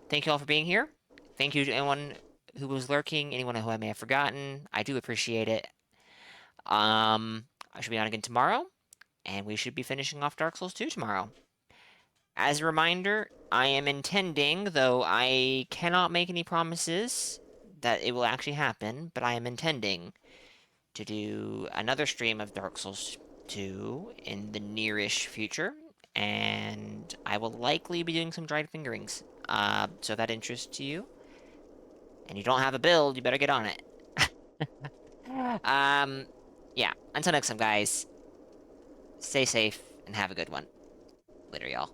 Thank you all for being here. Thank you to anyone who was lurking, anyone who I may have forgotten. I do appreciate it. I should be on again tomorrow, and we should be finishing off Dark Souls 2 tomorrow. As a reminder, I am intending, though I cannot make any promises, that it will actually happen, but I am intending to do another stream of Dark Souls 2 in the nearish future, and I will likely be doing some dried fingerings. So if that interests you, and you don't have a build, you better get on it. Yeah, until next time, guys, stay safe and have a good one. Later, y'all.